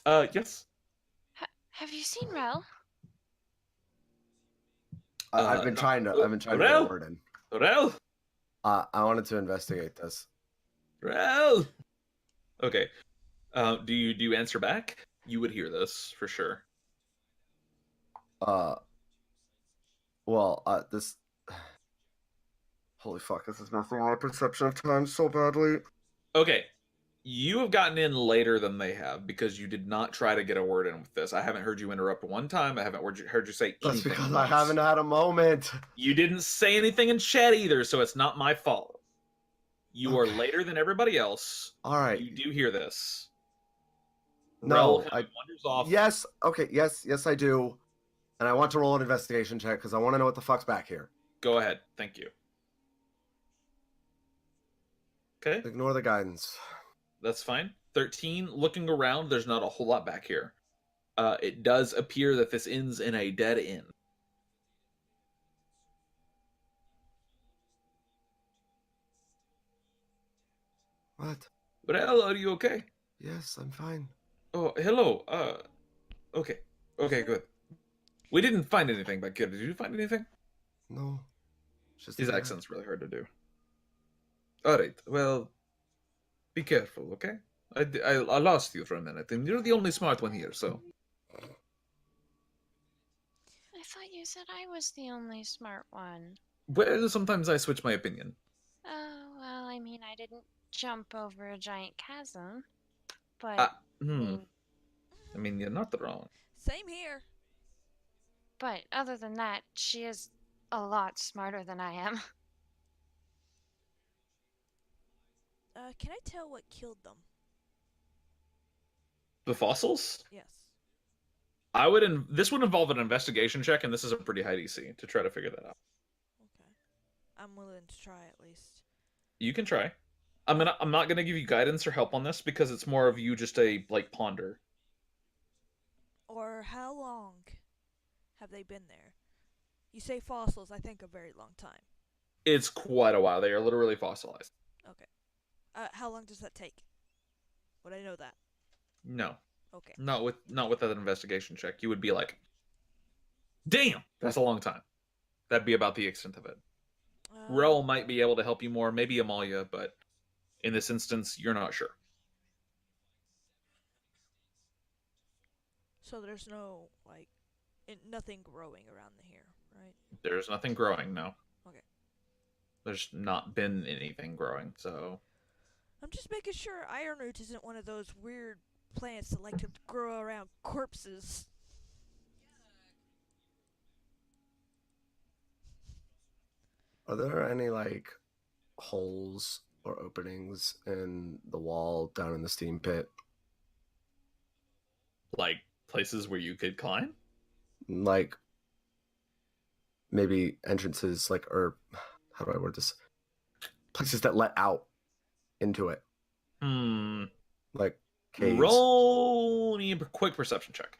Yes. have you seen Rel? I've been trying to get a Rel? word in. Rel? I wanted to investigate this. Rel? Okay. Do you answer back? You would hear this for sure. This. Holy fuck! This is messing my perception of time so badly. Okay. You have gotten in later than they have because you did not try to get a word in with this. I haven't heard you interrupt one time. I haven't heard you say anything. That's because once. I haven't had a moment. You didn't say anything in chat either, so it's not my fault. You are later than everybody else. All right. You do hear this. No, Rel kind of wanders off. Yes. Okay. Yes, I do. And I want to roll an investigation check because I want to know what the fuck's back here. Go ahead. Thank you. Okay. Ignore the guidance. That's fine. 13. Looking around, there's not a whole lot back here. It does appear that this ends in a dead end. What? Rel, are you okay? Yes, I'm fine. Oh, hello. Okay. Okay, good. We didn't find anything back here. Did you find anything? No. Just His accent's really hard to do. Alright, well, be careful, okay? I lost you for a minute, and you're the only smart one here, so... I thought you said I was the only smart one. Well, sometimes I switch my opinion. Oh, well, I mean, I didn't jump over a giant chasm, but... I mean, you're not wrong. Same here. But other than that, she is a lot smarter than I am. Can I tell what killed them? The fossils? Yes. This would involve an investigation check, and this is a pretty high DC to try to figure that out. Okay. I'm willing to try at least. You can try. I'm not gonna give you guidance or help on this because it's more of you just ponder. Or how long have they been there? You say fossils, I think a very long time. It's quite a while. They are literally fossilized. Okay. How long does that take? Would I know that? No. Okay. Not with that investigation check. You would be like, damn, that's a long time. That'd be about the extent of it. Rel might be able to help you more, maybe Amalia, but in this instance, you're not sure. So there's no, nothing growing around here, right? There's nothing growing, no. Okay. There's not been anything growing, so... I'm just making sure ironroot isn't one of those weird plants that like to grow around corpses. Are there any, holes or openings in the wall down in the steam pit? Like, places where you could climb? Like, maybe entrances, or how do I word this? Places that let out into it. Like caves. Roll me a quick perception check.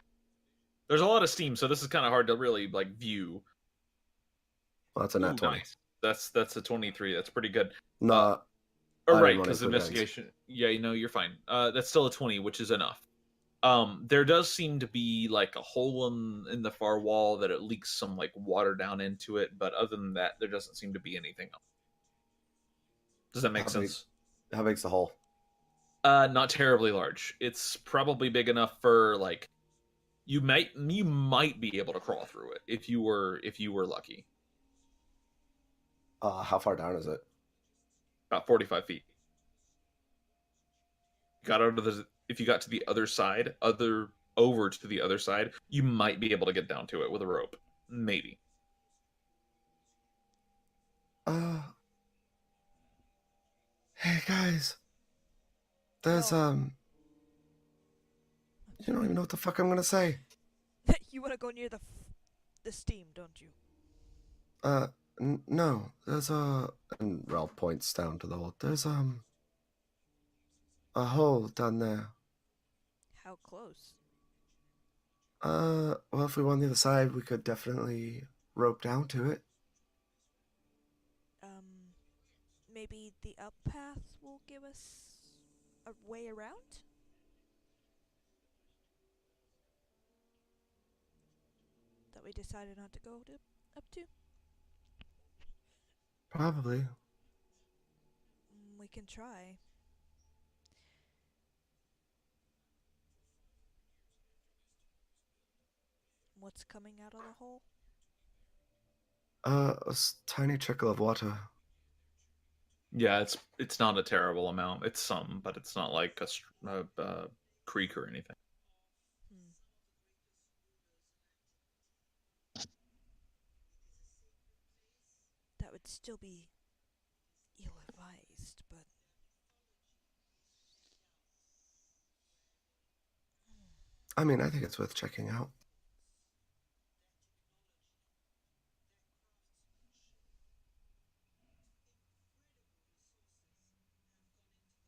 There's a lot of steam, so this is kind of hard to really view. Well, that's a nat 20. Nice. That's a 23. That's pretty good. No. Right, because investigation. Yeah, you're fine. That's still a 20, which is enough. There does seem to be a hole in the far wall that it leaks some water down into it, but other than that, there doesn't seem to be anything else. Does that make sense? How big's the hole? Not terribly large. It's probably big enough for You might be able to crawl through it if you were lucky. How far down is it? About 45 feet. Got out of the if you got to the other side, over to the other side, you might be able to get down to it with a rope. Maybe. Hey guys. There's Well- you don't even know what the fuck I'm gonna say. You want to go near the steam, don't you? No. There's and Ralph points down to the hole. There's a hole down there. How close? Well, if we were on the other side, we could definitely rope down to it. Maybe the up path will give us a way around? That we decided not to go up to? Probably. We can try. What's coming out of the hole? Tiny trickle of water. Yeah, it's not a terrible amount. It's some, but it's not like a creek or anything. That would still be ill-advised, but... I mean, I think it's worth checking out.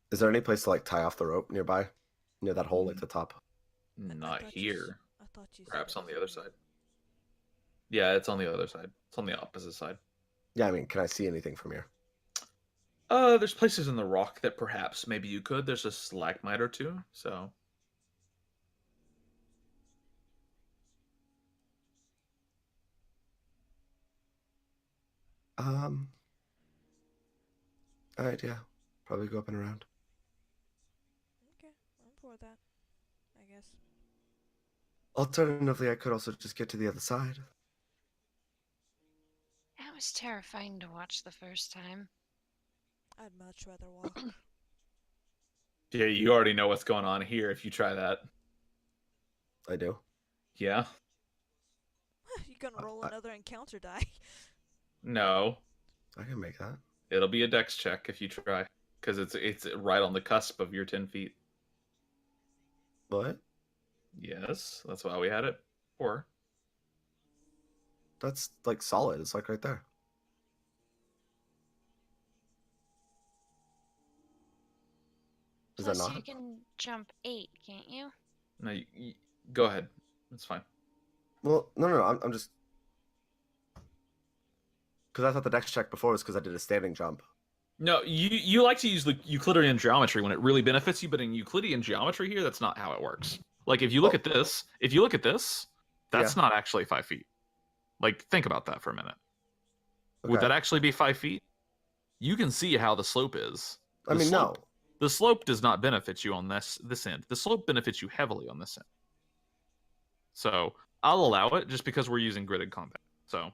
Is there any place to like tie off the rope nearby? Near that hole at the top? Not here. I thought you Perhaps said on the other side. Yeah, it's on the other side. It's on the opposite side. Yeah, I mean, can I see anything from here? There's places in the rock that perhaps maybe you could. There's a stalagmite or two, so. Alright, yeah. Probably go up and around. Okay, I'm for that, I guess. Alternatively, I could also just get to the other side. That was terrifying to watch the first time. I'd much rather walk. Yeah, you already know what's going on here if you try that. I do. Yeah? You gonna roll another encounter die? No. I can make that. It'll be a dex check if you try. Because it's right on the cusp of your 10 feet. What? Yes, that's why we had it before. That's like solid. It's like right there. Is that Plus, not? you can jump 8, can't you? No, go ahead. It's fine. Well, no. I'm just because I thought the dex check before was because I did a standing jump. No, you like to use the Euclidean geometry when it really benefits you, but in Euclidean geometry here, that's not how it works. Like if you look at this, that's not actually 5 feet. Like think about that for a minute. Okay. Would that actually be 5 feet? You can see how the slope is. I mean, no. The slope does not benefit you on this end. The slope benefits you heavily on this end. So I'll allow it just because we're using gridded combat. So.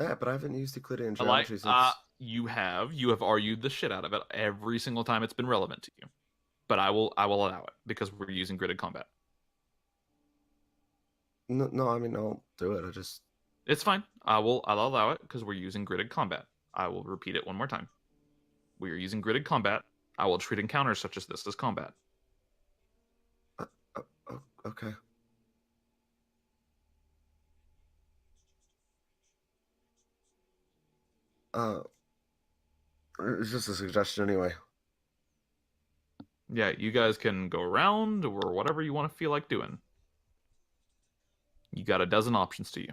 Yeah, but I haven't used Euclidean geometry since. You have argued the shit out of it every single time it's been relevant to you. But I will allow it because we're using gridded combat. No, I mean, I'll do it. It's fine. I'll allow it because we're using gridded combat. I will repeat it one more time. We are using gridded combat. I will treat encounters such as this as combat. Okay. It's just a suggestion anyway. Yeah, you guys can go around or whatever you want to feel like doing. You got a dozen options to you.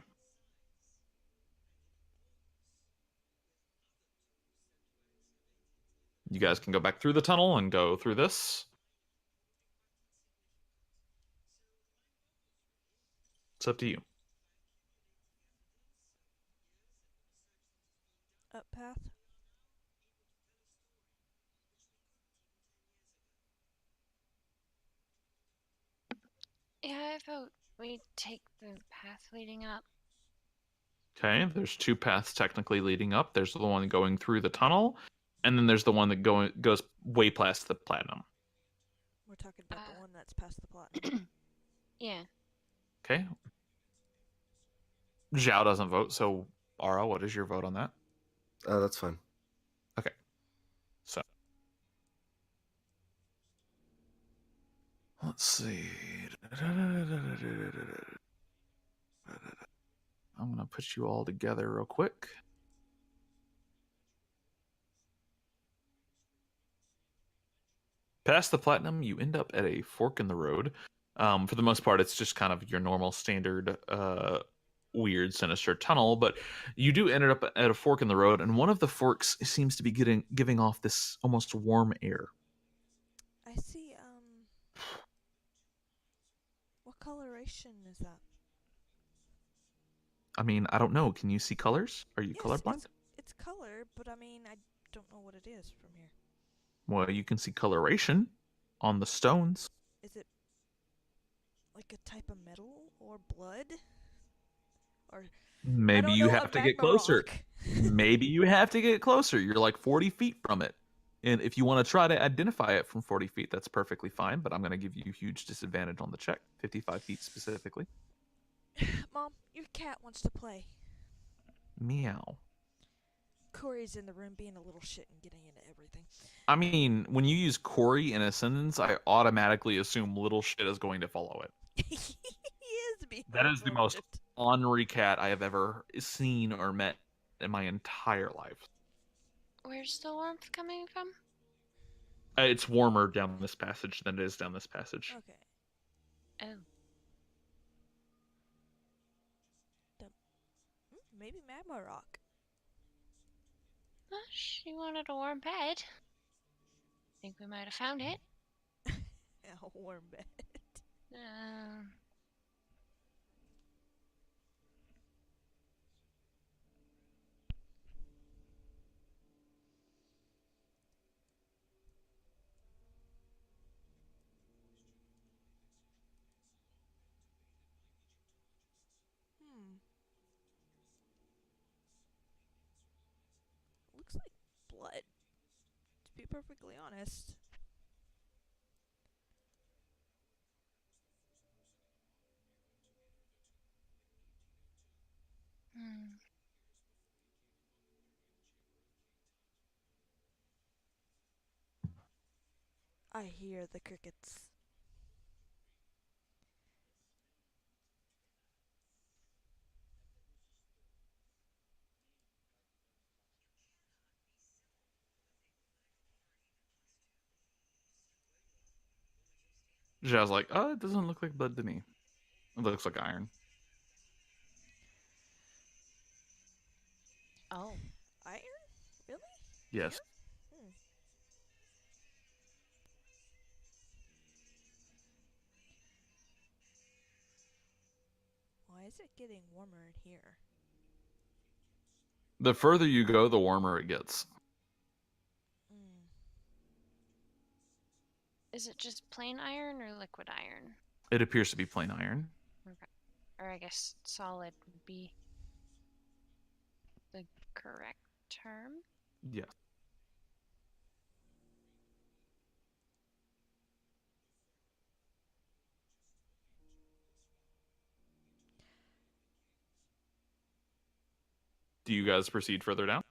You guys can go back through the tunnel and go through this. It's up to you. Up path? Yeah, I vote we take the path leading up. Okay, there's two paths technically leading up. There's the one going through the tunnel, and then there's the one that goes way past the platinum. We're talking about the one that's past the platinum. Yeah. Okay. Zhao doesn't vote, so Ara, what is your vote on that? That's fine. Okay. So let's see. I'm gonna put you all together real quick. Past the platinum, you end up at a fork in the road. For the most part, it's just kind of your normal standard weird, sinister tunnel, but you do end up at a fork in the road, and one of the forks seems to be giving off this almost warm air. I see, what coloration is that? I mean, I don't know. Can you see colors? Are you Yes, colorblind? it's color, but I mean, I don't know what it is from here. Well, you can see coloration on the stones. Is it like a type of metal or blood? Or Maybe you have to get closer. rock. Maybe you have to get closer. You're like 40 feet from it. And if you want to try to identify it from 40 feet, that's perfectly fine, but I'm going to give you a huge disadvantage on the check, 55 feet specifically. Mom, your cat wants to play. Meow. Corey's in the room being a little shit and getting into everything. I mean, when you use Corey in a sentence, I automatically assume little shit is going to follow it. He is being That is the most ornery cat I have ever seen or met in my entire life. Where's the warmth coming from? It's warmer down this passage than it is down this passage. Okay. Oh. Maybe magma rock. She wanted a warm bed. Think we might have found it. A warm bed. Looks like blood, to be perfectly honest. I hear the crickets. Zhao's like, it doesn't look like blood to me. It looks like iron. Oh. Iron? Really? Yes. Why is it getting warmer in here? The further you go, the warmer it gets. Is it just plain iron or liquid iron? It appears to be plain iron. Okay. Or I guess solid would be the correct term. Yes. Do you guys proceed further down?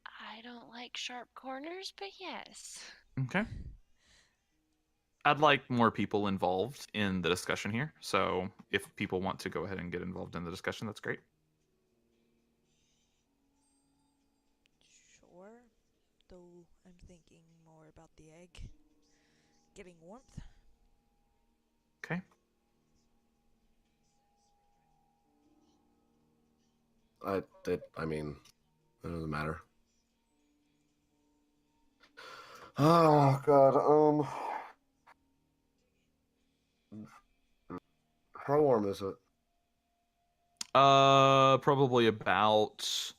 I don't like sharp corners, but yes. Okay. I'd like more people involved in the discussion here. So if people want to go ahead and get involved in the discussion, that's great. Sure. Though I'm thinking more about the egg getting warmth. Okay. I mean, it doesn't matter. Oh god, how warm is it? Probably about.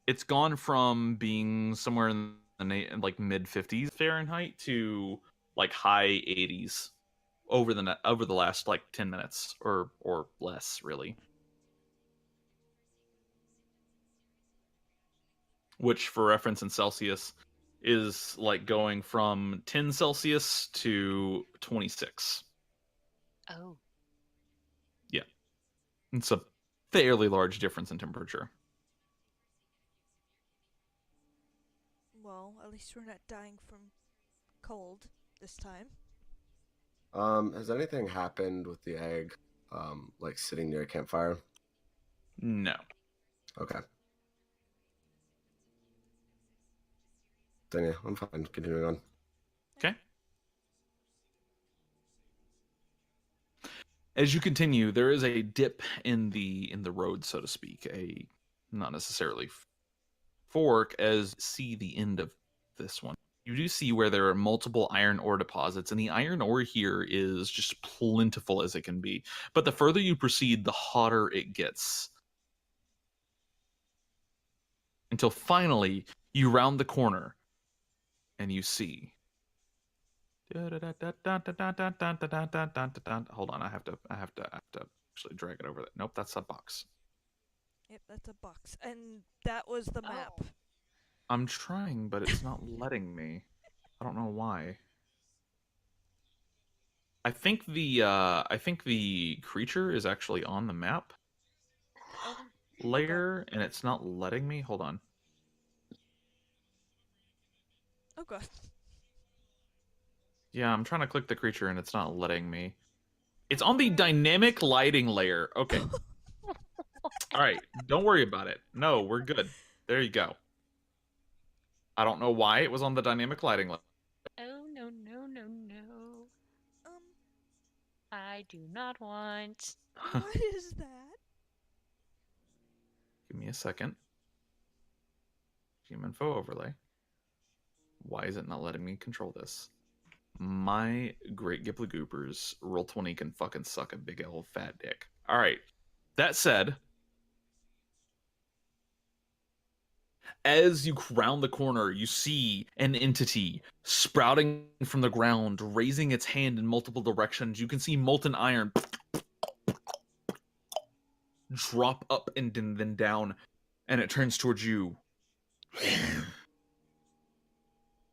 It's gone from being somewhere in like mid 50s Fahrenheit to like high 80s over the last like 10 minutes or less, really. Which, for reference in Celsius, is like going from 10 Celsius to 26. Oh. Yeah. It's a fairly large difference in temperature. Well, at least we're not dying from cold this time. Has anything happened with the egg, like sitting near a campfire? No. Okay. Then yeah, I'm fine. Continuing on. Okay. As you continue, there is a dip in the road, so to speak, a not necessarily fork, as see the end of this one. You do see where there are multiple iron ore deposits, and the iron ore here is just plentiful as it can be. But the further you proceed, the hotter it gets. Until finally, you round the corner, and you see. Hold on, I have to actually drag it over there. Nope, that's a box. Yep, that's a box. And that was the map. Oh. I'm trying, but it's not letting me. I don't know why. I think the creature is actually on the map Oh, layer, and it's not letting me. Hold on. oh god. Yeah, I'm trying to click the creature, and it's not letting me. It's on the dynamic lighting layer. Okay. All right. Don't worry about it. No, we're good. There you go. I don't know why it was on the dynamic lighting layer. Oh, no, no, no, no. Um, I do not want. what is that? Give me a second. Team info overlay. Why is it not letting me control this? My great Giply Goopers, Roll20 can fucking suck a big old fat dick. Alright. That said, as you round the corner, you see an entity sprouting from the ground, raising its hand in multiple directions. You can see molten iron drop up and then down, and it turns towards you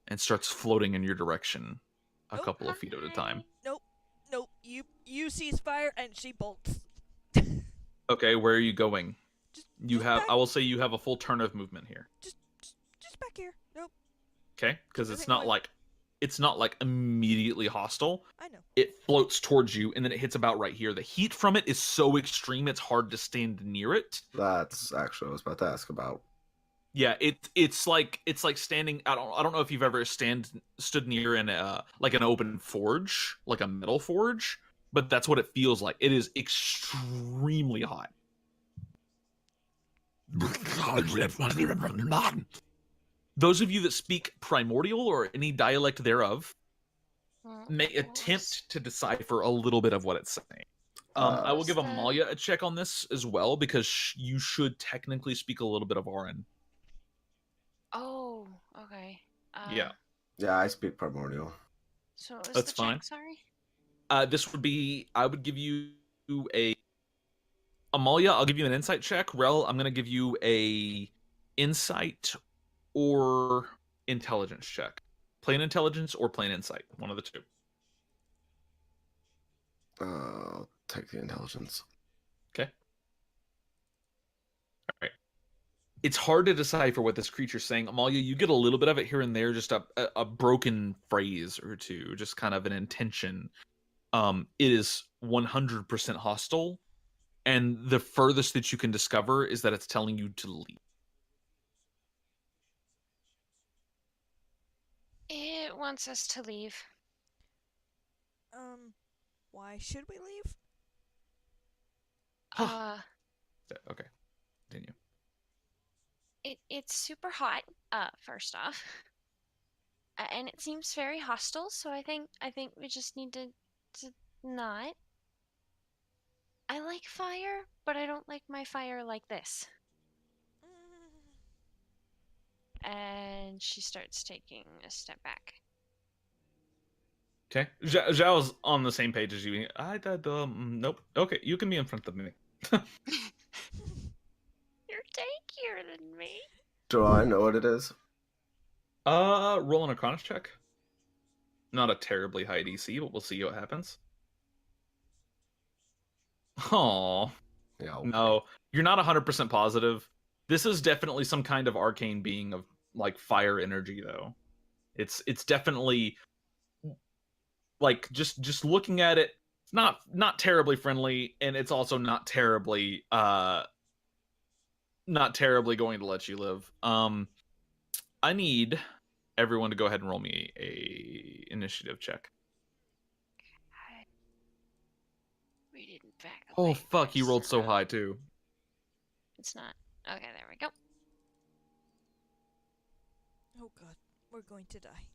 and starts floating in your direction a Nope. couple of feet at a time. Nope. Nope. You seize fire and she bolts. Okay, where are you going? You Just have, back, I will say you have a full turn of movement here. just back here. Nope. Okay? Because Keep moving away. it's not like immediately hostile. I know. It floats towards you and then it hits about right here. The heat from it is so extreme it's hard to stand near it. That's actually what I was about to ask about. Yeah, it's like standing. I don't know if you've ever stood near an like an open forge, like a metal forge, but that's what it feels like. It is extremely hot. Those of you that speak primordial or any dialect thereof may attempt to decipher a little bit of what it's saying. I will give Amalia a check on this as well, because you should technically speak a little bit of Auran. Oh, okay. Yeah. Yeah, I speak primordial. So what was That's the fine. check, sorry? This would be, I would give you a Amalia, I'll give you an insight check. Rel, I'm gonna give you a insight or intelligence check. Plain intelligence or plain insight. One of the two. I'll take the intelligence. Okay. All right. It's hard to decipher what this creature's saying. Amalia, you get a little bit of it here and there, just a broken phrase or two, just kind of an intention. It is 100% hostile, and the furthest that you can discover is that it's telling you to leave. It wants us to leave. Why should we leave? Okay, continue. It's super hot, first off. And it seems very hostile, so I think we just need to not. I like fire, but I don't like my fire like this. And she starts taking a step back. Okay. Zhao's on the same page as you. Nope. Okay, you can be in front of me. You're tankier than me. Do I know what it is? Rolling a Chronos check. Not a terribly high DC, but we'll see what happens. Oh. Yeah. Okay. No, you're not 100% positive. This is definitely some kind of arcane being of like fire energy, though. It's definitely like just looking at it, it's not terribly friendly, and it's also not terribly going to let you live. I need everyone to go ahead and roll me a initiative check. We didn't back away. Oh fuck, he rolled so high too. It's not. Okay, there we go. Oh god, we're going to die.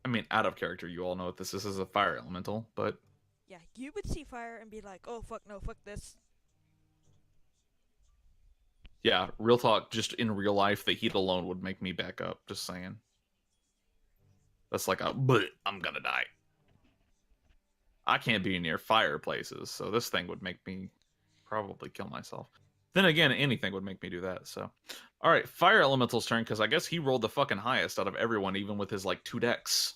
I mean, out of character, you all know what this is as a fire elemental, but Yeah, you would see fire and be like, oh fuck no, fuck this. yeah, real talk, just in real life, the heat alone would make me back up, just saying. That's like but I'm gonna die. I can't be near fireplaces, so this thing would make me probably kill myself. Then again, anything would make me do that, so. Alright, Fire Elemental's turn, because I guess he rolled the fucking highest out of everyone, even with his, like, 2 decks.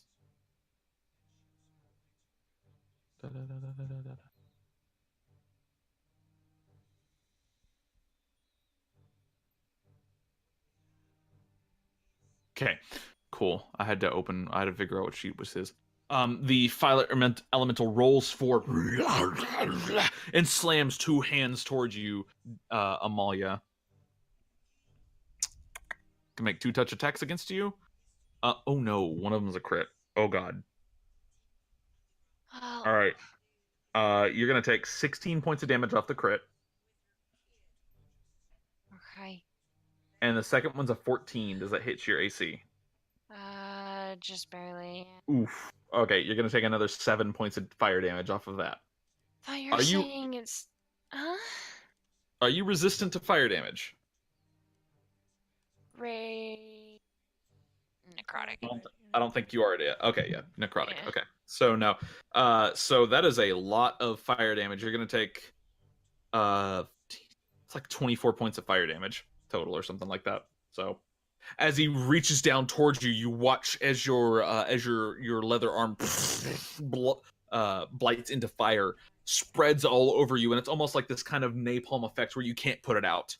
Okay, cool. I had to figure out what sheet was his. The Fire Elemental rolls forward and slams 2 hands towards you, Amalia. Can make 2 touch attacks against you. Oh no, one of them is a crit. Oh god. Oh. All right. You're gonna take 16 points of damage off the crit, Okay. and the second one's a 14. Does that hit your AC? Just barely. Oof. Okay, you're gonna take another 7 points of fire damage off of that. I thought you were saying it's. Huh? Are you resistant to fire damage? Ray. Necrotic. I don't think you are yet. Okay, yeah, necrotic. Yeah. Okay, so no. So that is a lot of fire damage. You're gonna take, it's like 24 points of fire damage total or something like that. So, as he reaches down towards you, you watch as your leather arm blights into fire, spreads all over you, and it's almost like this kind of napalm effect where you can't put it out.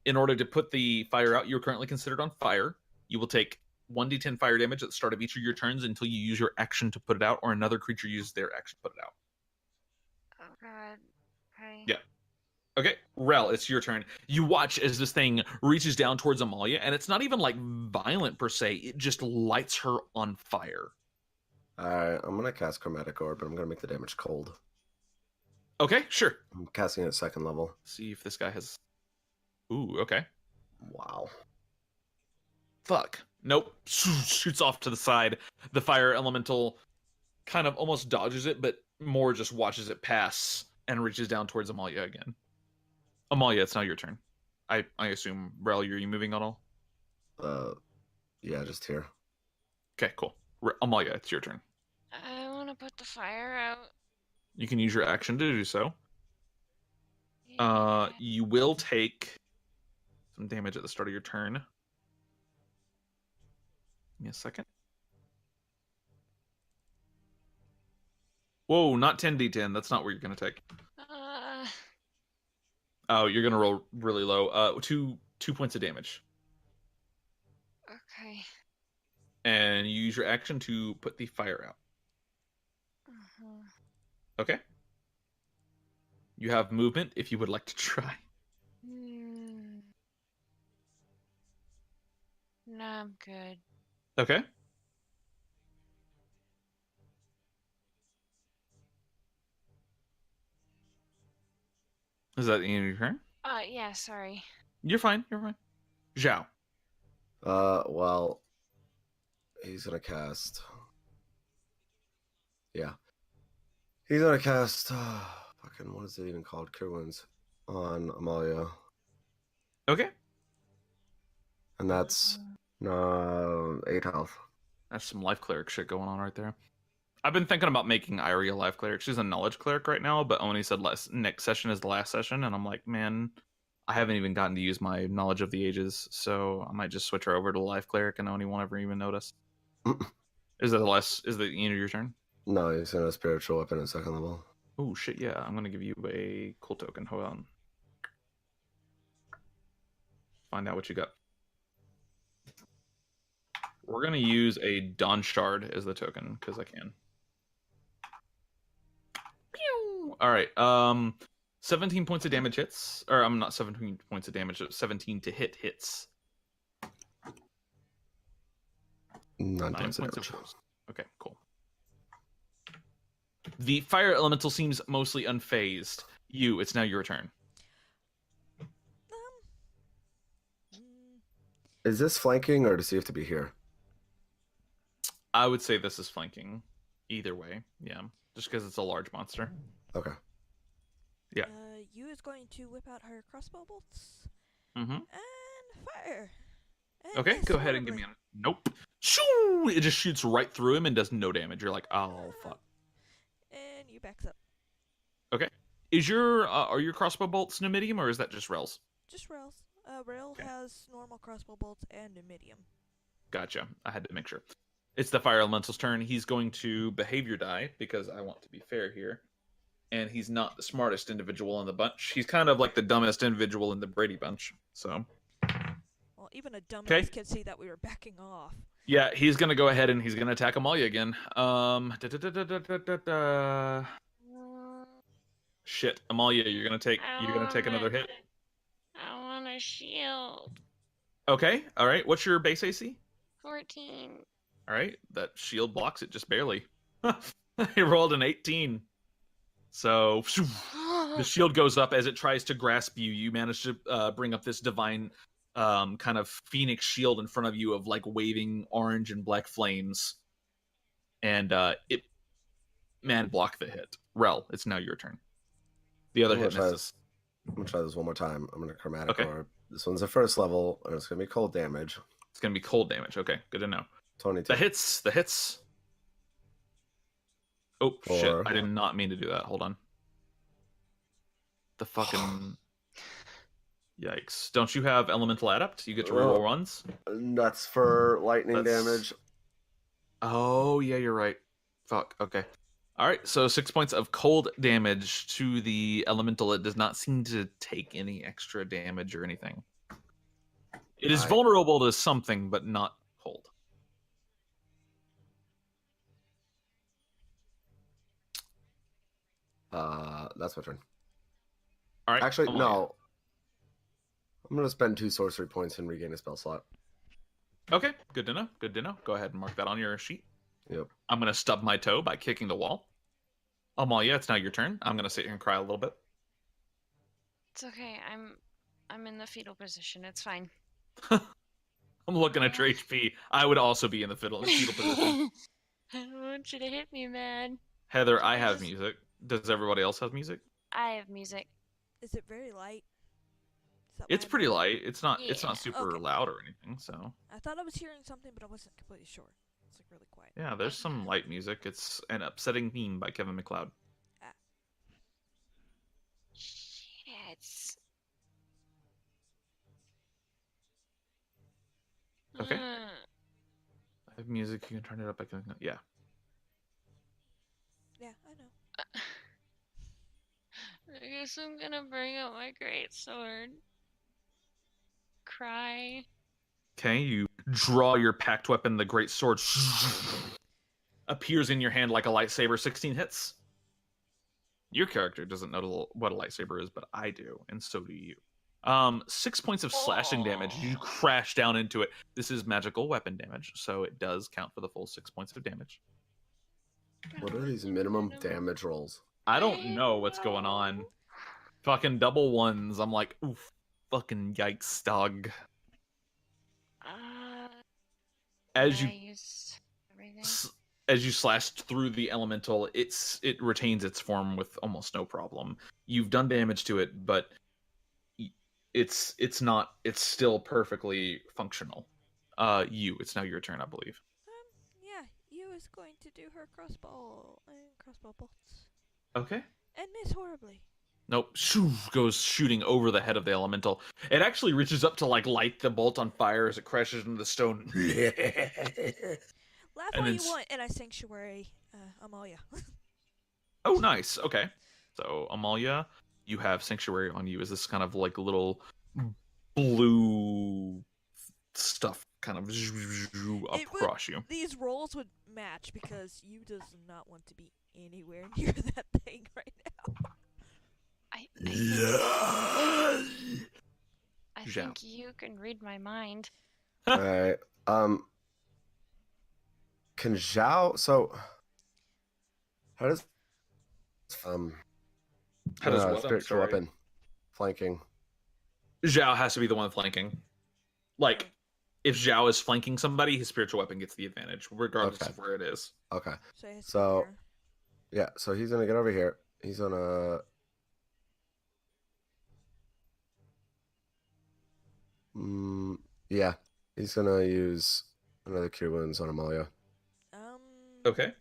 In order to put the fire out, you're currently considered on fire. You will take 1d10 fire damage at the start of each of your turns until you use your action to put it out, or another creature uses their action to put it out. Oh god. Okay. Yeah. Okay, Rel, it's your turn. You watch as this thing reaches down towards Amalia, and it's not even like violent per se. It just lights her on fire. Alright, I'm gonna cast Chromatic Orb, but I'm gonna make the damage cold. Okay, sure. I'm casting it at 2nd level. See if this guy has. Ooh, okay. Wow. Fuck. Nope. Shoots off to the side. The fire elemental kind of almost dodges it, but more just watches it pass and reaches down towards Amalia again. Amalia, it's now your turn. I assume, Rel, are you moving at all? Yeah, just here. Okay, cool. Amalia, it's your turn. I want to put the fire out. You can use your action to do so. Yeah. You will take some damage at the start of your turn. Give me a second. Whoa, not 10d10. That's not what you're going to take. Oh, you're going to roll really low. 2 points of damage. Okay. And you use your action to put the fire out. Okay. You have movement if you would like to try. No, I'm good. Okay. Is that the end of your turn? Yeah, sorry. You're fine. You're fine. Zhao. Well, he's gonna cast. Yeah. He's gonna cast. Fucking, what is it even called? Cure Wounds on Amalia. Okay. And that's 8 health. That's some life cleric shit going on right there. I've been thinking about making Irie a life cleric. She's a knowledge cleric right now, but Oni said next session is the last session, and I'm like, man, I haven't even gotten to use my knowledge of the ages, so I might just switch her over to life cleric, and Oni won't ever even notice. Is the end of your turn? No, he's gonna spiritual weapon at 2nd level. Oh shit, yeah. I'm gonna give you a cool token. Hold on. Find out what you got. We're gonna use a Dawn Shard as the token, because I can. Alright, 17 points of damage hits. Or I'm not 17 points of damage, 17 to hit hits. 9 points of damage. Okay, cool. The fire elemental seems mostly unfazed. It's now your turn. Is this flanking, or does he have to be here? I would say this is flanking. Either way, yeah. Just because it's a large monster. Okay. Yeah. Yu is going to whip out her crossbow bolts. Mm-hmm. And fire. And Okay, miss go ahead and give me a... Nope. Shoo! It just shoots right through him and does no damage. You're like, oh, fuck. And you backs up. Okay. Are your crossbow bolts Numidium, or is that just Rel's? Just Rails. Rail Okay. has normal crossbow bolts and a medium. Gotcha. I had to make sure. It's the fire elemental's turn. He's going to behavior die, because I want to be fair here. And he's not the smartest individual in the bunch. He's kind of like the dumbest individual in the Brady bunch. So, Well, even a dumbass Okay. can see that we were backing off. yeah, he's going to go ahead and he's going to attack Amalia again. Shit, Amalia, you're going to take another hit. I want a shield. Okay. All right. What's your base AC? 14. All right. That shield blocks it just barely. He rolled an 18. So the shield goes up as it tries to grasp you. You manage to bring up this divine kind of phoenix shield in front of you of like waving orange and black flames. And it block the hit. Rel, it's now your turn. The other hit misses. I'm going to try this one more time. I'm going to chromatic Okay. orb. This one's a 1st level, and it's going to be cold damage. It's going to be cold damage. Okay, good to know. 22. The hits. Oh, shit. 4. I did not mean to do that. Hold on. The fucking... Yikes. Don't you have Elemental Adept? You get to reroll runs? That's for lightning damage. Oh, yeah, you're right. Fuck, okay. Alright, so 6 points of cold damage to the Elemental. It does not seem to take any extra damage or anything. It is vulnerable to something, but not cold. That's my turn. Alright. Actually, no. I'm going to spend 2 sorcery points and regain a spell slot. Okay, good to know. Good to know. Go ahead and mark that on your sheet. Yep. I'm going to stub my toe by kicking the wall. Amalia, it's now your turn. I'm going to sit here and cry a little bit. It's okay. I'm in the fetal position. It's fine. I'm looking at your HP. I would also be in the fetal position. I don't want you to hit me, man. Heather, I have music. Does everybody else have music? I have music. Is it very light? Is that It's why I'm pretty not- light. It's not Yeah, super okay. loud or anything, so. I thought I was hearing something, but I wasn't completely sure. It's like really quiet. Yeah, there's some light music. It's An Upsetting Theme by Kevin MacLeod. Shit. Okay. I have music. You can turn it up. Yeah. Yeah, I know. I guess I'm gonna bring out my great sword. Cry. Okay, you draw your packed weapon. The great sword appears in your hand like a lightsaber. 16 hits. Your character doesn't know what a lightsaber is, but I do, and so do you. 6 points of slashing damage. You crash down into it. This is magical weapon damage, so it does count for the full 6 points of damage. What are these minimum damage rolls? I don't know what's going on. Fucking double ones. I'm like, oof, fucking yikes, dog. As you use everything. as you slashed through the elemental, it retains its form with almost no problem. You've done damage to it, but it's still perfectly functional. It's now your turn, I believe. Yeah, you is going to do her crossbow bolts. Okay. And miss horribly. Nope. Shoo, goes shooting over the head of the elemental. It actually reaches up to like light the bolt on fire as it crashes into the stone. Laugh And all then you want in a sanctuary, Amalia. Oh, nice. Okay. So, Amalia, you have Sanctuary on you. Is this kind of like little blue stuff kind of up across you? These rolls would match because you does not want to be anywhere near that thing right now. I Zhao. think you can read my mind. Alright. Can Zhao... So... How does... How does what? I'm spiritual sorry. weapon. Flanking. Zhao has to be the one flanking. Like, if Zhao is flanking somebody, his spiritual weapon gets the advantage, regardless of where it is. Okay. So yeah, so he's gonna get over here. He's gonna... yeah. He's gonna use another Cure Wounds on Amalia. Okay.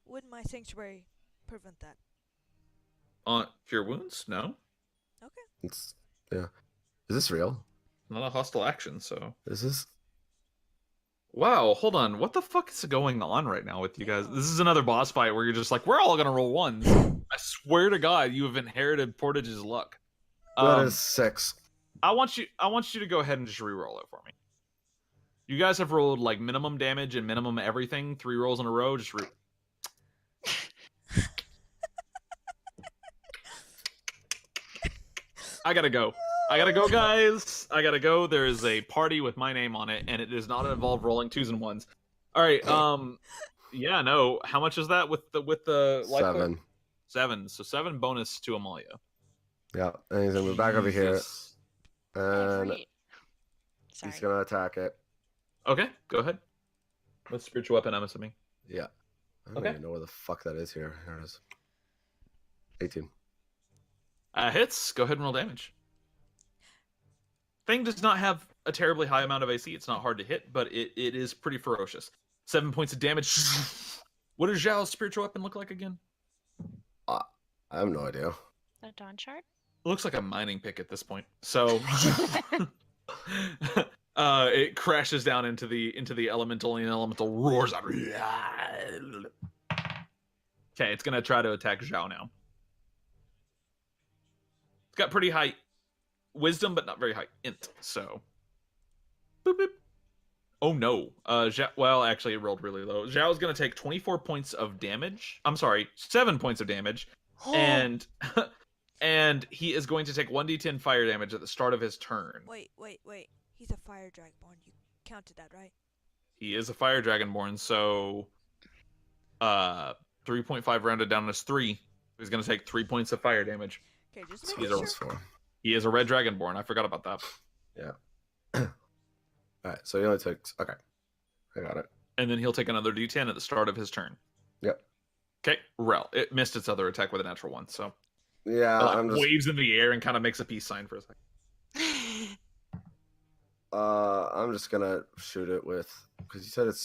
Would my sanctuary prevent that? Cure Wounds? No. Okay. Yeah. Is this real? Not a hostile action, so... Is this... Wow, hold on. What the fuck is going on right now with you guys? This is another boss fight where you're just like, we're all gonna roll ones. I swear to God, you have inherited Portage's luck. That is 6. I want you to go ahead and just re-roll it for me. You guys have rolled like minimum damage and minimum everything 3 rolls in a row. Just I gotta go, guys. I gotta go. There is a party with my name on it, and it does not involve rolling 2s and 1s. All right. Yeah. No. How much is that with the life 7. point? 7. So 7 bonus to Amalia. Yeah, and he's gonna move back over here, and Sorry. he's gonna attack it. Okay, go ahead. With spiritual weapon, I'm assuming. Yeah. I don't even know where the fuck that is here. Here it is. 18. Hits. Go ahead and roll damage. Thing does not have a terribly high amount of AC. It's not hard to hit, but it is pretty ferocious. 7 points of damage. What does Zhao's spiritual weapon look like again? I have no idea. A dawn shard? It looks like a mining pick at this point. So it crashes down into the elemental, and the elemental roars out. Okay, it's gonna try to attack Zhao now. It's got pretty high wisdom, but not very high int. So, boop, boop. Oh no. Zhao, well, actually, it rolled really low. Zhao's gonna take 24 points of damage. I'm sorry, 7 points of damage, and and he is going to take 1d10 fire damage at the start of his turn. Wait. He's a fire dragonborn. You counted that, right? He is a fire dragonborn, so 3.5 rounded down as 3. He's going to take 3 points of fire damage. Okay, just making sure. He is a red dragonborn. I forgot about that. Yeah. Alright, so he only takes... Okay. I got it. And then he'll take another d10 at the start of his turn. Yep. Okay, Rel. It missed its other attack with a natural 1, so... Yeah, I'm just... waves in the air and kind of makes a peace sign for a second. I'm just gonna shoot it with... Because you said it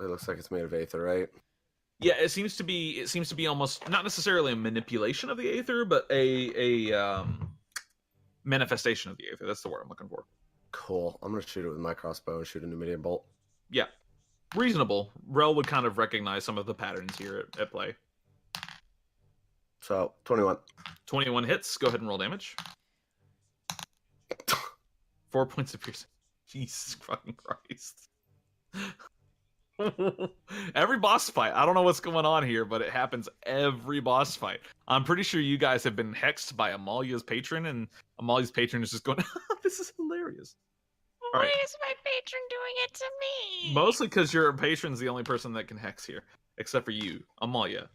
looks like it's made of aether, right? Yeah, it seems to be almost... Not necessarily a manipulation of the aether, but a manifestation of the aether. That's the word I'm looking for. Cool. I'm gonna shoot it with my crossbow and shoot a medium bolt. Yeah. Reasonable. Rel would kind of recognize some of the patterns here at play. So, 21. 21 hits. Go ahead and roll damage. 4 points of piercing. Jesus fucking Christ. Every boss fight. I don't know what's going on here, but it happens every boss fight. I'm pretty sure you guys have been hexed by Amalia's patron, and Amalia's patron is just going, this is hilarious. Why is my patron doing it to me? Mostly because your patron's the only person that can hex here, except for you, Amalia.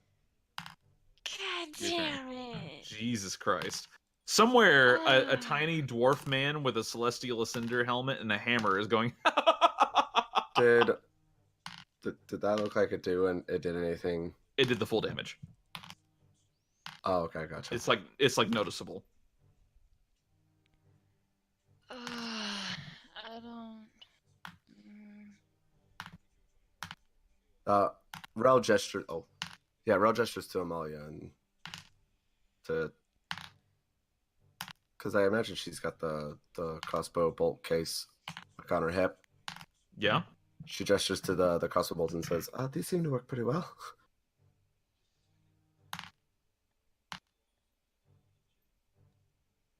God damn it. Jesus Christ. Somewhere, a tiny dwarf man with a celestial ascender helmet and a hammer is going, Did that look like it did anything? It did the full damage. Oh, okay, gotcha. It's like noticeable. Rel gestures. Oh, yeah, Rel gestures to Amalia and to, because I imagine she's got the crossbow bolt case like on her hip. Yeah. She gestures to the crossbow bolts and says, "These seem to work pretty well."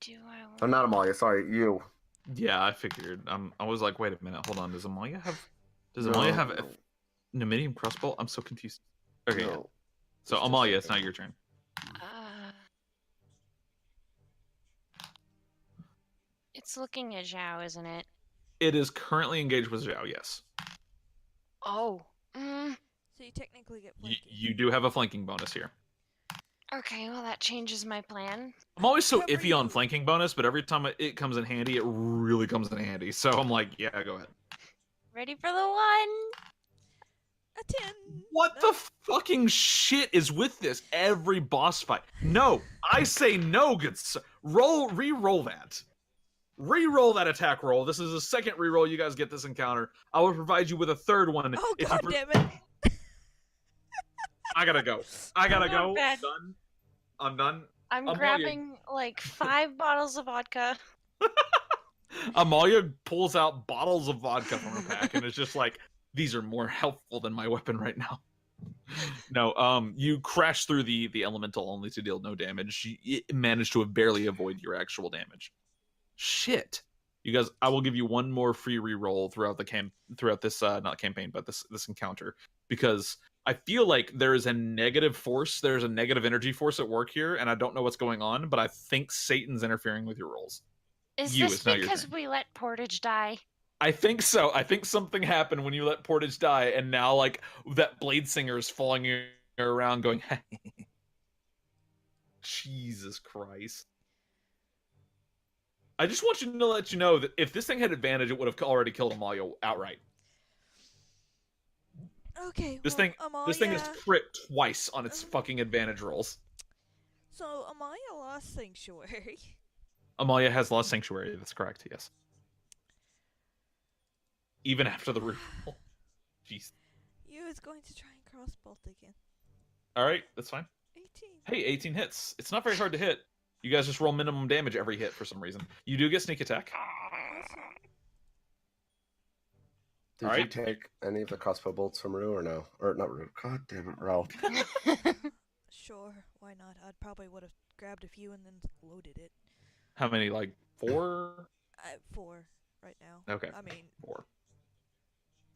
Do I want... Oh, not Amalia. Sorry, you. Yeah, I figured. I was like, wait a minute, hold on. Does Amalia have a Numidium crossbow? I'm so confused. Okay, No. yeah. So Amalia, it's now your turn. It's looking at Zhao, isn't it? It is currently engaged with Zhao, yes. Oh. So you technically get flanking. You do have a flanking bonus here. Okay, well that changes my plan. I'm always so Cover iffy on you. flanking bonus, but every time it comes in handy, it really comes in handy. So I'm like, yeah, go ahead. Ready for the one? A 10. What No. the fucking shit is with this every boss fight? No, I say no, good sir. Re-roll that. Re-roll that attack roll. This is the second re-roll you guys get this encounter. I will provide you with a third one. Oh, if god you damn it. I gotta go. I gotta Oh, go. bad. I'm done. I'm Amalia- grabbing like 5 bottles of vodka. Amalia pulls out bottles of vodka from her pack and is just like, these are more helpful than my weapon right now. No, you crash through the elemental only to deal no damage. You managed to barely avoid your actual damage. Shit. You guys, I will give you one more free reroll throughout this not campaign, but this encounter, because I feel like there is a negative force, there's a negative energy force at work here, and I don't know what's going on, but I think Satan's interfering with your rolls. Is You, this it's now your because turn. we let Portage die? I think so. I think something happened when you let Portage die, and now like that Blade Singer is following you around going, Jesus Christ. I just want you to let you know that if this thing had advantage, it would have already killed Amalia outright. Okay, This well, thing is Amalia... crit twice on its fucking advantage rolls. So, Amalia lost Sanctuary. Amalia has lost Sanctuary, that's correct, yes. Even after the reroll. Jeez. You is going to try and crossbolt again. Alright, that's fine. 18. Hey, 18 hits. It's not very hard to hit. You guys just roll minimum damage every hit for some reason. You do get sneak attack. Awesome. Did All you right. take any of the crossbow bolts from Rue or no? Or not Rue. God damn it, Rel. Sure, why not? I'd probably would have grabbed a few and then loaded it. How many, like 4? 4 right now. Okay. I mean... 4.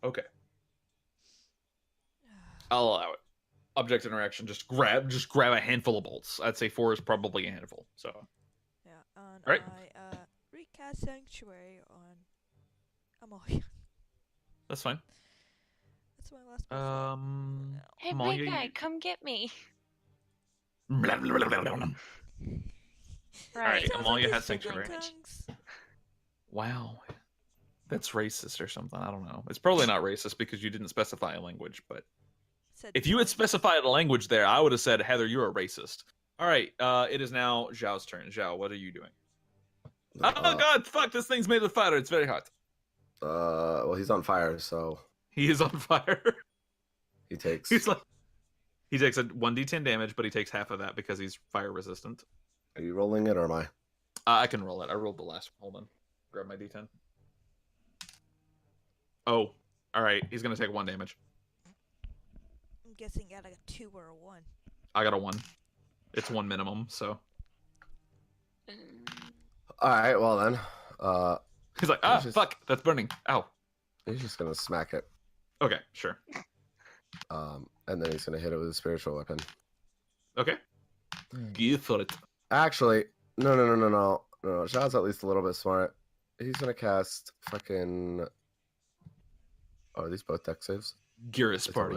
Okay. I'll allow it. Object interaction, just grab a handful of bolts. I'd say 4 is probably a handful. So Yeah, and Alright. I recast Sanctuary on Amalia. that's fine. That's my last boss. Hey, Amalia, big guy, come get me. Blah, blah, blah, blah, blah. Right. Alright, Amalia has Sanctuary. Tongues. Wow. That's racist or something. I don't know. It's probably not racist because you didn't specify a language, but Said if you had tongues. specified a language there, I would have said, Heather, you're a racist. Alright, it is now Zhao's turn. Zhao, what are you doing? Oh god, fuck, this thing's made of fire. It's very hot. Well, he's on fire, so He is on fire. he takes. He takes a 1d10 damage, but he takes half of that because he's fire resistant. Are you rolling it or am I? I can roll it. I rolled the last one. Hold on. Grab my d10. Oh, alright. He's going to take 1 damage. I'm guessing you got like a 2 or a 1. I got a 1. It's 1 minimum, so. All right, well then. He's like, just- fuck, that's burning. Ow. He's just gonna smack it. Okay, sure. And then he's gonna hit it with a spiritual weapon. Okay. Go for it. Actually, no. Zhao's at least a little bit smart. He's gonna cast fucking. Oh, are these both deck saves? Gearus It's over.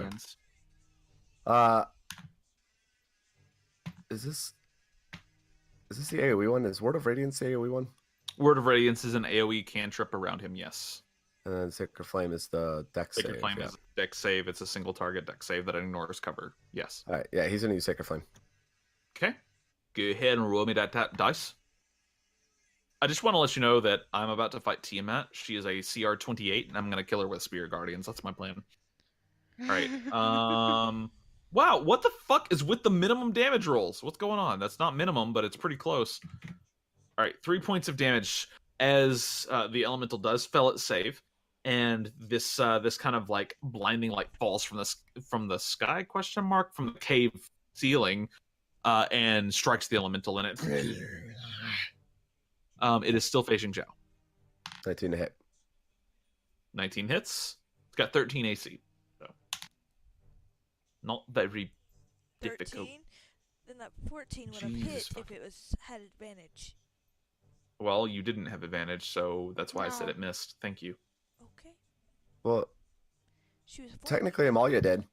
Partyans. Is this the AoE one? Is Word of Radiance the AoE one? Word of Radiance is an AoE cantrip around him, yes. And then Sacred Flame is the deck Sacred save. Flame yeah. is a deck save. It's a single target deck save that ignores cover. Yes. All right, yeah, he's gonna use Sacred Flame. Okay. Go ahead and roll me that dice. I just want to let you know that I'm about to fight Tiamat. She is a CR 28, and I'm going to kill her with Spear Guardians. That's my plan. All right. Wow, what the fuck is with the minimum damage rolls? What's going on? That's not minimum, but it's pretty close. All right, 3 points of damage as the elemental does fail its save, and this kind of like blinding light falls from the sky question mark from the cave ceiling, and strikes the elemental in it. It is still facing Zhao. 19 to hit. 19 hits. It's got 13 AC. So not very difficult. 13? Then that 14 would have Jesus hit fuck. if it had advantage. Well, you didn't have advantage, so that's why I said No. it missed. Thank you. Okay. Well, She was 4. technically Amalia did.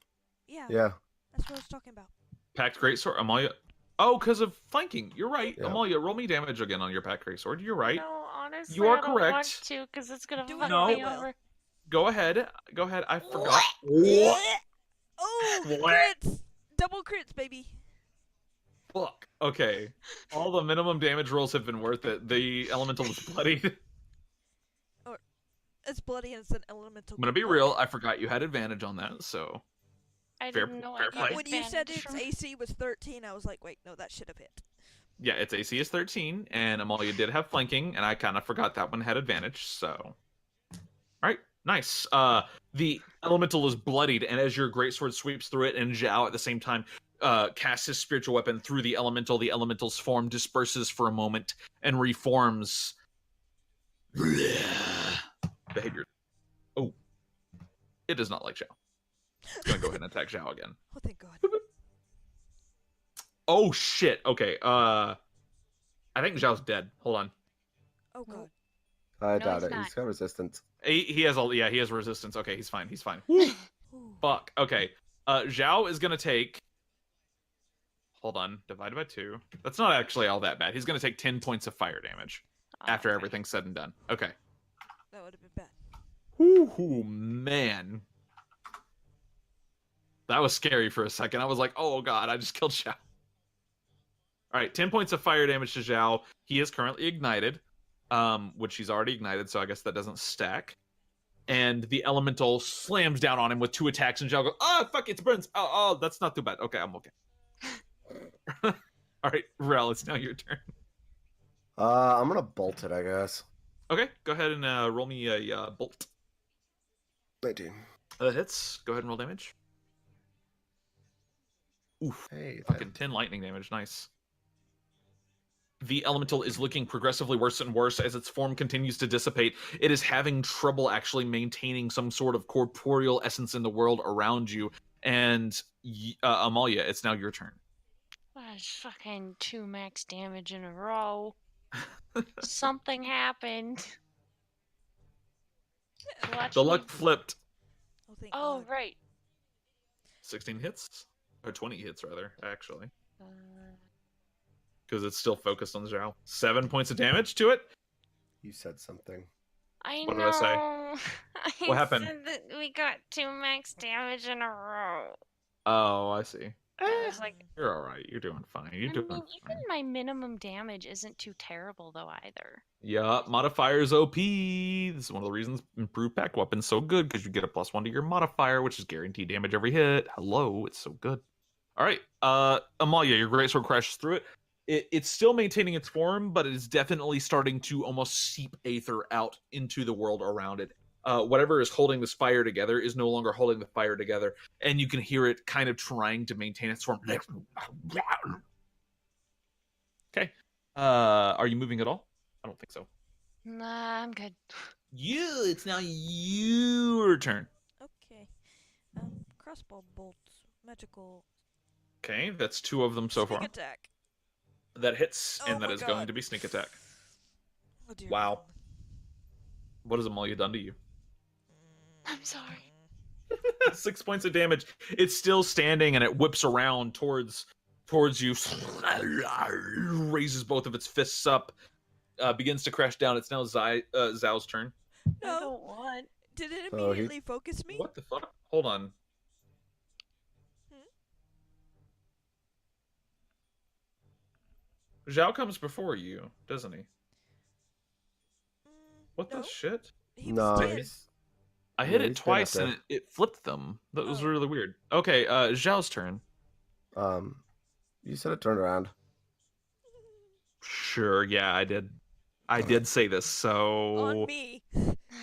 Yeah, Yeah. that's what I was talking about. Packed Greatsword, Amalia. Oh, because of flanking. You're right. Yeah. Amalia, roll me damage again on your Packed Greatsword. You're right. No, honestly, You are I don't want correct. to because it's gonna Do fuck it me anyway. over. Go ahead. Go ahead. I forgot. Oh, What? crits! Double crits, baby. Fuck. Okay. All the minimum damage rolls have been worth it. The elemental is bloodied. It's bloody and it's an elemental. I'm gonna be real. I forgot you had advantage on that, so I Fair- didn't know fair I play. got When you said advantage its from- AC was 13, I was like, wait, no, that should have hit. yeah, its AC is 13, and Amalia did have flanking, and I kind of forgot that one had advantage. So, all right, nice. The elemental is bloodied, and as your greatsword sweeps through it, and Zhao at the same time casts his spiritual weapon through the elemental's form disperses for a moment and reforms. Behavior. Oh, it does not like Zhao. It's gonna go ahead and attack Zhao again. Oh, thank God. Oh shit. Okay. I think Zhao's dead. Hold on. Oh, God. I No, doubt he's it. not. He's got resistance. He has all. Yeah, he has resistance. Okay, he's fine. He's fine. Ooh. Fuck. Okay. Zhao is gonna take. Hold on. Divided by 2. That's not actually all that bad. He's gonna take 10 points of fire damage after Okay. everything's said and done. Okay. That would have been bad. Ooh, man. That was scary for a second. I was like, oh god, I just killed Zhao. Alright, 10 points of fire damage to Zhao. He is currently ignited, which he's already ignited, so I guess that doesn't stack. And the elemental slams down on him with 2 attacks, and Zhao goes, oh, fuck, it burns. Oh, that's not too bad. Okay, I'm okay. Alright, Rel, it's now your turn. I'm gonna bolt it, I guess. Okay, go ahead and roll me a bolt. 19. That hits. Go ahead and roll damage. Oof. Hey, Fucking 10 lightning damage. Nice. The elemental is looking progressively worse and worse as its form continues to dissipate. It is having trouble actually maintaining some sort of corporeal essence in the world around you. And Amalia, it's now your turn. That's fucking 2 max damage in a row. Something happened. Watch The me- luck flipped. Oh, thank Oh, God. right. 16 hits? Or 20 hits, rather, actually. Uh, Because it's still focused on Zhao. 7 points of damage to it. you said something. I What know. did I say? I What happened? said that we got 2 max damage in a row. Oh, I see. I was like, You're alright. You're doing fine. You're I doing mean, fine. even my minimum damage isn't too terrible though either. Yeah, modifiers OP. This is one of the reasons improved pack weapon's so good, because you get a +1 to your modifier, which is guaranteed damage every hit. Hello, it's so good. All right, Amalia, your greatsword crashes through it. It's still maintaining its form, but it is definitely starting to almost seep aether out into the world around it. Whatever is holding this fire together is no longer holding the fire together, and you can hear it kind of trying to maintain its form. Okay. Are you moving at all? I don't think so. Nah, I'm good. It's now your turn. Okay. Crossbow bolts. Magical. Okay, that's 2 of them so Sneak far. attack. That hits, Oh and that my is going God. to be sneak attack. Oh, dear Wow. God. What has Amalia done to you? I'm sorry. 6 points of damage. It's still standing, and it whips around towards you. Raises both of its fists up. Begins to crash down. It's now Zhao's turn. I No. don't want. Did it So he- immediately focus me? What the fuck? Hold on. Zhao comes before you, doesn't he? What no. the shit? He No, was dead. he's- I hit Yeah, it he's gonna have twice to- and it flipped them. That was Oh. really weird. Okay, Zhao's turn. You said it turned around. Sure, yeah, I did. I did say this, so On me.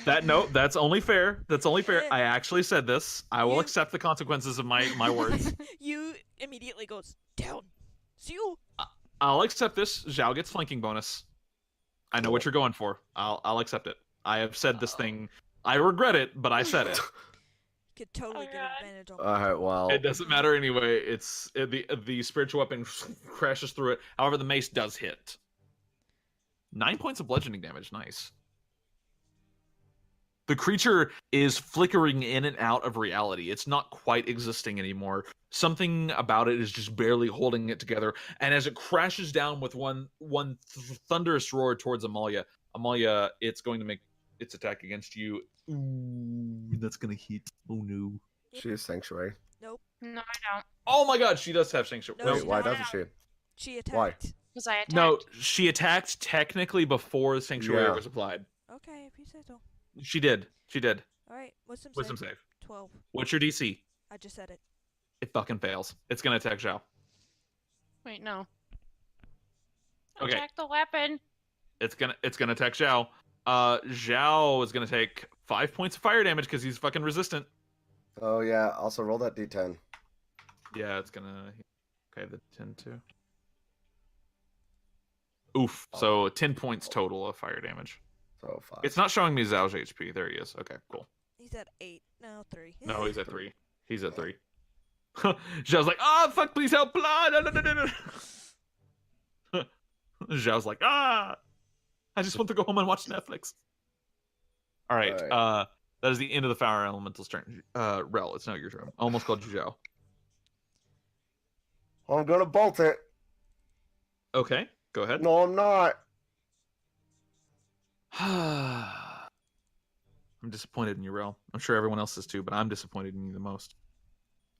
that's only fair. That's only fair. Yeah. I actually said this. I will You- accept the consequences of my words. You immediately goes down. Zeal. I'll accept this. Zhao gets flanking bonus. I know what you're going for. I'll accept it. I have said this thing. I regret it, but I said it. Could totally Oh, get God. advantage on All right, well, It doesn't matter anyway. It's the spiritual weapon crashes through it. However, the mace does hit. 9 points of bludgeoning damage. Nice. The creature is flickering in and out of reality. It's not quite existing anymore. Something about it is just barely holding it together. And as it crashes down with one thunderous roar towards Amalia, it's going to make its attack against you. Ooh, that's gonna hit. Oh no. she is sanctuary. Nope. No, I don't. Oh my god, she does have sanctuary. No, Wait, she why doesn't. doesn't she? She attacked. Why? Because I attacked. No, she attacked technically before the sanctuary Yeah. was applied. Okay, if you say so. She did. All right. Wisdom Wisdom save. save. 12. What's your DC? I just said it. It fucking fails. It's gonna attack Zhao. Wait, no. Okay. Attack the weapon. It's gonna attack Zhao. Zhao is gonna take 5 points of fire damage because he's fucking resistant. Oh yeah. Also roll that d10. Yeah, it's gonna. Okay, the 10 too. Oof. So 10 points total of fire damage. So 5. It's not showing me Zhao's HP. There he is. Okay, cool. He's at 8. No, 3. No, he's at 3. He's at 3. Zhao's like, ah, fuck, please help. Blah, no, no, no, no, no. Zhao's like, ah, I just want to go home and watch Netflix. All right. All That is the end of the Fire Elemental's turn. Rel, it's now your turn. I almost called you Zhao. I'm gonna bolt it. Okay, go ahead. No, I'm not. I'm disappointed in you, Rel. I'm sure everyone else is too, but I'm disappointed in you the most.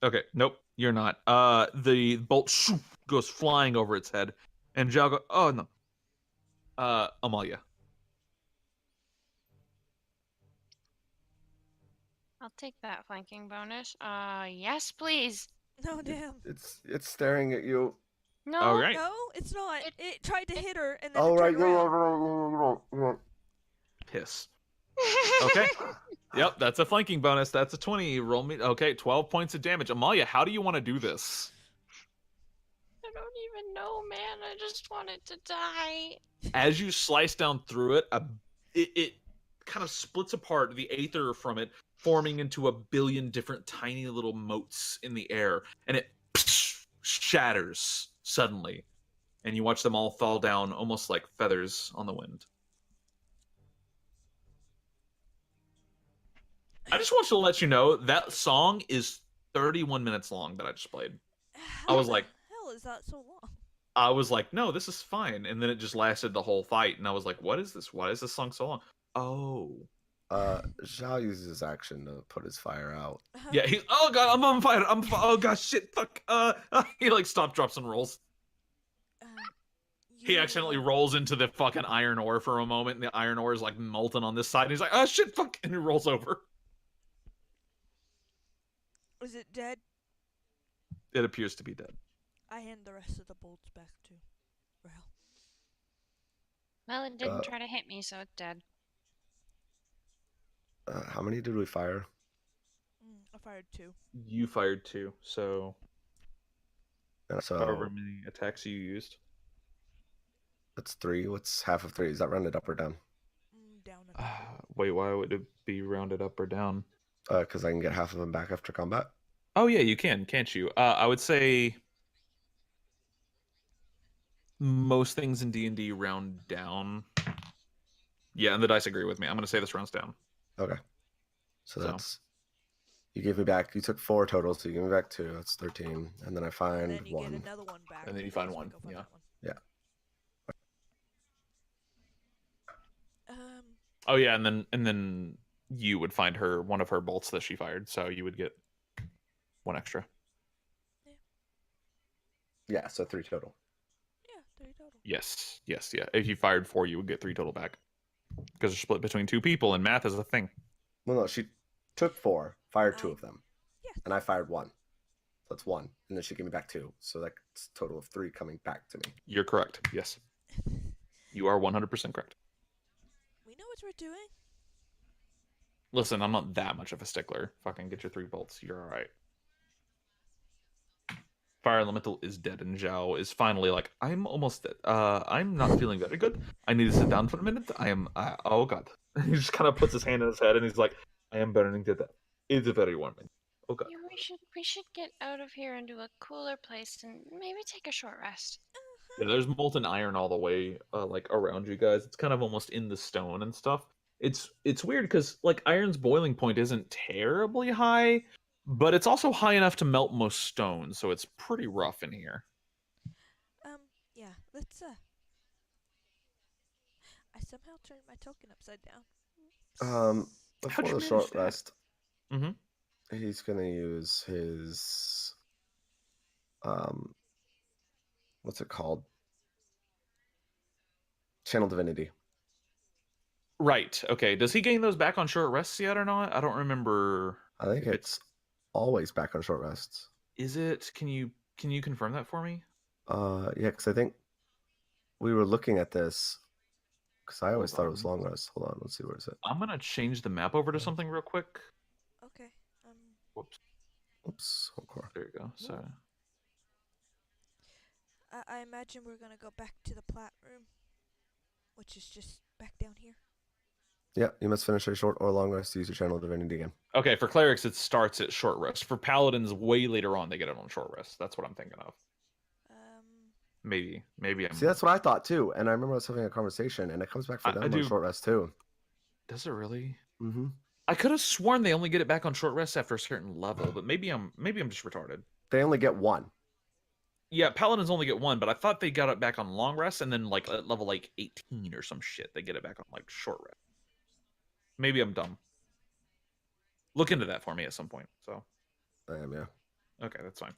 Okay, nope, you're not. The bolt goes flying over its head, and Zhao goes, oh no. Amalia. I'll take that flanking bonus. Yes, please. No, damn. It's staring at you. No. All right. No, it's not. It tried to hit her and then All it right, turned around. you're right. Piss. Okay. Yep, that's a flanking bonus. That's a 20. Roll me. Okay, 12 points of damage. Amalia, how do you want to do this? I don't even know, man. I just wanted to die. As you slice down through it, it kind of splits apart, the aether from it, forming into a billion different tiny little motes in the air, and it shatters suddenly, and you watch them all fall down almost like feathers on the wind. I just want to let you know that song is 31 minutes long that I just played. How I was the like- hell is that so long? I was like, no, this is fine. And then it just lasted the whole fight. And I was like, what is this? Why is this song so long? Oh. Zhao uses his action to put his fire out. Yeah, he's, oh god, I'm on fire. Oh god, shit, fuck. He like stop, drops, and rolls. He You- accidentally rolls into the fucking iron ore for a moment. And the iron ore is like molten on this side. And he's like, oh shit, fuck. And he rolls over. Is it dead? It appears to be dead. I hand the rest of the bolts back to Rel. Well, it didn't Uh, try to hit me, so it's dead. How many did we fire? I fired 2. You fired 2, so So however many attacks you used. that's 3. What's half of 3? Is that rounded up or down? Down and Wait, why would it be rounded up or down? Because I can get half of them back after combat. Oh yeah, you can, can't you? I would say most things in D&D round down. Yeah, and the dice agree with me. I'm going to say this rounds down. Okay. So So. that's. You gave me back. You took 4 total, so you gave me back 2. That's 13. And then I and find then you 1. get another one back. And then you because find we one, go find yeah. that one. Oh yeah, and then you would find her one of her bolts that she fired, so you would get 1 extra. Yeah, so 3 total. Yeah, 3 total. Yes, yeah. If you fired 4, you would get 3 total back. Because they're split between 2 people, and math is a thing. Well, no, she took 4, fired 2 I- of them, Yeah. and I fired 1. So that's 1, and then she gave me back 2. So that's a total of 3 coming back to me. You're correct. Yes. You are 100% correct. We know what we're doing. Listen, I'm not that much of a stickler. Fucking get your 3 bolts. You're all right. Fire Elemental is dead, and Zhao is finally like, I'm almost dead. I'm not feeling very good. I need to sit down for a minute. I am. Oh god. He just kind of puts his hand in his head, and he's like, I am burning to death. It's very warm. Oh god. Yeah, we should get out of here into a cooler place and maybe take a short rest. Yeah, there's molten iron all the way, like around you guys. It's kind of almost in the stone and stuff. It's weird because like iron's boiling point isn't terribly high, but it's also high enough to melt most stones, so it's pretty rough in here. Yeah, let's, I somehow turned my token upside down. Before you the manage short that? rest, Mm-hmm. he's gonna use his what's it called? Channel Divinity. Right. Okay. Does he gain those back on short rests yet or not? I don't remember. I think if it's always back on short rests. Is it? Can you confirm that for me? Yeah, because I think we were looking at this because I always Hold thought it was on. long rest. Hold on, let's see where is it. I'm gonna change the map over to something real quick. Okay. Whoops. Oops, core. There you go. Sorry. I imagine we're gonna go back to the plat room, which is just back down here. Yeah, you must finish a short or long rest to use your Channel Divinity again. Okay, for clerics it starts at short rest. For paladins, way later on they get it on short rest. That's what I'm thinking of. Maybe I'm. See, that's what I thought too, and I remember us having a conversation, and it comes back for them on short rest too. Does it really? Mm-hmm. I could have sworn they only get it back on short rest after a certain level, but maybe I'm just retarded. They only get 1. Yeah, paladins only get 1, but I thought they got it back on long rest, and then like at level like 18 or some shit, they get it back on like short rest. Maybe I'm dumb. Look into that for me at some point. So. I am, yeah. Okay, that's fine.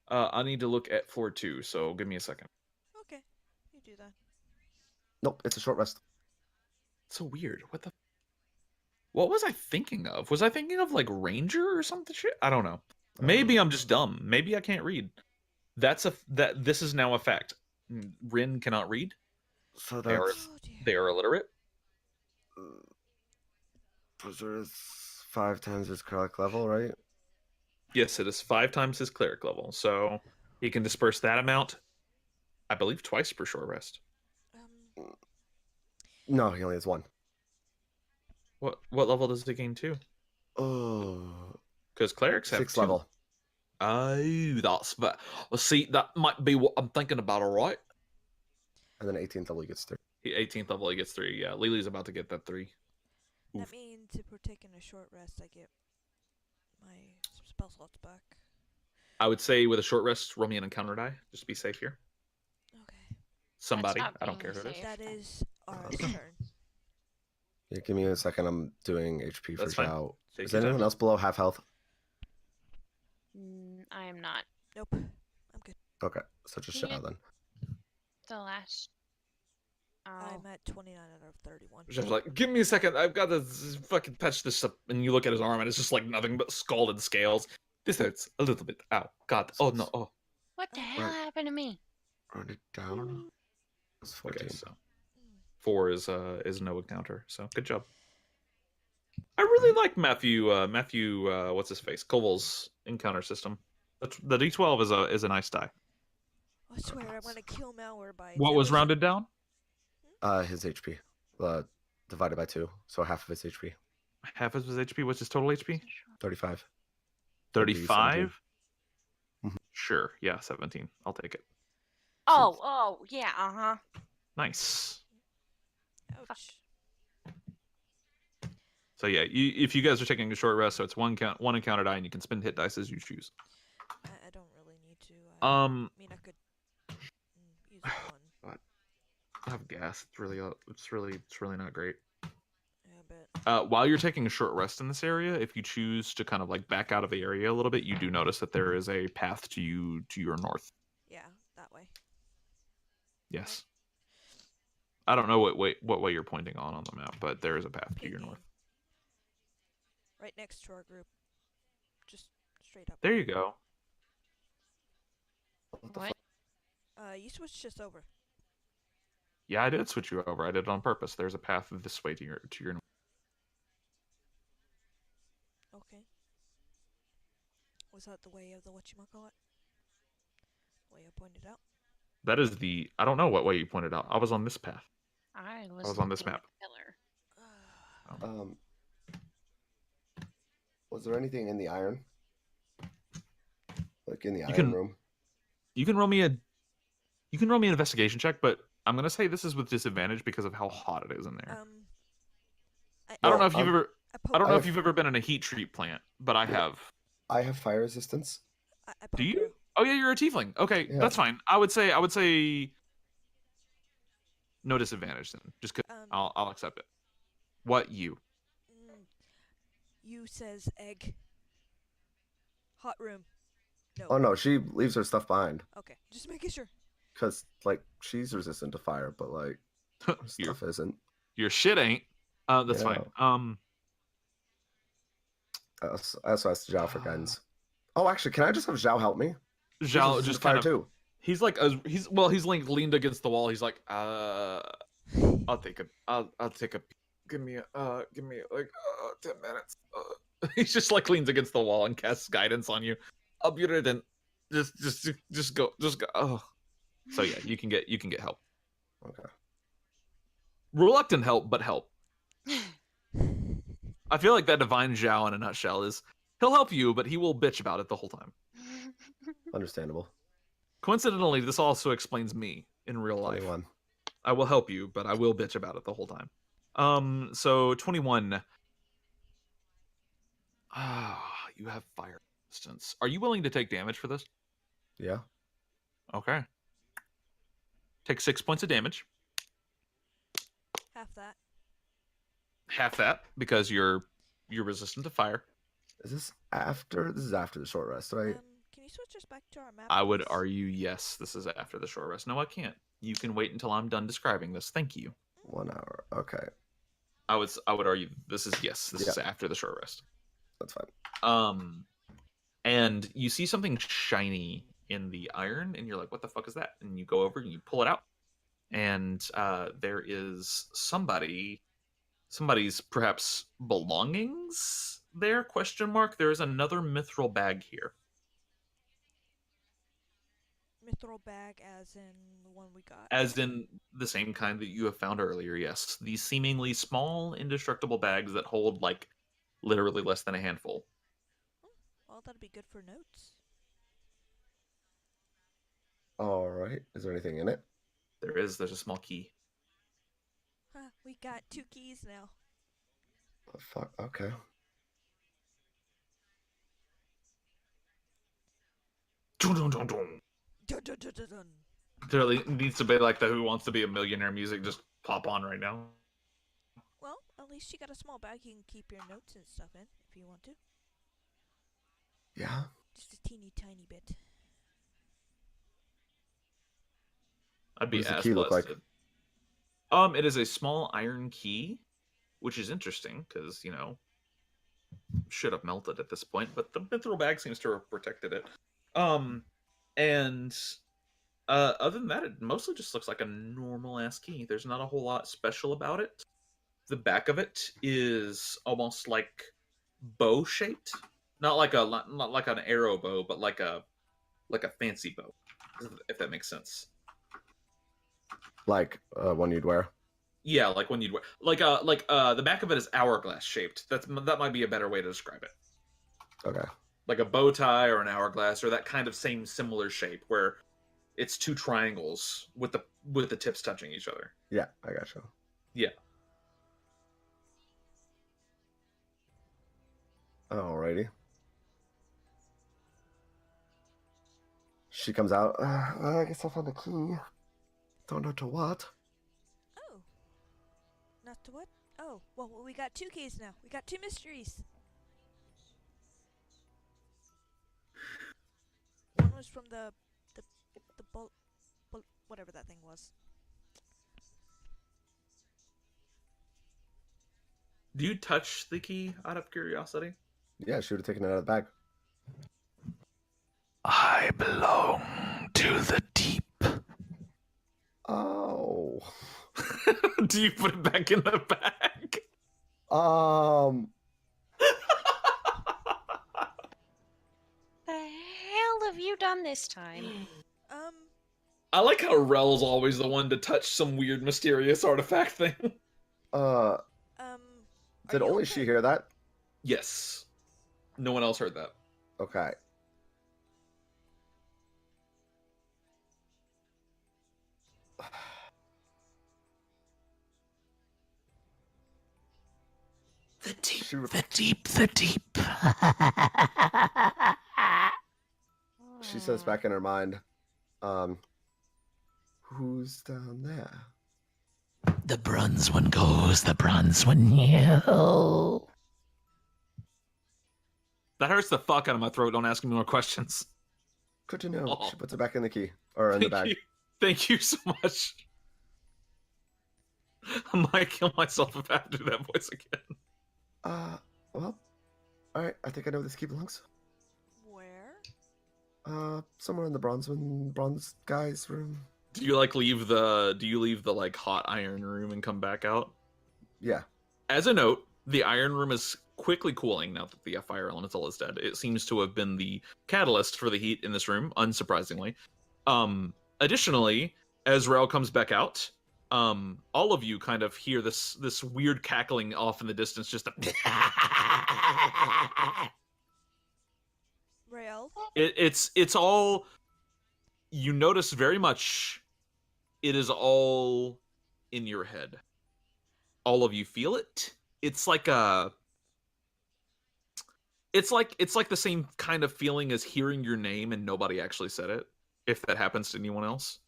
I need to look at floor 2, so give me a second. Okay, you do that. Nope, it's a short rest. So weird. What was I thinking of? Was I thinking of like Ranger or something shit? I don't know. Maybe I'm just dumb. Maybe I can't read. This is now a fact. Rin cannot read. So They are, that's they are illiterate. Preserve is 5 times his cleric level, right? Yes, it is 5 times his cleric level, so he can disperse that amount, I believe, twice per short rest. No, he only has 1. What level does it gain to? Oh, Because clerics have 6 2. level. Oh, that's but. Well, see, that might be what I'm thinking about. All right. And then 18th level he gets 3. 18th level, he gets 3. Yeah, Lily's about to get that 3. That means if we're taking a short rest, I get my spell slots back. I would say with a short rest, roll me an encounter die, just to be safe here. Okay. Somebody, not I don't being care who it is. That is our turn. Yeah, give me a second. I'm doing HP for That's fine. Zhao. Take Is your anyone time. else below half health? I am not. Nope. I'm good. Okay, so just Can you Zhao then. The last. Oh. I'm at 29 out of 31. Just like, give me a second, I've got to fucking patch this up. And you look at his arm, and it's just like nothing but scalded scales. This hurts a little bit. Ow, God. Oh no. Oh. What the hell Right. happened to me? Run it down. It's 14. Okay, so 4 is no encounter. So good job. I really like Matthew. What's his face? Koval's encounter system. The D12 is a nice die. I swear I'm gonna kill Malware by. What was rounded down? His HP, divided by 2, so half of his HP. Half of his HP. What's his total HP? 35. 35. Mhm. Sure. Yeah, 17. I'll take it. Oh, yeah, Nice. Ouch. So yeah, if you guys are taking a short rest, so it's one encounter die, and you can spend hit dice as you choose. I don't really need to. I mean, I could use one. I have gas. It's really not great. Yeah, but. While you're taking a short rest in this area, if you choose to kind of like back out of the area a little bit, you do notice that there is a path to your north. Yeah, that way. Yes. I don't know what way you're pointing on the map, but there is a path to your north. right next to our group. Just straight up. There you go. What? You switched us over. Yeah, I did switch you over. I did it on purpose. There's a path this way to your Okay. Was that the way of the whatchamacallit? Way I pointed out? That is the. I don't know what way you pointed out. I was on this path. I was on this looking at map. the pillar. Was there anything in the iron? Like in the You iron can- room? You can roll me an investigation check, but I'm gonna say this is with disadvantage because of how hot it is in there. I don't know if you've ever. I don't know if you've ever been in a heat treat plant, but I have. I have fire resistance. I Do you? through. Oh yeah, you're a tiefling. Okay, Yeah. that's fine. I would say no disadvantage then. Just 'cause I'll accept it. What you? You says egg. Hot room. No. Oh no, she leaves her stuff behind Okay, just making sure. because like she's resistant to fire, but like her your, stuff isn't. your shit ain't. That's Yeah. fine. I also asked Zhao for guidance. Oh, actually, can I just have Zhao help me? She's Zhao resistant just to fire kind of. too. He's like he's leaned against the wall. He's like, I'll take a. Give me like 10 minutes. He's just like leans against the wall and casts guidance on you. I'll be right in. Just go. Oh. So yeah, you can get help. Okay. Reluctant help, but help. I feel like that divine Zhao in a nutshell is he'll help you, but he will bitch about it the whole time. Understandable. Coincidentally, this also explains me in real life. 21. I will help you, but I will bitch about it the whole time. So 21. You have fire resistance. Are you willing to take damage for this? Yeah. Okay. Take 6 points of damage. Half that. Half that because you're resistant to fire. This is after the short rest, right? Can you switch us back to our map? I would please? argue yes. This is after the short rest. No, I can't. You can wait until I'm done describing this. Thank you. 1 hour. Okay, I would argue this is yes. This is after the short rest. that's fine. And you see something shiny in the iron, and you're like, "What the fuck is that?" And you go over and you pull it out, and there is somebody's perhaps belongings there? Question mark. There is another mithril bag here. Mithril bag, as in the one we got. As in the same kind that you have found earlier, yes. These seemingly small, indestructible bags that hold, like, literally less than a handful. Well, that'd be good for notes. All right. Is there anything in it? There's a small key. Huh, we got 2 keys now. The fuck? Okay. Dun, dun, dun, dun. Dun, dun, dun, dun, dun. There needs to be, like, the Who Wants to Be a Millionaire music just pop on right now. Well, at least you got a small bag you can keep your notes and stuff in, if you want to. Yeah. Just a teeny tiny bit. I'd be What does the ass key look like? busted. It is a small iron key, which is interesting because, should have melted at this point, but the mithril bag seems to have protected it. And other than that, it mostly just looks like a normal ass key. There's not a whole lot special about it. The back of it is almost like bow shaped, not like an arrow bow, but like a fancy bow, if that makes sense. Like one you'd wear. Yeah, like when you'd wear the back of it is hourglass shaped. That might be a better way to describe it. Okay. Like a bow tie or an hourglass or that kind of same similar shape where it's 2 triangles with the tips touching each other. Yeah, I gotcha. Yeah. Alrighty. She comes out. I guess I found a key. Don't know to what. Oh. Not to what? Oh, well, we got 2 keys now. We got 2 mysteries. One was from the whatever that thing was. Do you touch the key out of curiosity? Yeah, she would have taken it out of the bag. I belong to the deep. Oh. Do you put it back in the bag? The hell have you done this time? I like how Rel's always the one to touch some weird, mysterious artifact thing. Did only she hear that? Yes. No one else heard that. Okay. The deep, She- the deep, the deep. She says back in her mind, who's down there? The bronze one goes, the bronze one hill. That hurts the fuck out of my throat. Don't ask me more questions. Good to know. Oh. She puts it back in the key. Or in the bag. Thank you so much. I might kill myself if I have to do that voice again. Well. Alright, I think I know where this key belongs. Where? Somewhere in the bronze guy's room. Do you leave the like hot iron room and come back out? Yeah. As a note, the iron room is quickly cooling now that the fire elemental is dead. It seems to have been the catalyst for the heat in this room, unsurprisingly. Additionally, as Rel comes back out, all of you kind of hear this weird cackling off in the distance, just a Rael? It's all, you notice very much it is all in your head. All of you feel it. It's like it's like the same kind of feeling as hearing your name and nobody actually said it. If that happens to anyone else.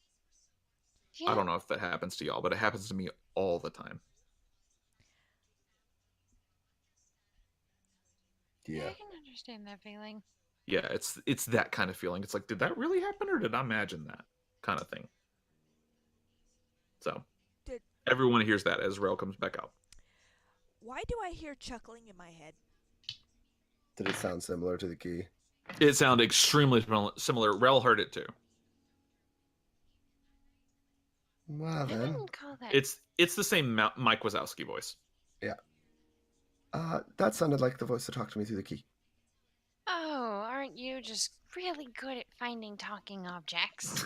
Yeah. I don't know if that happens to y'all, but it happens to me all the time. Yeah, Yeah. I can understand that feeling. Yeah, it's that kind of feeling. It's like, did that really happen or did I imagine that kind of thing? So, everyone hears that as Rel comes back out. Why do I hear chuckling in my head? Did it sound similar to the key? It sounded extremely similar. Rel heard it too. Well I then. wouldn't call that. It's the same Mike Wazowski voice. Yeah. That sounded like the voice that talked to me through the key. Oh, aren't you just really good at finding talking objects?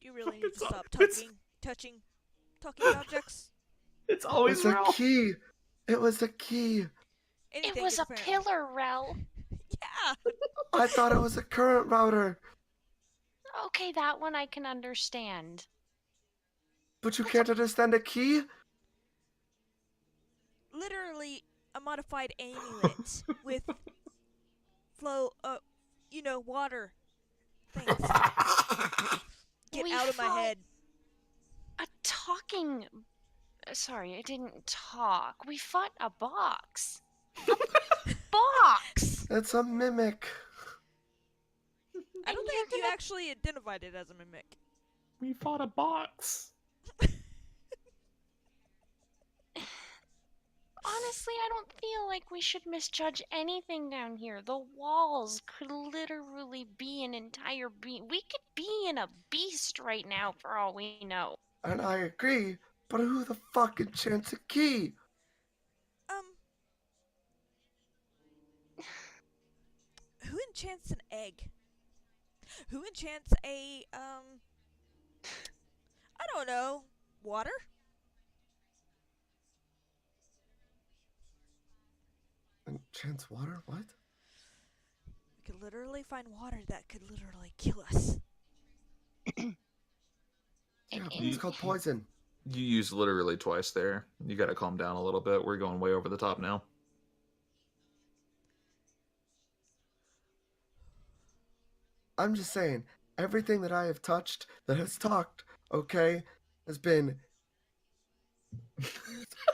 You really need to stop touching objects. It's It always was a Rel. key. It was a key. Anything It was is a apparently- pillar, Rel. Yeah. I thought it was a current router. Okay, that one I can understand. But you can't understand a key? Literally a modified amulet with water things. Get We out of my fought head. A talking. Sorry, I didn't talk. We fought a box. A box! It's a mimic. I don't And think you're you gonna- actually identified it as a mimic. We fought a box. Honestly, I don't feel like we should misjudge anything down here. The walls could literally be an entire beast. We could be in a beast right now, for all we know. And I agree, but who the fuck enchants a key? Who enchants an egg? Who enchants a I don't know, water? Enchants water? What? We could literally find water that could literally kill us. Yeah, but it's called poison. You used literally twice there. You gotta calm down a little bit. We're going way over the top now. I'm just saying, everything that I have touched that has talked, okay, has been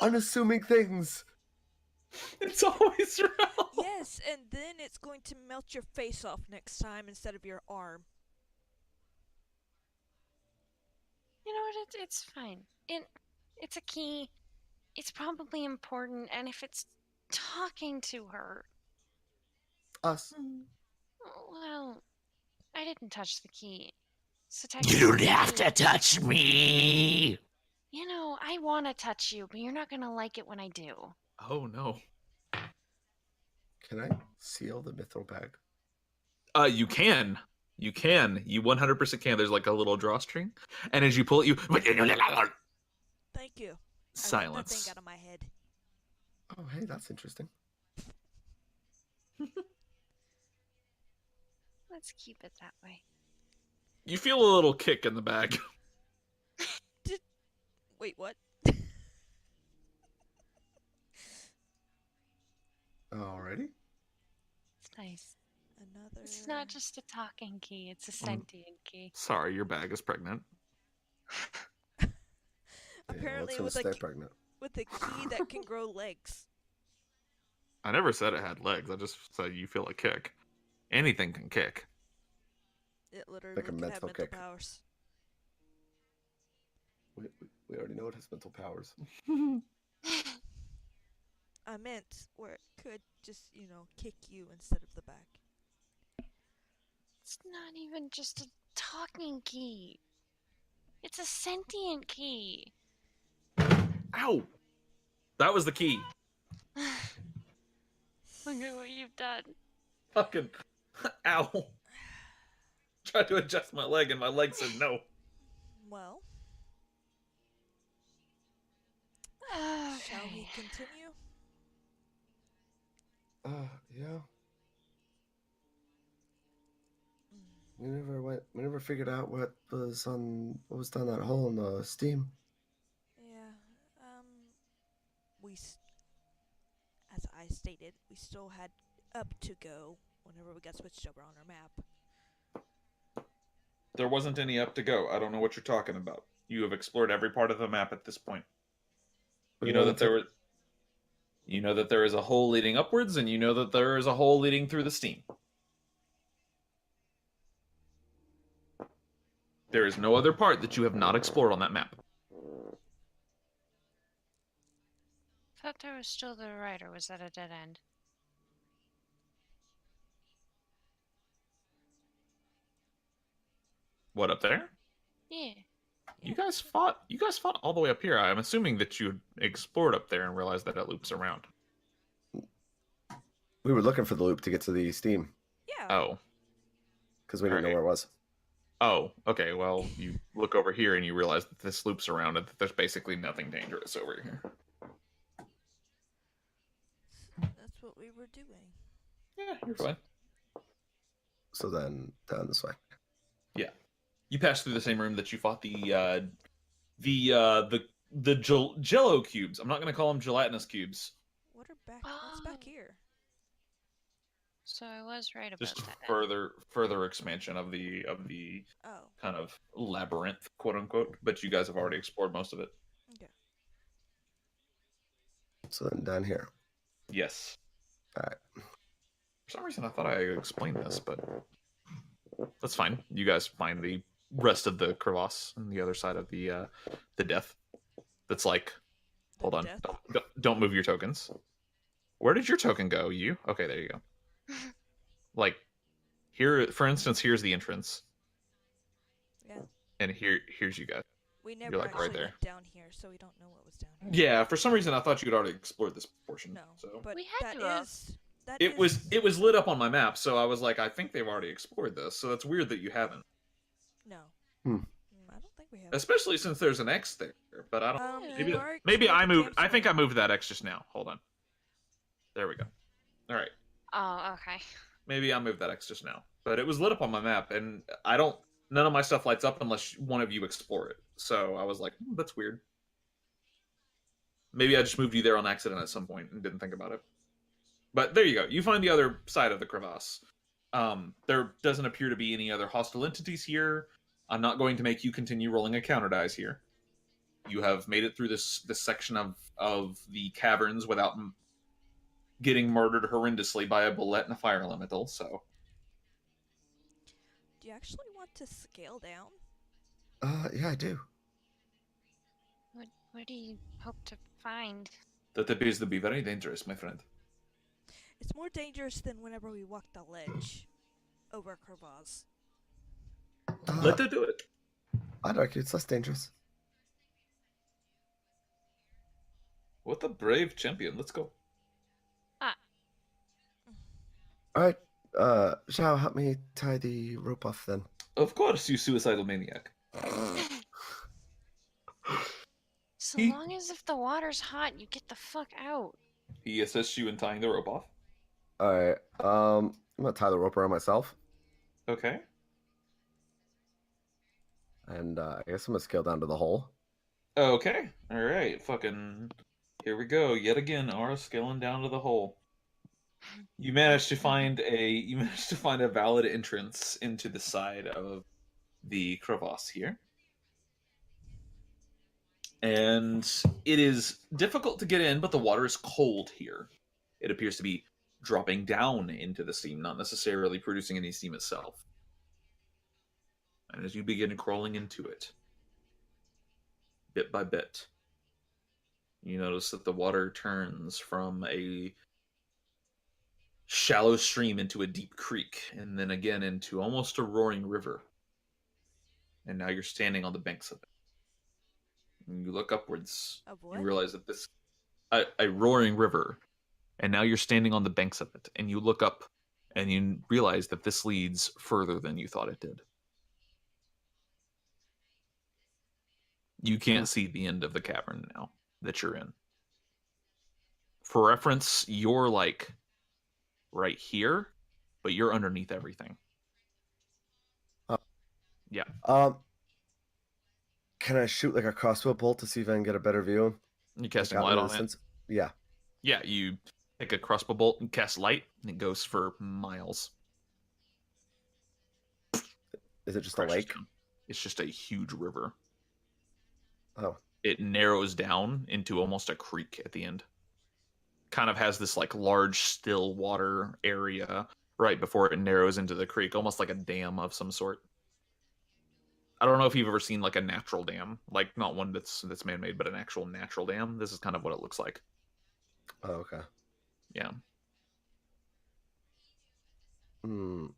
unassuming things. It's always Rel. Yes, and then it's going to melt your face off next time instead of your arm. You know what? It's fine. It's a key. it's probably important, and if it's talking to her... Us. Well, I didn't touch the key. So You don't have to touch me. You know, I want to touch you, but you're not going to like it when I do. Oh no. Can I seal the mithril bag? You can. You can. You 100% can. There's like a little drawstring, and as you pull it, you Thank you. I got that silence. thing out of my head. Oh, hey, that's interesting. Let's keep it that way. You feel a little kick in the bag. Wait, what? Alrighty. It's nice. Another. It's not just a talking key, it's a sentient key. Sorry, your bag is pregnant. Apparently yeah, with stay a pregnant. with a key that can grow legs. I never said it had legs. I just said you feel a kick. Anything can kick. It literally Like a can have mental mental kick. powers. We already know it has mental powers. I meant where it could just, kick you instead of the back. It's not even just a talking key. It's a sentient key. Ow! That was the key. Look at what you've done. Fucking ow! Tried to adjust my leg, and my leg said no. Well, Okay. shall we continue? Yeah. We never figured out what was down that hole in the steam. Yeah. As I stated, we still had up to go whenever we got switched over on our map. There wasn't any up to go. I don't know what you're talking about. You have explored every part of the map at this point. You know that there is a hole leading upwards, and you know that there is a hole leading through the steam. There is no other part that you have not explored on that map. Thought there was still the right, or was that a dead end? What, up there? Yeah. You guys fought all the way up here. I'm assuming that you explored up there and realized that it loops around. We were looking for the loop to get to the steam Yeah. Oh. because we didn't know Alright. where it was. Oh, okay. Well, you look over here and you realize that this loops around and that there's basically nothing dangerous over here. That's what we were doing. Yeah, you're fine. So then down this way. Yeah. You pass through the same room that you fought the Jello cubes. I'm not going to call them gelatinous cubes. What's back Oh. here? So I was right about Just that. further expansion of the Oh, kind of labyrinth, quote unquote. But you guys have already explored most of it. okay. So then down here. Yes. Alright. For some reason, I thought I explained this, but that's fine. You guys find the rest of the crevasse on the other side of the death. That's like, hold on, death? don't move your tokens. Where did your token go? You? Okay, there you go. Like, here, for instance, here's the entrance, Yeah. and here's you guys. We never like, right actually there. went down here, so we don't know what was down here. Yeah, for some reason, I thought you had already explored this portion. No, So but We had that to have. is that it is- was lit up on my map, so I was like, I think they've already explored this. So that's weird that you haven't. No. Hmm. I don't think we have. Especially since there's an X there, but I don't. Maybe, you are maybe I exploring the moved. I think I campsite. moved that X just now. Hold on. There we go. All right. Oh, okay. Maybe I moved that X just now, but it was lit up on my map, and I don't. None of my stuff lights up unless one of you explore it. So I was like, that's weird. Maybe I just moved you there on accident at some point and didn't think about it. But there you go. You find the other side of the crevasse. There doesn't appear to be any other hostile entities here. I'm not going to make you continue rolling a counter dice here. You have made it through this section of the caverns without getting murdered horrendously by a bullete and a fire elemental. So Do you actually want to scale down? Yeah, I do. What What do you hope to find? That appears to be very dangerous, my friend. It's more dangerous than whenever we walked the ledge over a crevasse. Let her do it. I'd argue it's less dangerous. What a brave champion. Let's go. All right, Zhao, help me tie the rope off then. Of course, you suicidal maniac. So long as if the water's hot, you get the fuck out. He assists you in tying the rope off. All right, I'm gonna tie the rope around myself, Okay. and I guess I'm gonna scale down to the hole. Okay. All right. Fucking. Here we go. Yet again, Aura scaling down to the hole. You managed to find a valid entrance into the side of the crevasse here. And it is difficult to get in, but the water is cold here. It appears to be dropping down into the steam, not necessarily producing any steam itself. And as you begin crawling into it, bit by bit, you notice that the water turns from a shallow stream into a deep creek, and then again into almost a roaring river. And now you're standing on the banks of it. And you look upwards. Of You what? realize that this a roaring river, and now you're standing on the banks of it. And you look up, and you realize that this leads further than you thought it did. You can't see the end of the cavern now that you're in. For reference, you're like right here, but you're underneath everything. Yeah. Can I shoot like a crossbow bolt to see if I can get a better view? You casting Like, light out in on the it. distance? Yeah. Yeah, you take a crossbow bolt and cast light, and it goes for miles. Is it just a Crashes lake? down. It's just a huge river. Oh. It narrows down into almost a creek at the end. Kind of has this like large still water area right before it narrows into the creek, almost like a dam of some sort. I don't know if you've ever seen like a natural dam, like not one that's man-made, but an actual natural dam. This is kind of what it looks like. Oh, okay. Yeah. Hmm.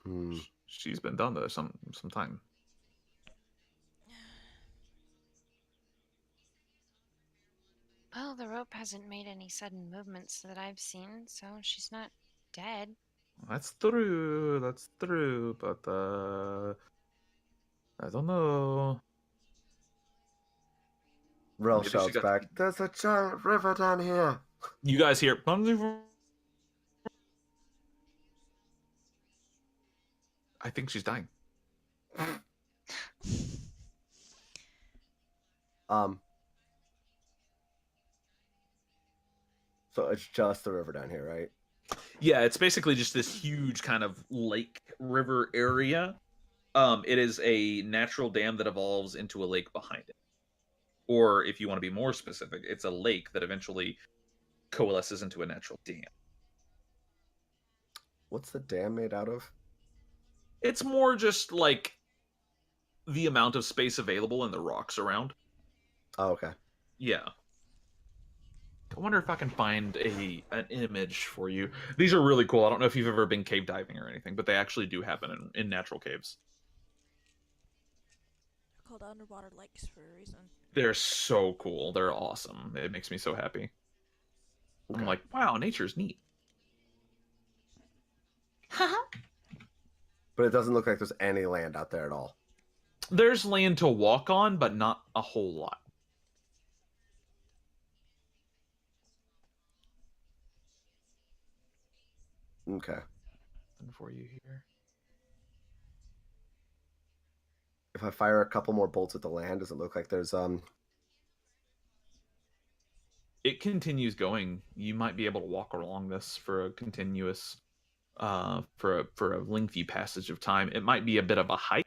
Hmm. She's been done there some time. Well, the rope hasn't made any sudden movements that I've seen, so she's not dead. That's true, but I don't know. Rel Maybe she shouts got- back, "There's a giant river down here." You guys hear I think she's dying. So it's just the river down here, right? Yeah, it's basically just this huge kind of lake river area. It is a natural dam that evolves into a lake behind it. Or if you want to be more specific, it's a lake that eventually coalesces into a natural dam. What's the dam made out of? It's more just like the amount of space available and the rocks around. Oh, okay. Yeah. I wonder if I can find an image for you. These are really cool. I don't know if you've ever been cave diving or anything, but they actually do happen in natural caves. They're called underwater lakes for a reason. They're so cool. They're awesome. It makes me so happy. Okay. I'm like, wow, nature's neat. But it doesn't look like there's any land out there at all. There's land to walk on, but not a whole lot. Okay. And for you here. If I fire a couple more bolts at the land, does it look like there's It continues going. You might be able to walk along this for a continuous for a lengthy passage of time. It might be a bit of a hike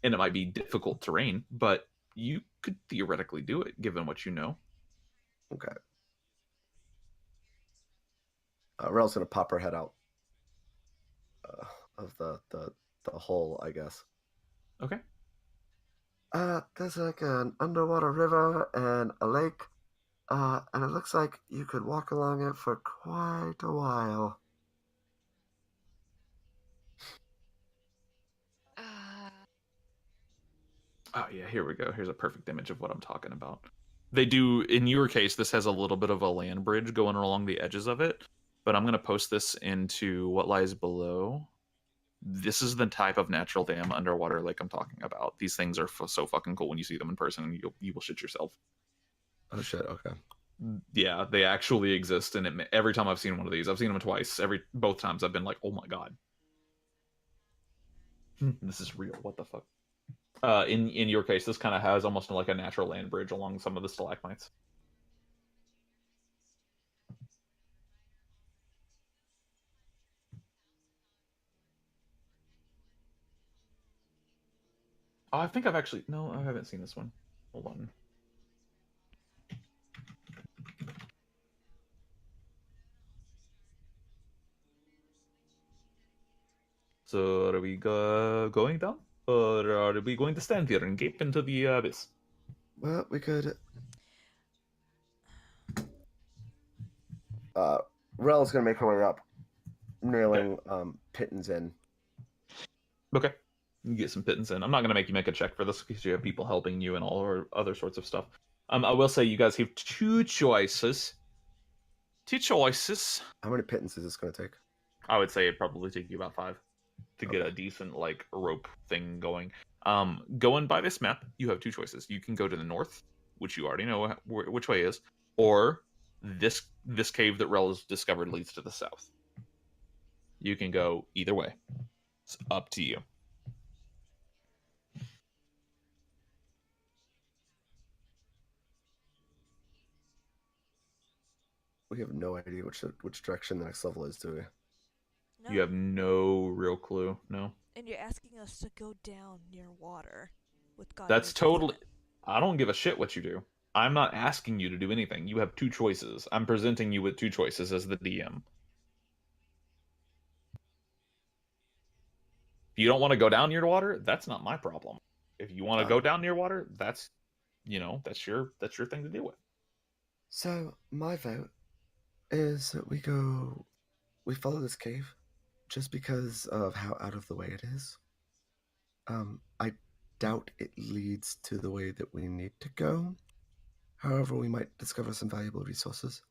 and it might be difficult terrain, but you could theoretically do it given what you know. Okay. Rel's gonna pop her head out of the hole, I guess. Okay. There's like an underwater river and a lake, and it looks like you could walk along it for quite a while. Oh yeah, here we go. Here's a perfect image of what I'm talking about. They do, in your case, this has a little bit of a land bridge going along the edges of it, but I'm going to post this into what lies below. This is the type of natural dam underwater lake I'm talking about. These things are so fucking cool when you see them in person, and you will shit yourself. Oh shit, okay. Yeah, they actually exist, and every time I've seen one of these, I've seen them twice. Both times I've been like, oh my god. This is real. What the fuck? In your case, this kind of has almost like a natural land bridge along some of the stalagmites. Oh, I think I've actually... No, I haven't seen this one. Hold on. So are we going down? Or are we going to stand here and gape into the abyss? Well, we could. Rel's gonna make her way up, nailing Pittons in. Okay. You get some pittance in. I'm not going to make you make a check for this because you have people helping you and all or other sorts of stuff. I will say you guys have two choices. Two choices. How many Pittons is this gonna take? I would say it'd probably take you about 5 to get Okay. a decent like rope thing going. Going by this map, you have two choices. You can go to the north, which you already know which way is, or this cave that Rel has discovered leads to the south. You can go either way. It's up to you. We have no idea which direction the next level is, do we? No. You have no real clue. No. And you're asking us to go down near water with God. That's totally... I don't give a shit what you do. I'm not asking you to do anything. You have two choices. I'm presenting you with two choices as the DM. If you don't want to go down near water, that's not my problem. If you want to go down near water, that's that's your thing to deal with. So my vote is that we follow this cave, just because of how out of the way it is. I doubt it leads to the way that we need to go. However, we might discover some valuable resources.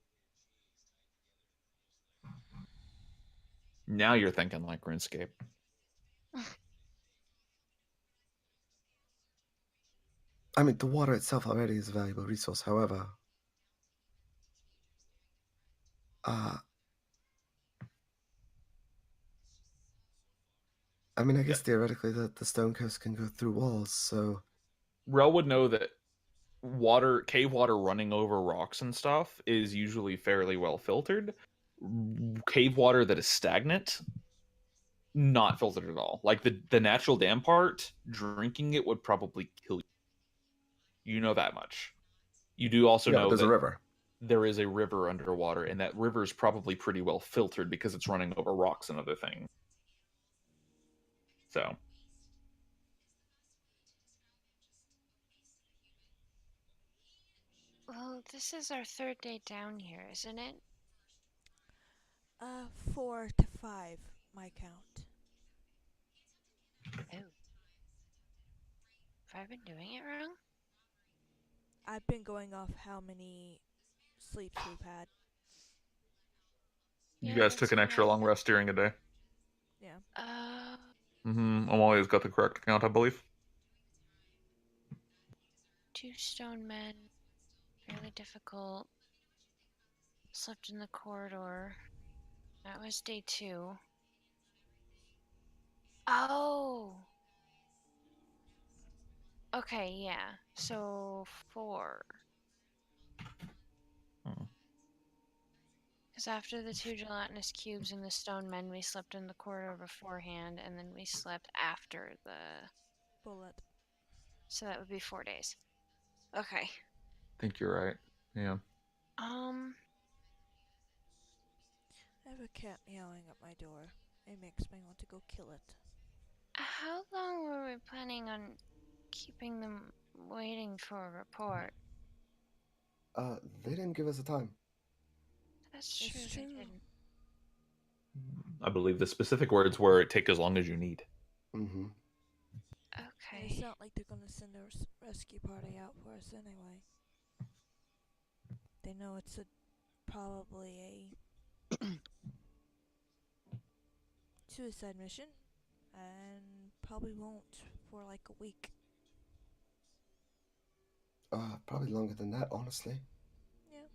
Now you're thinking like RuneScape. I mean, the water itself already is a valuable resource. However, I mean, I guess theoretically the stone coast can go through walls, so... Rel would know that cave water running over rocks and stuff is usually fairly well filtered. Cave water that is stagnant, not filtered at all. Like the natural dam part, drinking it would probably kill you. You know that much. You do also know there's that a river. there is a river underwater, and that river is probably pretty well filtered because it's running over rocks and other things. So. Well, this is our 3rd day down here, isn't it? 4 to 5, my count. Oh. Have I been doing it wrong? I've been going off how many sleeps we've had. You Yeah, guys took that's an extra right. long rest during a day. Yeah. Amalia's got the correct count, I believe. 2 stone men. Fairly difficult. Slept in the corridor. That was day 2. Oh! Okay, yeah. So 4. Because after the 2 gelatinous cubes and the stone men, we slept in the corridor beforehand, and then we slept after the... Bullete. So that would be 4 days. Okay. I think you're right. Yeah. I have a cat meowing at my door. It makes me want to go kill it. How long were we planning on keeping them waiting for a report? They didn't give us a time. That's true, It's they true. didn't. I believe the specific words were "take as long as you need." Mm-hmm. Okay. It's not like they're gonna send a rescue party out for us anyway. They know it's probably a suicide mission, and probably won't for like a week. Probably longer than that, honestly. Yeah.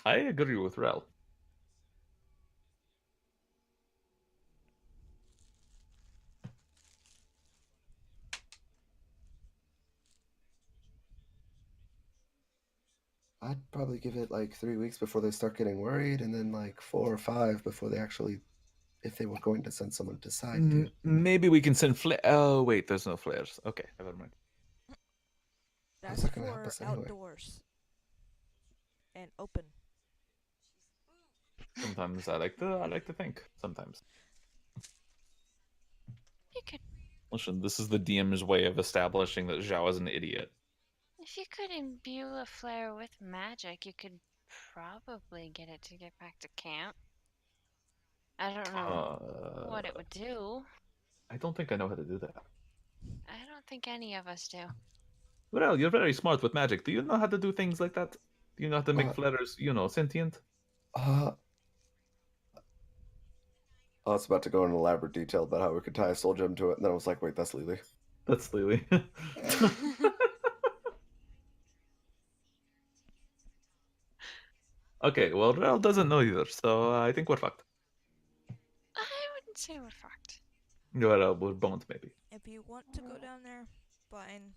I agree with Rel. I'd probably give it like 3 weeks before they start getting worried, and then like 4 or 5 before they actually, if they were going to send someone, decide to. Maybe we can send flare. Oh wait, there's no flares. Okay, never mind. How's That's that gonna help for us anyway? outdoors and open. Sometimes I like to think. Sometimes. You could, Listen, this is the DM's way of establishing that Zhao is an idiot. if you could imbue a flare with magic, you could probably get it to get back to camp. I don't know what it would do. I don't think I know how to do that. I don't think any of us do. Well, you're very smart with magic. Do you know how to do things like that? Do you know how to make Uh, flares, sentient? I was about to go into elaborate detail about how we could tie a soul gem to it, and then I was like, wait, that's Lily. That's Lily. Okay, well, Rel doesn't know either, so I think we're fucked. I wouldn't say we're fucked. We're boned, maybe. If you want to go down there, fine.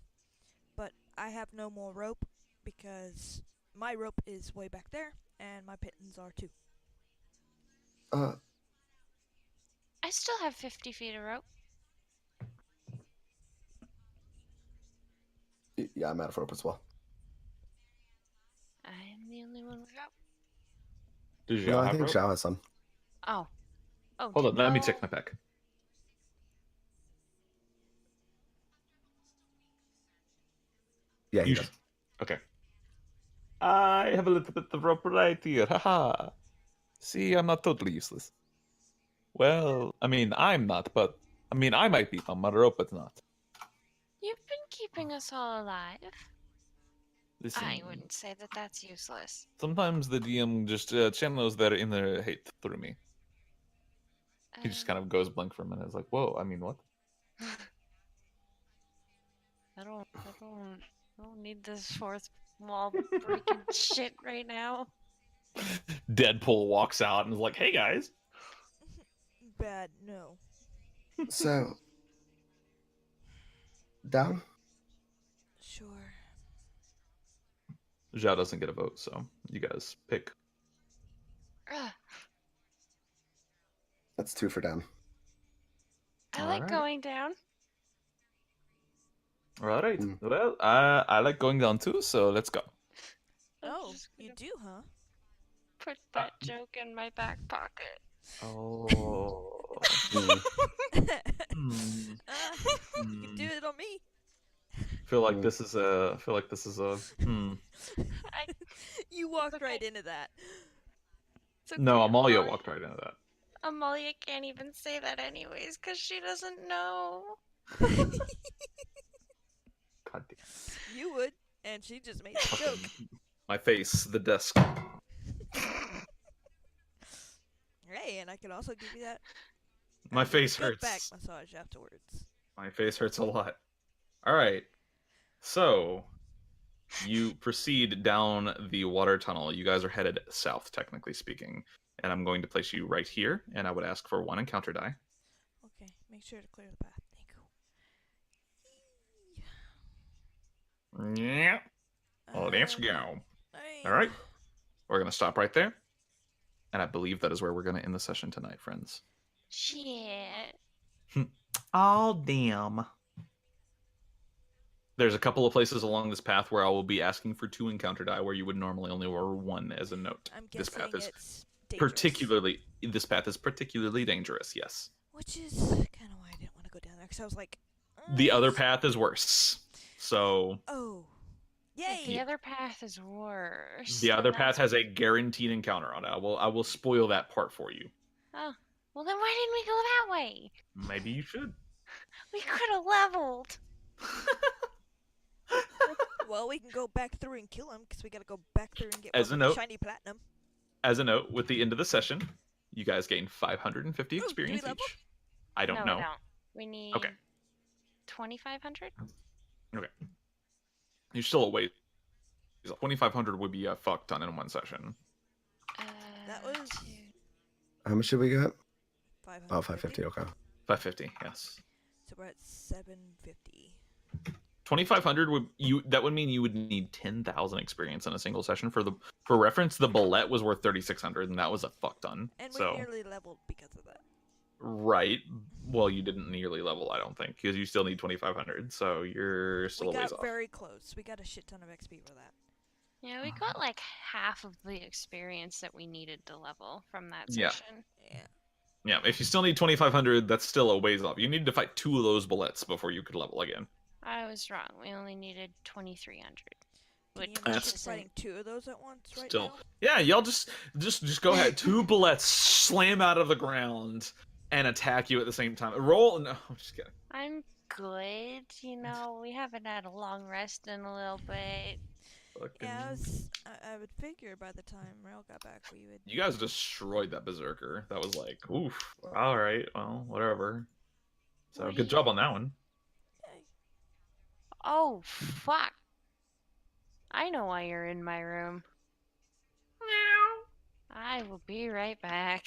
But I have no more rope because my rope is way back there and my pittons are too. I still have 50 feet of rope. Yeah, I'm out of rope as well. I am the only one with rope. Does No, Zhao I have think rope? Xiao has some. Oh. Hold on, let me check my pack. Yeah, he You does. should... Okay. I have a little bit of rope right here. Haha. See, I'm not totally useless. Well, I mean, I'm not, but I mean, I might be on my rope, but not. You've been keeping us all alive. Listen, I wouldn't say that that's useless. sometimes the DM just channels their inner hate through me. He just kind of goes blank for a minute. It's like, whoa, I mean, what? I don't need this fourth wall breaking shit right now. Deadpool walks out and is like, hey guys. Bad, no. So, down? Sure. Zhao doesn't get a vote, so you guys pick. Ugh, That's 2 for down. I like Alright. going down. All right. Mm. Well, I like going down too, so let's go. I'm Oh, just you gonna do, huh? put that joke in my back pocket. Oh. Mm. Hmm. You can do it on me. Feel like Mm. this is a. Feel like this is a. You walked okay. right into that. It's okay, No, Amalia walked right into that. Amalia can't even say that anyways, because she doesn't know. God damn. You would, and she just made a joke. My face, the desk. Hey, and I could also give you that. My face good back hurts. massage afterwards. My face hurts a lot. All right. So you proceed down the water tunnel. You guys are headed south, technically speaking. And I'm going to place you right here, and I would ask for 1 encounter die. Okay, make sure to clear the path. Thank you. Yeah. Oh, let's go. Nine. All right. We're going to stop right there. And I believe that is where we're going to end the session tonight, friends. Shit. Oh, damn. There's a couple of places along this path where I will be asking for 2 encounter die where you would normally only roll 1 as a note. I'm This guessing path is it's dangerous. this path is particularly dangerous. Yes. Which is kind of why I didn't want to go down there, because I was like, The other it's- path is worse. So Oh, The yay! other path is worse. the then other path that's- has a guaranteed encounter on it. I will spoil that part for you. Oh, well then why didn't we go that way? Maybe you should. We could have leveled. Well, we can go back through and kill him, because we gotta go back through and get As a one with note- the shiny platinum. As a note, with the end of the session, you guys gain 550 Ooh, do we experience level? each. I don't no, know. We don't. We need Okay. 2,500. Okay. You're still a ways. 2,500 would be a fuck ton in one session. That was- How much did we get? 550. Oh, 550. Okay. 550, yes. So we're at 750. 2,500 that would mean you would need 10,000 experience in a single session. For reference, the bullete was worth 3,600, and that was a fuck ton. And we So nearly leveled because of that. right, well, you didn't nearly level, I don't think, because you still need 2,500. So you're still We a ways got off. very close. We got a shit ton of XP for that. Yeah, we got like half of the experience that we needed to level from that Yeah. session. Yeah. Yeah, if you still need 2,500, that's still a ways off. You need to fight 2 of those bullets before you could level again. I was wrong. We only needed 2,300. Can Which you imagine That's- fighting 2 of those at once right Still, now? yeah, y'all just go ahead. 2 bullets slam out of the ground and attack you at the same time. Roll. No, I'm just kidding. I'm good. You know, we haven't had a long rest in a little bit. Yeah, Fucking- I would figure by the time Rail got back, we would. You guys destroyed that berserker. That was like, oof. All right, well, whatever. So What do good job you- on that one. Yay. Oh, fuck. I know why you're in my room. I will be right back.